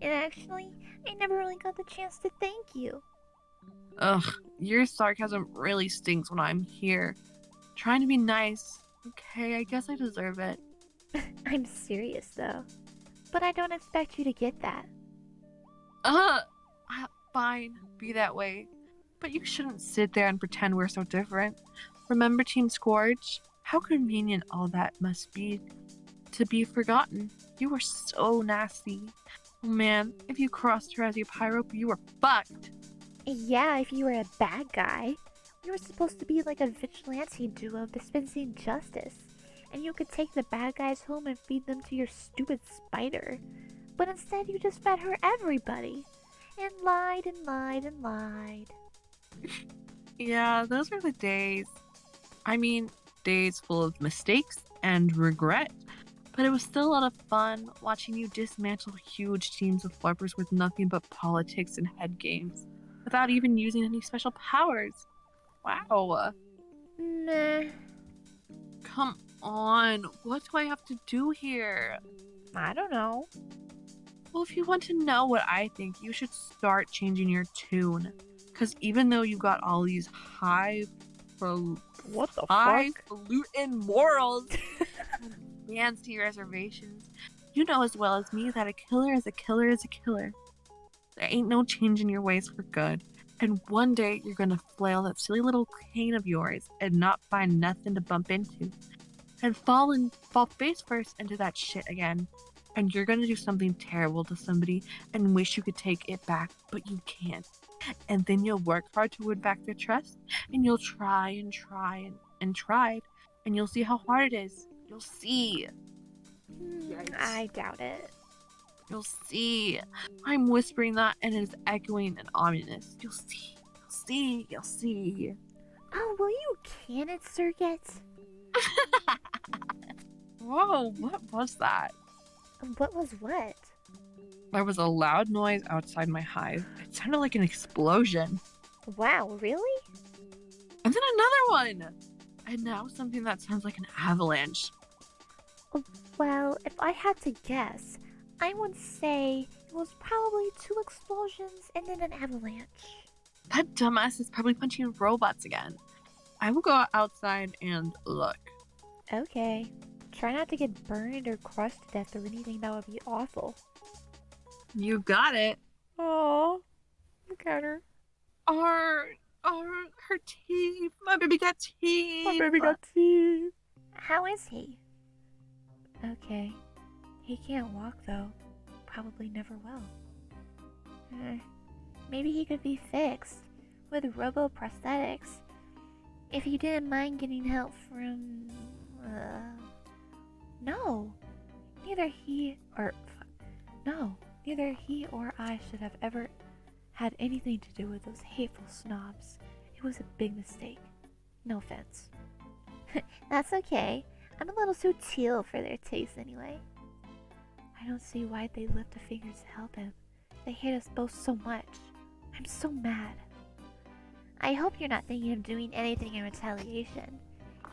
And actually, I never really got the chance to thank you. Ugh, your sarcasm really stinks when I'm here. Trying to be nice. Okay, I guess I deserve it. I'm serious though. But I don't expect you to get that. Fine, be that way. But you shouldn't sit there and pretend we're so different. Remember Team Scourge? How convenient all that must be to be forgotten. You were so nasty. Oh man, if you crossed her as your pyro, you were fucked. Yeah, if you were a bad guy. We were supposed to be like a vigilante duo dispensing justice. And you could take the bad guys home and feed them to your stupid spider. But instead you just fed her everybody. And lied and lied and lied. Yeah, those were the days. I mean, days full of mistakes and regret. But it was still a lot of fun watching you dismantle huge teams of flippers with nothing but politics and head games, without even using any special powers. Wow. Nah. Come on, what do I have to do here? I don't know. Well, if you want to know what I think, you should start changing your tune. Because even though you got all these What the fuck? highfalutin morals and fancy reservations, you know as well as me that a killer is a killer is a killer. There ain't no changing your ways for good. And one day you're gonna flail that silly little cane of yours and not find nothing to bump into. And fall face first into that shit again. And you're gonna do something terrible to somebody and wish you could take it back, but you can't. And then you'll work hard to win back their trust, and you'll try and try and try, and you'll see how hard it is. You'll see. I doubt it. You'll see. I'm whispering that, and it is echoing and ominous. You'll see. You'll see. You'll see. Oh, will you can it, Circuit? Whoa, what was that? What was what? There was a loud noise outside my hive. It sounded like an explosion. Wow, really? And then another one! And now something that sounds like an avalanche. Well, if I had to guess, I would say it was probably 2 explosions and then an avalanche. That dumbass is probably punching robots again. I will go outside and look. Okay. Try not to get burned or crushed to death or anything. That would be awful. You got it. Oh, look at her. Her teeth. My baby got teeth. My baby got teeth. How is he? Okay. He can't walk though. Probably never will. Maybe he could be fixed with robo-prosthetics. If you didn't mind getting help from... No. Neither he or I should have ever had anything to do with those hateful snobs. It was a big mistake. No offense. That's okay. I'm a little too teal for their taste anyway. I don't see why they lift a finger to help him. They hate us both so much. I'm so mad. I hope you're not thinking of doing anything in retaliation.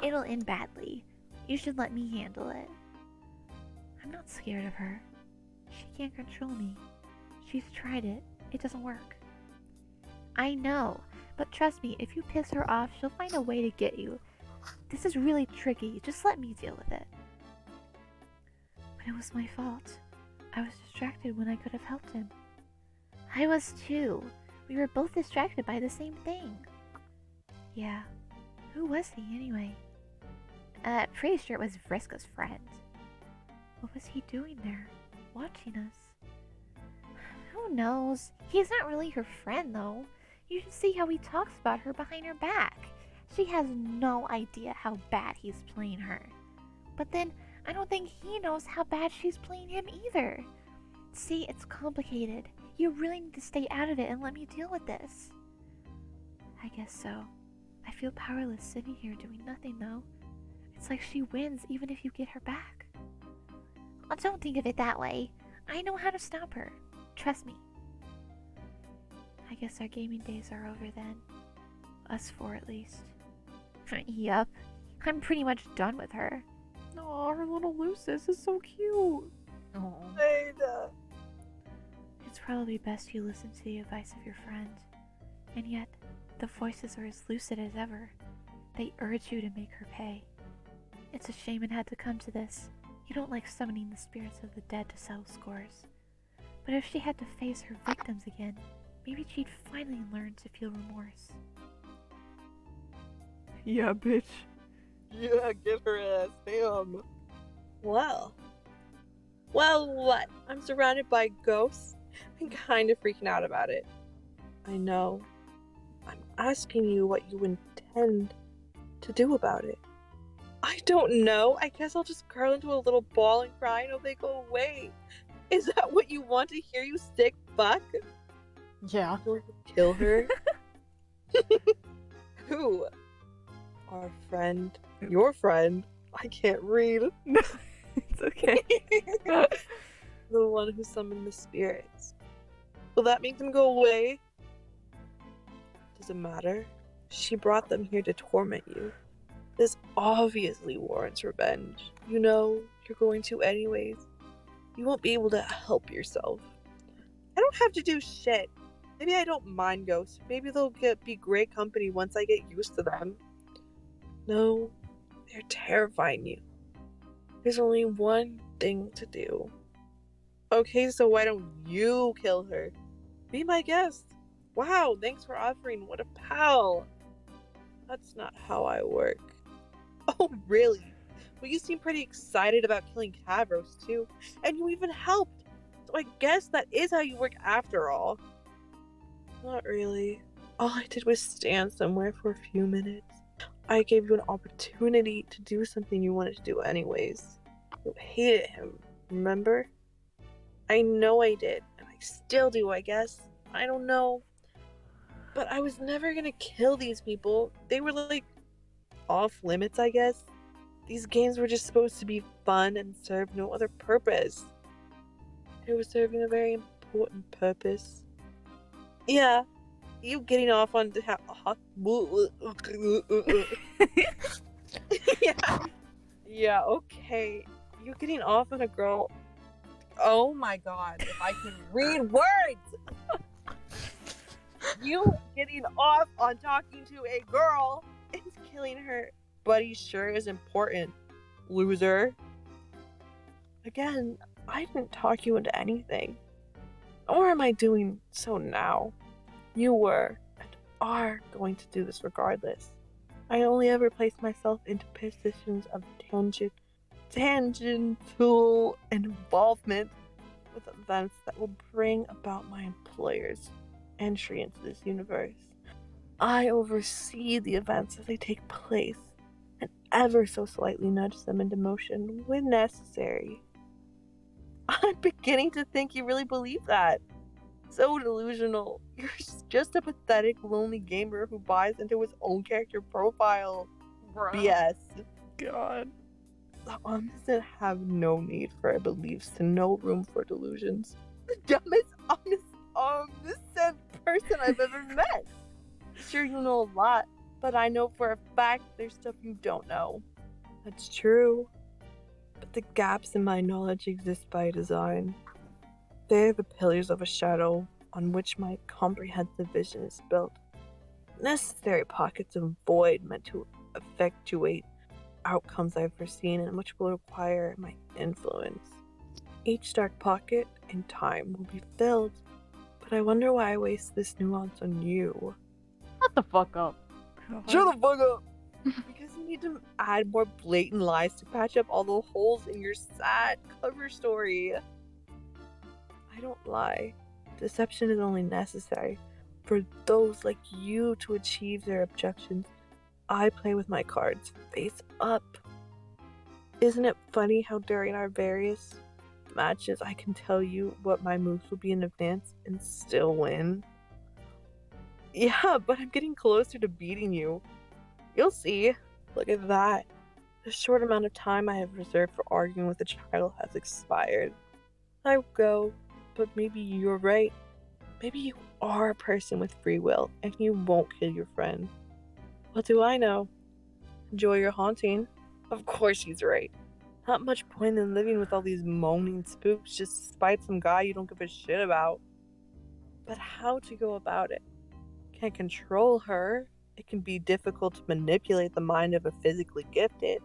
It'll end badly. You should let me handle it. I'm not scared of her. She can't control me. She's tried it. It doesn't work. I know, but trust me, if you piss her off, she'll find a way to get you. This is really tricky. Just let me deal with it. But it was my fault. I was distracted when I could have helped him. I was too. We were both distracted by the same thing. Yeah. Who was he anyway? Pretty sure it was Vriska's friend. What was he doing there? Watching us? Who knows? He's not really her friend though. You should see how he talks about her behind her back. She has no idea how bad he's playing her. But then, I don't think he knows how bad she's playing him either. See, it's complicated. You really need to stay out of it and let me deal with this. I guess so. I feel powerless sitting here doing nothing though. It's like she wins even if you get her back. Well, don't think of it that way. I know how to stop her. Trust me. I guess our gaming days are over then. Us four at least. Yup. I'm pretty much done with her. Aw, her little Lucis is so cute. Oh. Ada. It's probably best you listen to the advice of your friend. And yet, the voices are as lucid as ever. They urge you to make her pay. It's a shame it had to come to this. You don't like summoning the spirits of the dead to settle scores. But if she had to face her victims again, maybe she'd finally learn to feel remorse. Yeah, bitch. Yeah, give her ass. Damn. Well, what? I'm surrounded by ghosts. I'm kind of freaking out about it. I know. I'm asking you what you intend to do about it. I don't know. I guess I'll just curl into a little ball and cry until they go away. Is that what you want to hear, you sick fuck? Yeah. Going to kill her? Who? Our friend. Your friend. I can't read. It's okay. The one who summoned the spirits. Will that make them go away? Does it matter? She brought them here to torment you. This obviously warrants revenge. You know, you're going to anyways. You won't be able to help yourself. I don't have to do shit. Maybe I don't mind ghosts. Maybe they'll be great company once I get used to them. No, they're terrifying you. There's only one thing to do. Okay, so why don't you kill her? Be my guest. Wow, thanks for offering. What a pal. That's not how I work. Oh, really? Well, you seem pretty excited about killing Cavros, too. And you even helped. So I guess that is how you work after all. Not really. All I did was stand somewhere for a few minutes. I gave you an opportunity to do something you wanted to do anyways. You hated him, remember? I know I did, and I still do, I guess. I don't know. But I was never gonna kill these people. They were like off limits, I guess. These games were just supposed to be fun and serve no other purpose. They were serving a very important purpose. Yeah, you getting off on the yeah, okay. You getting off on a girl Oh my god, if I can read words! You getting off on talking to a girl and killing her buddy sure is important, loser. Again, I didn't talk you into anything. Nor am I doing so now. You were and are going to do this regardless. I only ever place myself into positions of tangential involvement with events that will bring about my employer's entry into this universe. I oversee the events as they take place and ever so slightly nudge them into motion when necessary. I'm beginning to think you really believe that. So delusional. You're just a pathetic, lonely gamer who buys into his own character profile. Bruh. BS. God. The omniscient have no need for beliefs and no room for delusions. The dumbest, omniscient person I've ever met. Sure, you know a lot, but I know for a fact there's stuff you don't know. That's true. But the gaps in my knowledge exist by design. They're the pillars of a shadow on which my comprehensive vision is built. Necessary pockets of void meant to effectuate outcomes I've foreseen and which will require my influence. Each dark pocket in time will be filled, but I wonder why I waste this nuance on you. Shut the fuck up. Shut the fuck up! Because you need to add more blatant lies to patch up all the holes in your sad cover story. I don't lie. Deception is only necessary for those like you to achieve their objections. I play with my cards face up. Isn't it funny how during our various matches I can tell you what my moves will be in advance and still win? Yeah, but I'm getting closer to beating you. You'll see. Look at that. The short amount of time I have reserved for arguing with a child has expired. I will go, but maybe you're right. Maybe you are a person with free will and you won't kill your friend. What do I know? Enjoy your haunting. Of course he's right. Not much point in living with all these moaning spooks just to spite some guy you don't give a shit about. But how to go about it? Can't control her. It can be difficult to manipulate the mind of a physically gifted.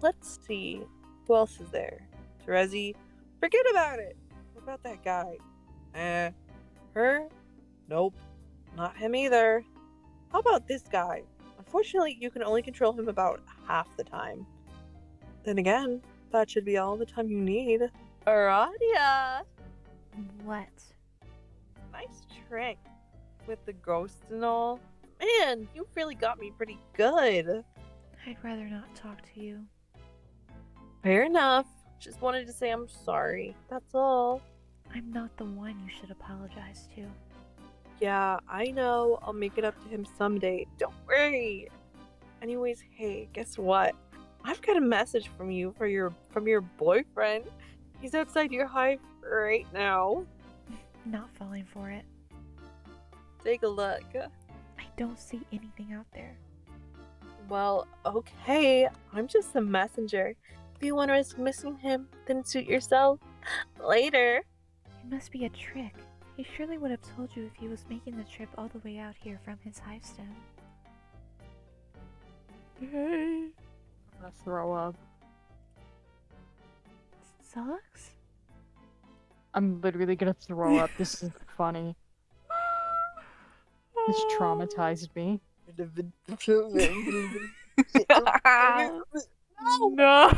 Let's see. Who else is there? Terezi? Forget about it. What about that guy? Her? Nope. Not him either. How about this guy? Unfortunately, you can only control him about half the time. Then again, that should be all the time you need. Aradia! What? Nice trick. With the ghosts and all. Man, you really got me pretty good. I'd rather not talk to you. Fair enough. Just wanted to say I'm sorry. That's all. I'm not the one you should apologize to. Yeah, I know. I'll make it up to him someday. Don't worry. Anyways, hey, guess what? I've got a message from you from your boyfriend. He's outside your hive right now. Not falling for it. Take a look. I don't see anything out there. Well, okay. I'm just a messenger. If you want to risk missing him, then suit yourself. Later. It must be a trick. He surely would have told you if he was making the trip all the way out here from his hive stone. I'm gonna throw up. Sucks? I'm literally gonna throw up. This is funny. This traumatized me. No! No.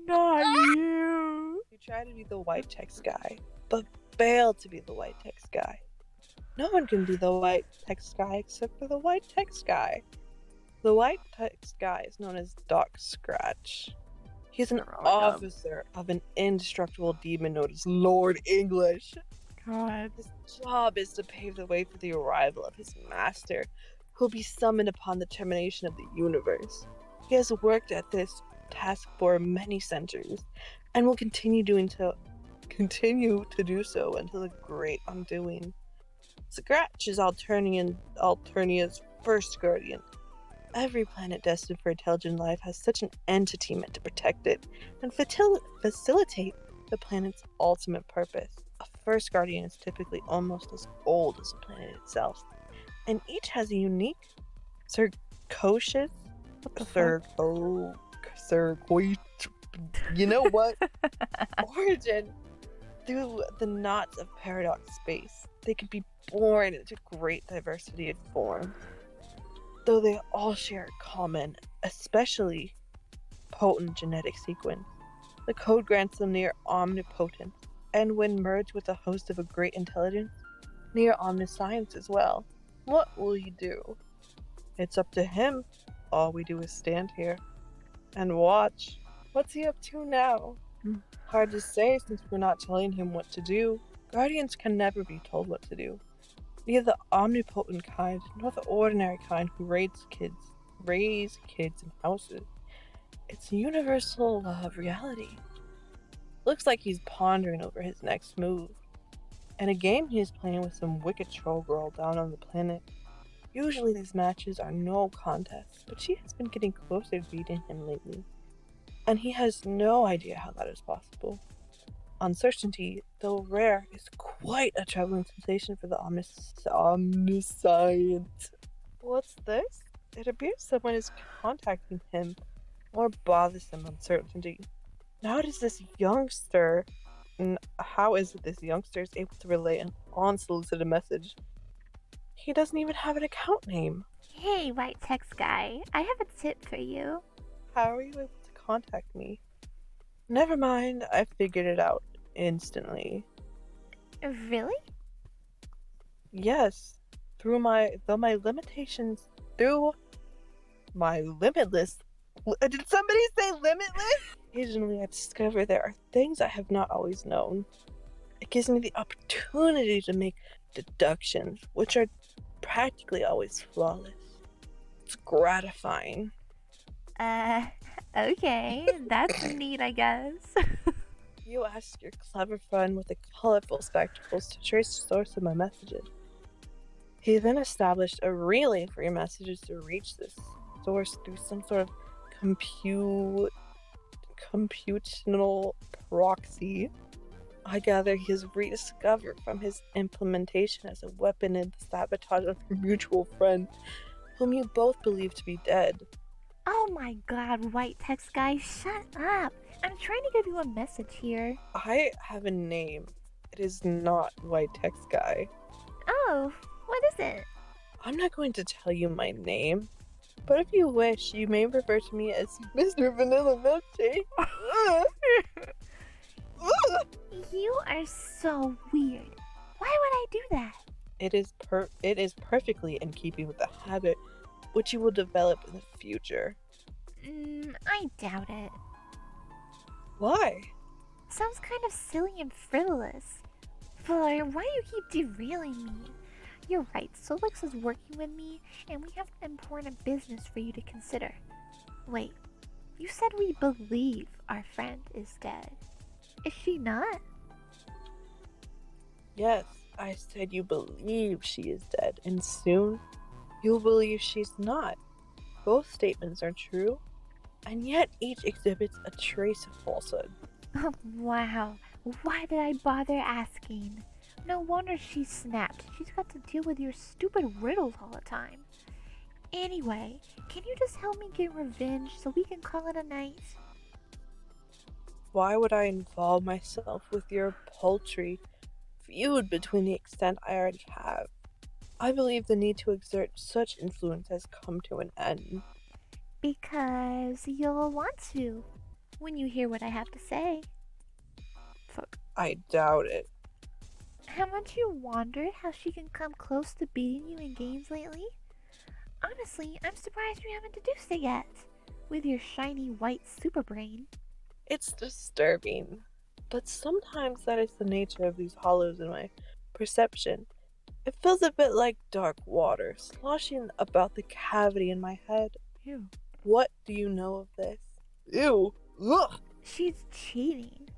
Not you. You try to be the white text guy, but fail to be the white text guy. No one can be the white text guy except for the white text guy. The white text guy is known as Doc Scratch. He's an officer of an indestructible demon known as Lord English. God. His job is to pave the way for the arrival of his master, who will be summoned upon the termination of the universe. He has worked at this task for many centuries, and will continue to do so until the great undoing. Scratch is Alternia's first guardian. Every planet destined for intelligent life has such an entity meant to protect it and facilitate the planet's ultimate purpose. A first guardian is typically almost as old as the planet itself, and each has a unique circocious you know what? Origin through the knots of paradox space. They can be born into great diversity of form, though they all share a common, especially potent genetic sequence. The code grants them near omnipotence, and when merged with the host of a great intelligence, near omniscience as well. What will he do? It's up to him. All we do is stand here and watch. What's he up to now? Hard to say since we're not telling him what to do. Guardians can never be told what to do. Neither the omnipotent kind nor the ordinary kind who raise kids in houses. It's a universal law of reality. Looks like he's pondering over his next move. In a game he's playing with some wicked troll girl down on the planet. Usually these matches are no contests, but she has been getting closer to beating him lately. And he has no idea how that is possible. Uncertainty, though rare, is quite a troubling sensation for the omniscient. What's this? It appears someone is contacting him. More bothersome uncertainty. How is this youngster able to relay an unsolicited message? He doesn't even have an account name. Hey, white text guy, I have a tip for you. How are you able to contact me? Never mind, I figured it out instantly. Really? Yes, through my limitless. Did somebody say limitless? Occasionally, I discover there are things I have not always known. It gives me the opportunity to make deductions, which are practically always flawless. It's gratifying. Okay, that's neat, I guess. You ask your clever friend with the colorful spectacles to trace the source of my messages. He then established a relay for your messages to reach this source through some sort of computational proxy. I gather he has rediscovered from his implementation as a weapon in the sabotage of your mutual friend, whom you both believe to be dead. Oh my god, white text guy, shut up! I'm trying to give you a message here. I have a name. It is not White Text Guy. Oh, what is it? I'm not going to tell you my name, but if you wish, you may refer to me as Mr. Vanilla Milkshake. You are so weird. Why would I do that? It is perfectly in keeping with the habit which you will develop in the future. I doubt it. Why? Sounds kind of silly and frivolous. Fuller, why do you keep derailing me? You're right, Solix is working with me, and we have important business for you to consider. Wait, you said we believe our friend is dead. Is she not? Yes, I said you believe she is dead, and soon you'll believe she's not. Both statements are true, and yet each exhibits a trace of falsehood. Oh, wow. Why did I bother asking? No wonder she's snapped. She's got to deal with your stupid riddles all the time. Anyway, can you just help me get revenge so we can call it a night? Why would I involve myself with your paltry feud between the extent I already have? I believe the need to exert such influence has come to an end. Because you'll want to when you hear what I have to say. Fuck, I doubt it. Haven't you wondered how she can come close to beating you in games lately? Honestly, I'm surprised you haven't deduced it yet. With your shiny white super brain. It's disturbing. But sometimes that is the nature of these hollows in my perception. It feels a bit like dark water sloshing about the cavity in my head. Ew. What do you know of this? Ew. Ugh. She's cheating.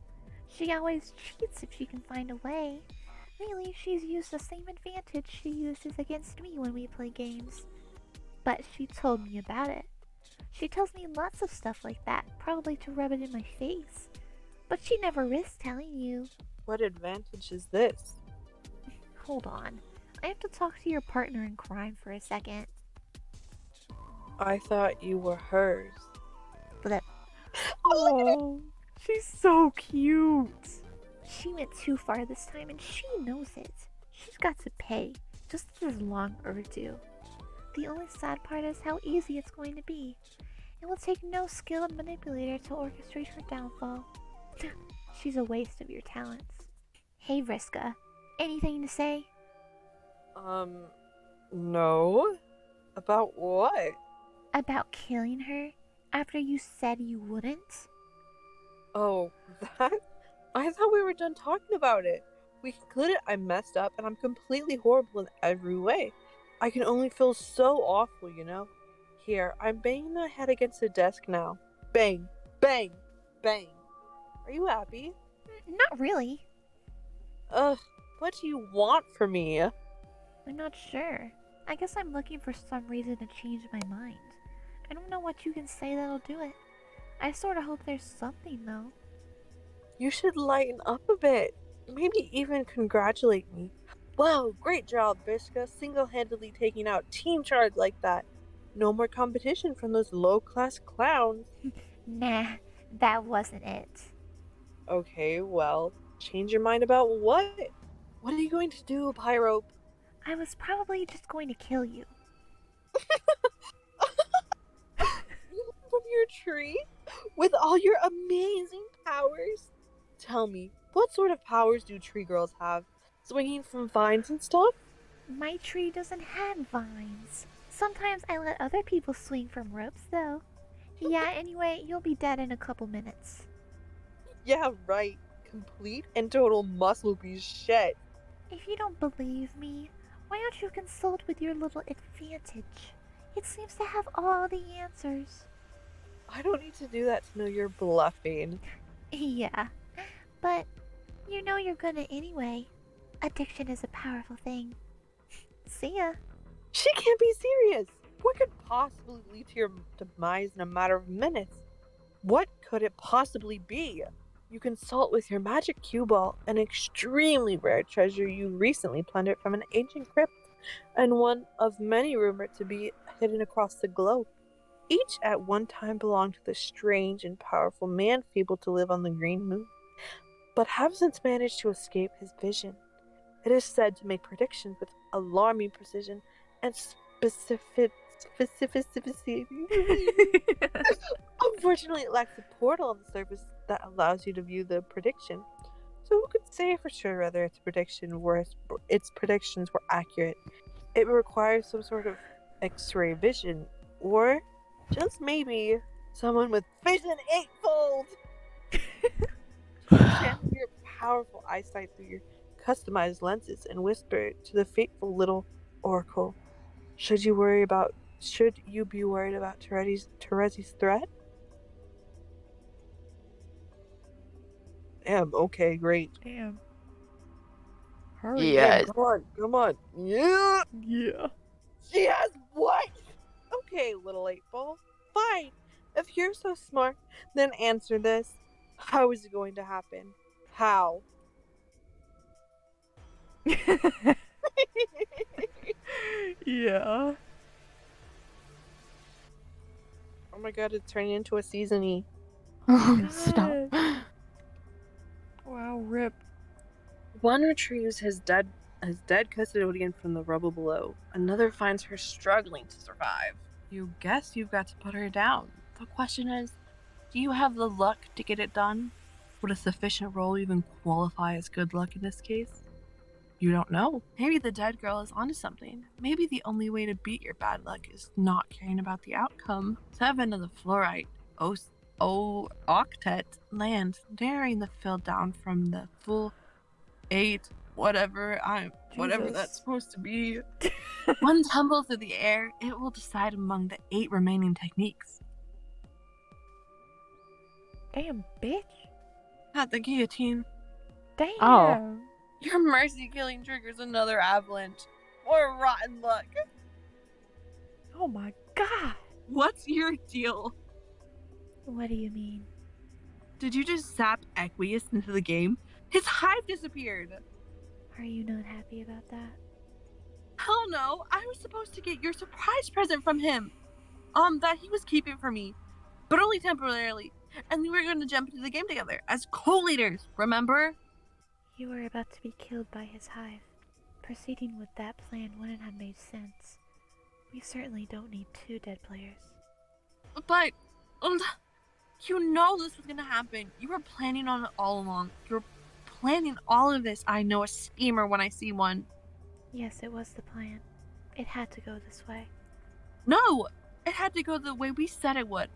She always cheats if she can find a way. Lately, she's used the same advantage she uses against me when we play games. But she told me about it. She tells me lots of stuff like that, probably to rub it in my face. But she never risks telling you. What advantage is this? Hold on. I have to talk to your partner in crime for a second. I thought you were hers. Blip. Oh, she's so cute. She went too far this time and she knows it. She's got to pay, just as long overdue. The only sad part is how easy it's going to be. It will take no skilled manipulator to orchestrate her downfall. She's a waste of your talents. Hey, Vriska. Anything to say? No? About what? About killing her after you said you wouldn't? Oh, that? I thought we were done talking about it. We concluded I messed up and I'm completely horrible in every way. I can only feel so awful, you know? Here, I'm banging my head against the desk now. Bang, bang, bang. Are you happy? Not really. Ugh, what do you want from me? I'm not sure. I guess I'm looking for some reason to change my mind. I don't know what you can say that'll do it. I sort of hope there's something, though. You should lighten up a bit. Maybe even congratulate me. Wow, great job, Vriska, single-handedly taking out Team Charge like that. No more competition from those low-class clowns. Nah, that wasn't it. Okay, well, change your mind about what? What are you going to do, Pyrope? I was probably just going to kill you. From your tree? With all your amazing powers? Tell me, what sort of powers do tree girls have? Swinging from vines and stuff? My tree doesn't have vines. Sometimes I let other people swing from ropes, though. Yeah, anyway, you'll be dead in a couple minutes. Yeah, right. Complete and total muscle be shit. If you don't believe me, why don't you consult with your little advantage? It seems to have all the answers. I don't need to do that to know you're bluffing. Yeah, but you know you're gonna anyway. Addiction is a powerful thing. See ya. She can't be serious. What could possibly lead to your demise in a matter of minutes? What could it possibly be? You consult with your magic cue ball, an extremely rare treasure you recently plundered from an ancient crypt, and one of many rumored to be hidden across the globe. Each at one time belonged to the strange and powerful man fabled to live on the green moon, but have since managed to escape his vision. It is said to make predictions with alarming precision and specificity. Unfortunately, it lacks a portal on the surface that allows you to view the prediction. So who could say for sure whether its predictions were accurate? It requires some sort of X-ray vision, or just maybe someone with vision eightfold. Channel your powerful eyesight through your customized lenses and whisper to the fateful little oracle. Should you be worried about Terezi's threat? Damn, okay, great. Damn. Hurry. Yes. Come on. Yeah! Yeah. She has what? Okay, little 8-ball. Fine. If you're so smart, then answer this. How is it going to happen? How? Yeah. Oh my god, it's turning into a season E. Stop. Wow, rip. One retrieves his dead custodian from the rubble below. Another finds her struggling to survive. You guess you've got to put her down. The question is, do you have the luck to get it done? Would a sufficient roll even qualify as good luck in this case? You don't know. Maybe the dead girl is onto something. Maybe the only way to beat your bad luck is not caring about the outcome. 7 of the fluorite octet lands, narrowing the field down from the full 8, whatever Jesus. that's supposed to be. One tumble through the air, it will decide among the 8 remaining techniques. Damn, bitch. At the guillotine, Damn. Oh. Your mercy killing triggers another avalanche. More rotten luck. Oh my god! What's your deal? What do you mean? Did you just zap Equius into the game? His hive disappeared. Are you not happy about that? Hell no, I was supposed to get your surprise present from him. That he was keeping for me, but only temporarily. And we were going to jump into the game together as co-leaders, remember? You were about to be killed by his hive. Proceeding with that plan wouldn't have made sense. We certainly don't need 2 dead players. But, you know this was going to happen. You were planning on it all along. You were planning all of this. I know a schemer when I see one. Yes, it was the plan. It had to go this way. No, it had to go the way we said it would.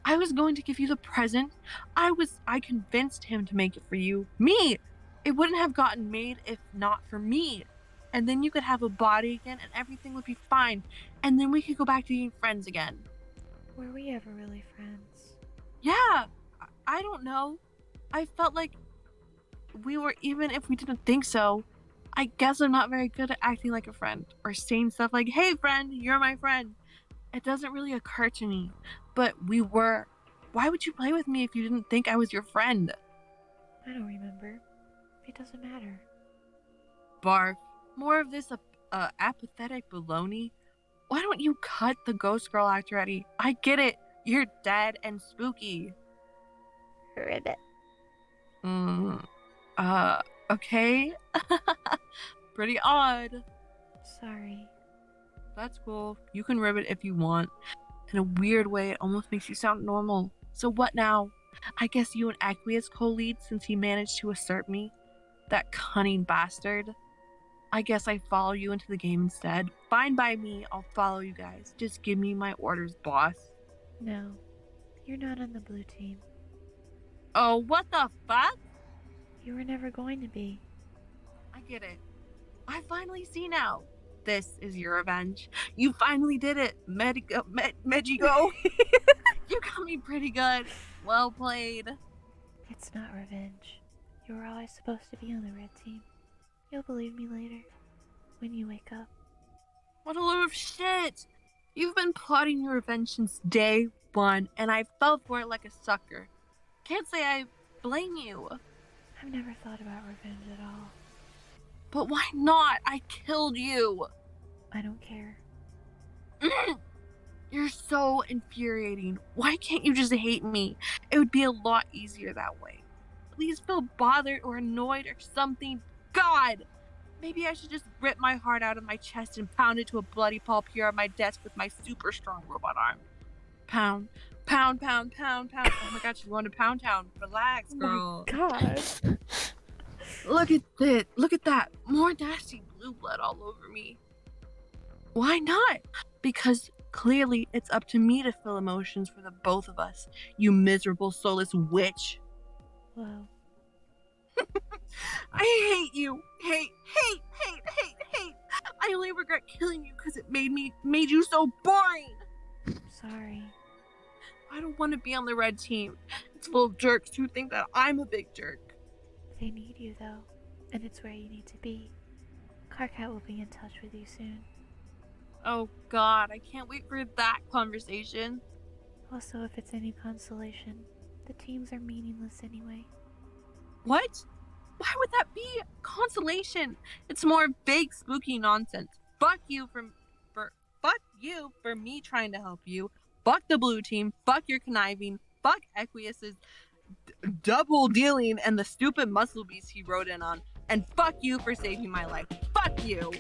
I was going to give you the present. I convinced him to make it for you. Me! It wouldn't have gotten made if not for me. And then you could have a body again and everything would be fine. And then we could go back to being friends again. Were we ever really friends? Yeah, I don't know. I felt like we were, even if we didn't think so. I guess I'm not very good at acting like a friend or saying stuff like, hey friend, you're my friend. It doesn't really occur to me, but we were. Why would you play with me if you didn't think I was your friend? I don't remember. It doesn't matter. Barf, more of this apathetic baloney. Why don't you cut the ghost girl act already? I get it. You're dead and spooky. Ribbit. Okay. Pretty odd. Sorry. That's cool. You can ribbit if you want. In a weird way, it almost makes you sound normal. So what now? I guess you and Equius co-lead since he managed to usurp me. That cunning bastard. I guess I follow you into the game instead. Fine by me, I'll follow you guys. Just give me my orders, boss. No. You're not on the blue team. Oh, what the fuck? You were never going to be. I get it. I finally see now. This is your revenge. You finally did it, Mejigo. You got me pretty good. Well played. It's not revenge. You were always supposed to be on the red team. You'll believe me later. When you wake up. What a load of shit. You've been plotting your revenge since day one, and I fell for it like a sucker. Can't say I blame you. I've never thought about revenge at all. But why not? I killed you. I don't care. You're so infuriating. Why can't you just hate me? It would be a lot easier that way. Please feel bothered or annoyed or something. God! Maybe I should just rip my heart out of my chest and pound it to a bloody pulp here on my desk with my super strong robot arm. Pound, pound, pound, pound, pound. Oh my god, she's going to Pound Town. Relax, girl. Oh my god. Look at this. Look at that. More nasty blue blood all over me. Why not? Because clearly it's up to me to feel emotions for the both of us, you miserable soulless witch. Whoa. I hate you. Hate. I only regret killing you because it made you so boring. Sorry. I don't want to be on the red team. It's full of jerks who think that I'm a big jerk. They need you though, and it's where you need to be. Carcat will be in touch with you soon. Oh god, I can't wait for that conversation. Also, if it's any consolation, the teams are meaningless anyway. What? Why would that be consolation? It's more vague, spooky nonsense. Fuck you for me trying to help you. Fuck the blue team. Fuck your conniving. Fuck Equius's double dealing and the stupid muscle beast he rode in on. And fuck you for saving my life. Fuck you.